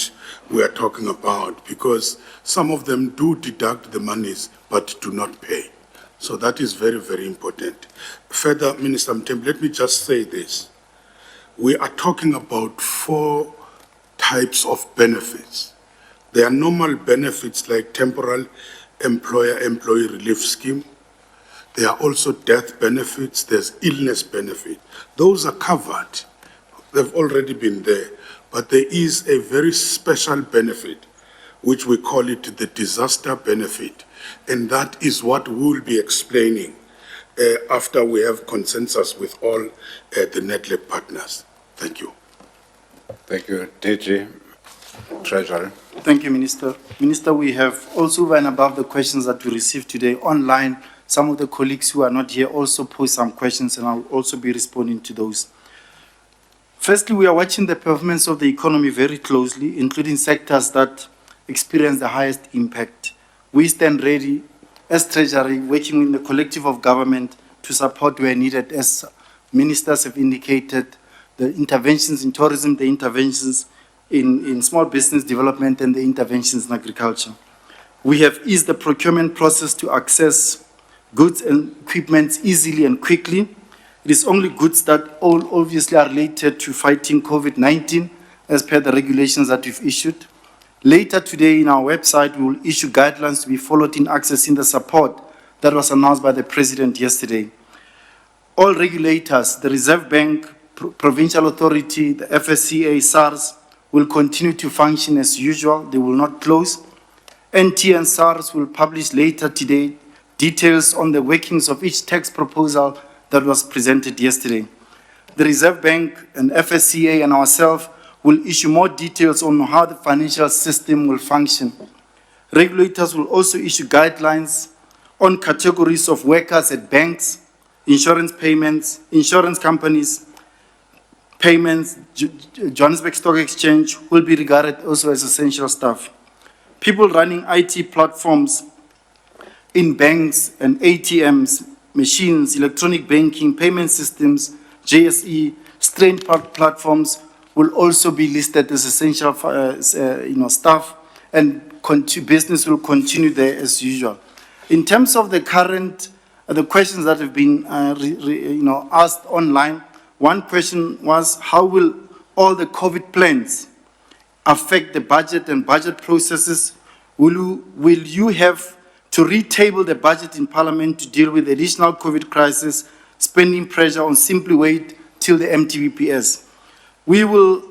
are talking about because some of them do deduct the monies but do not pay. So that is very, very important. Further, Minister Mthembu, let me just say this. We are talking about 4 types of benefits. There are normal benefits like temporal employer-employee relief scheme. There are also death benefits, there's illness benefit. Those are covered. They've already been there. But there is a very special benefit, which we call it the disaster benefit. And that is what we'll be explaining after we have consensus with all the NETLEP partners. Thank you. Thank you. DG, Treasury. Thank you, Minister. Minister, we have also run above the questions that we received today online. Some of the colleagues who are not here also posed some questions, and I'll also be responding to those. Firstly, we are watching the performance of the economy very closely, including sectors that experience the highest impact. We stand ready as Treasury, working in the collective of government to support where needed, as ministers have indicated, the interventions in tourism, the interventions in small business development, and the interventions in agriculture. We have eased the procurement process to access goods and equipment easily and quickly. It is only goods that all obviously are related to fighting COVID-19 as per the regulations that we've issued. Later today in our website, we will issue guidelines to be followed in accessing the support that was announced by the President yesterday. All regulators, the Reserve Bank, Provincial Authority, the FSCA, SARS, will continue to function as usual. They will not close. NT and SARS will publish later today details on the workings of each tax proposal that was presented yesterday. The Reserve Bank and FSCA and ourselves will issue more details on how the financial system will function. Regulators will also issue guidelines on categories of workers at banks, insurance payments, insurance companies, payments, Johannesburg Stock Exchange will be regarded also as essential staff. People running IT platforms in banks and ATMs, machines, electronic banking, payment systems, JSE, strained platforms will also be listed as essential staff, and business will continue there as usual. In terms of the current, the questions that have been asked online, one question was, how will all the COVID plans affect the budget and budget processes? Will you have to retable the budget in Parliament to deal with the additional COVID crisis, spending pressure on simply wait till the MTBPS? We will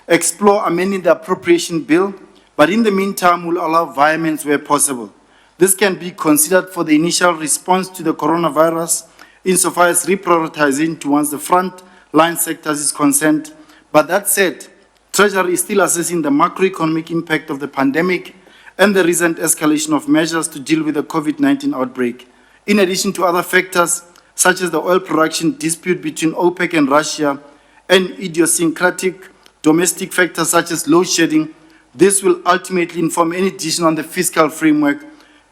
explore amending the appropriation bill, but in the meantime, we'll allow violence where possible. This can be considered for the initial response to the coronavirus, insofar as reprioritizing towards the front-line sectors is concerned. But that said, Treasury is still assessing the macroeconomic impact of the pandemic and the recent escalation of measures to deal with the COVID-19 outbreak, in addition to other factors such as the oil production dispute between OPEC and Russia and idiosyncratic domestic factors such as load shedding. This will ultimately inform any decision on the fiscal framework,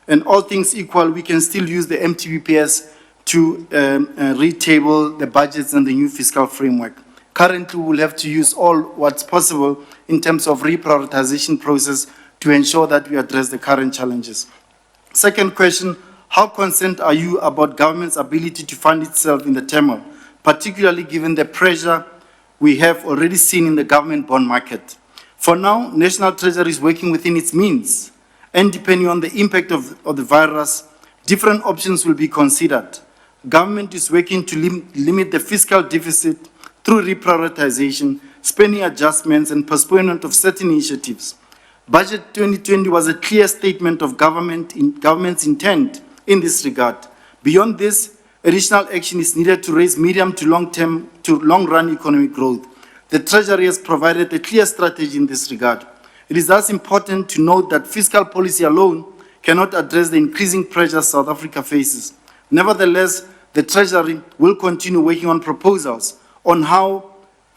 and all things equal, we can still use the MTBPS to retable the budgets and the new fiscal framework. Currently, we'll have to use all what's possible in terms of reprioritization process to ensure that we address the current challenges. Second question, how concerned are you about government's ability to fund itself in the turmoil, particularly given the pressure we have already seen in the government bond market? For now, National Treasury is working within its means, and depending on the impact of the virus, different options will be considered. Government is working to limit the fiscal deficit through reprioritization, spending adjustments, and postponement of certain initiatives. Budget 2020 was a clear statement of government's intent in this regard. Beyond this, additional action is needed to raise medium to long-run economic growth. The Treasury has provided a clear strategy in this regard. It is thus important to note that fiscal policy alone cannot address the increasing pressures South Africa faces. Nevertheless, the Treasury will continue working on proposals on how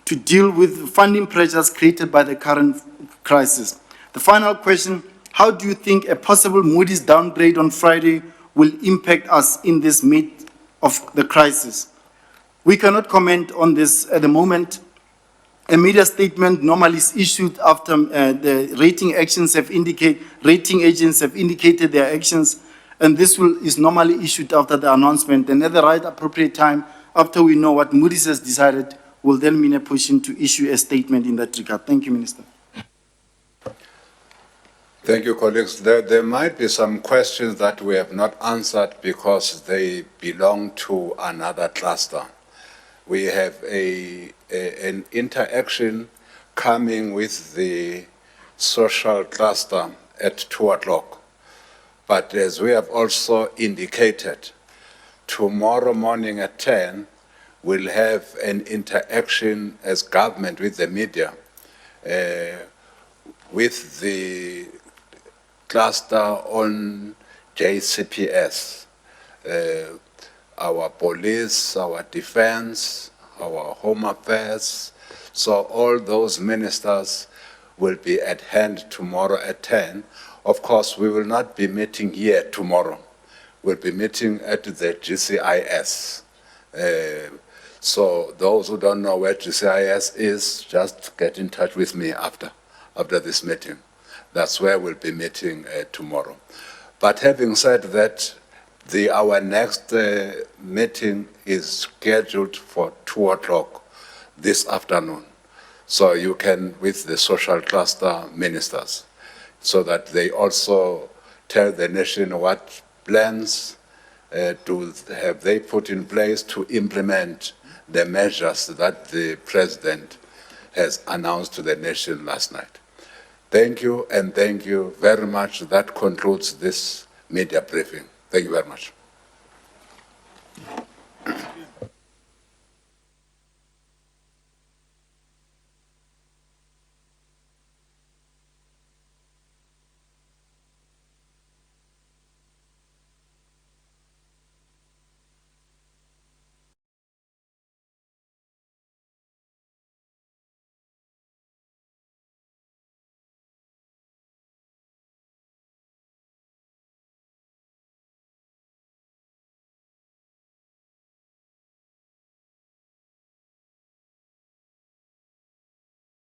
to deal with funding pressures created by the current crisis. The final question, how do you think a possible Moody's downgrade on Friday will impact us in this midst of the crisis? We cannot comment on this at the moment. A media statement normally is issued after the rating agencies have indicated their actions, and this is normally issued after the announcement. And at the right appropriate time, after we know what Moody's has decided, we'll then be in a position to issue a statement in that regard. Thank you, Minister. Thank you, colleagues. There might be some questions that we have not answered because they belong to another cluster. We have an interaction coming with the social cluster at 2 o'clock. But as we have also indicated, tomorrow morning at 10, we'll have an interaction as government with the media, with the cluster on JCPS, our police, our defense, our home affairs. So all those ministers will be at hand tomorrow at 10. Of course, we will not be meeting here tomorrow. We'll be meeting at the GCIS. So those who don't know where GCIS is, just get in touch with me after this meeting. That's where we'll be meeting tomorrow. But having said that, our next meeting is scheduled for 2 o'clock this afternoon. So you can, with the social cluster ministers, so that they also tell the nation what plans have they put in place to implement the measures that the President has announced to the nation last night. Thank you, and thank you very much. That concludes this media briefing. Thank you very much.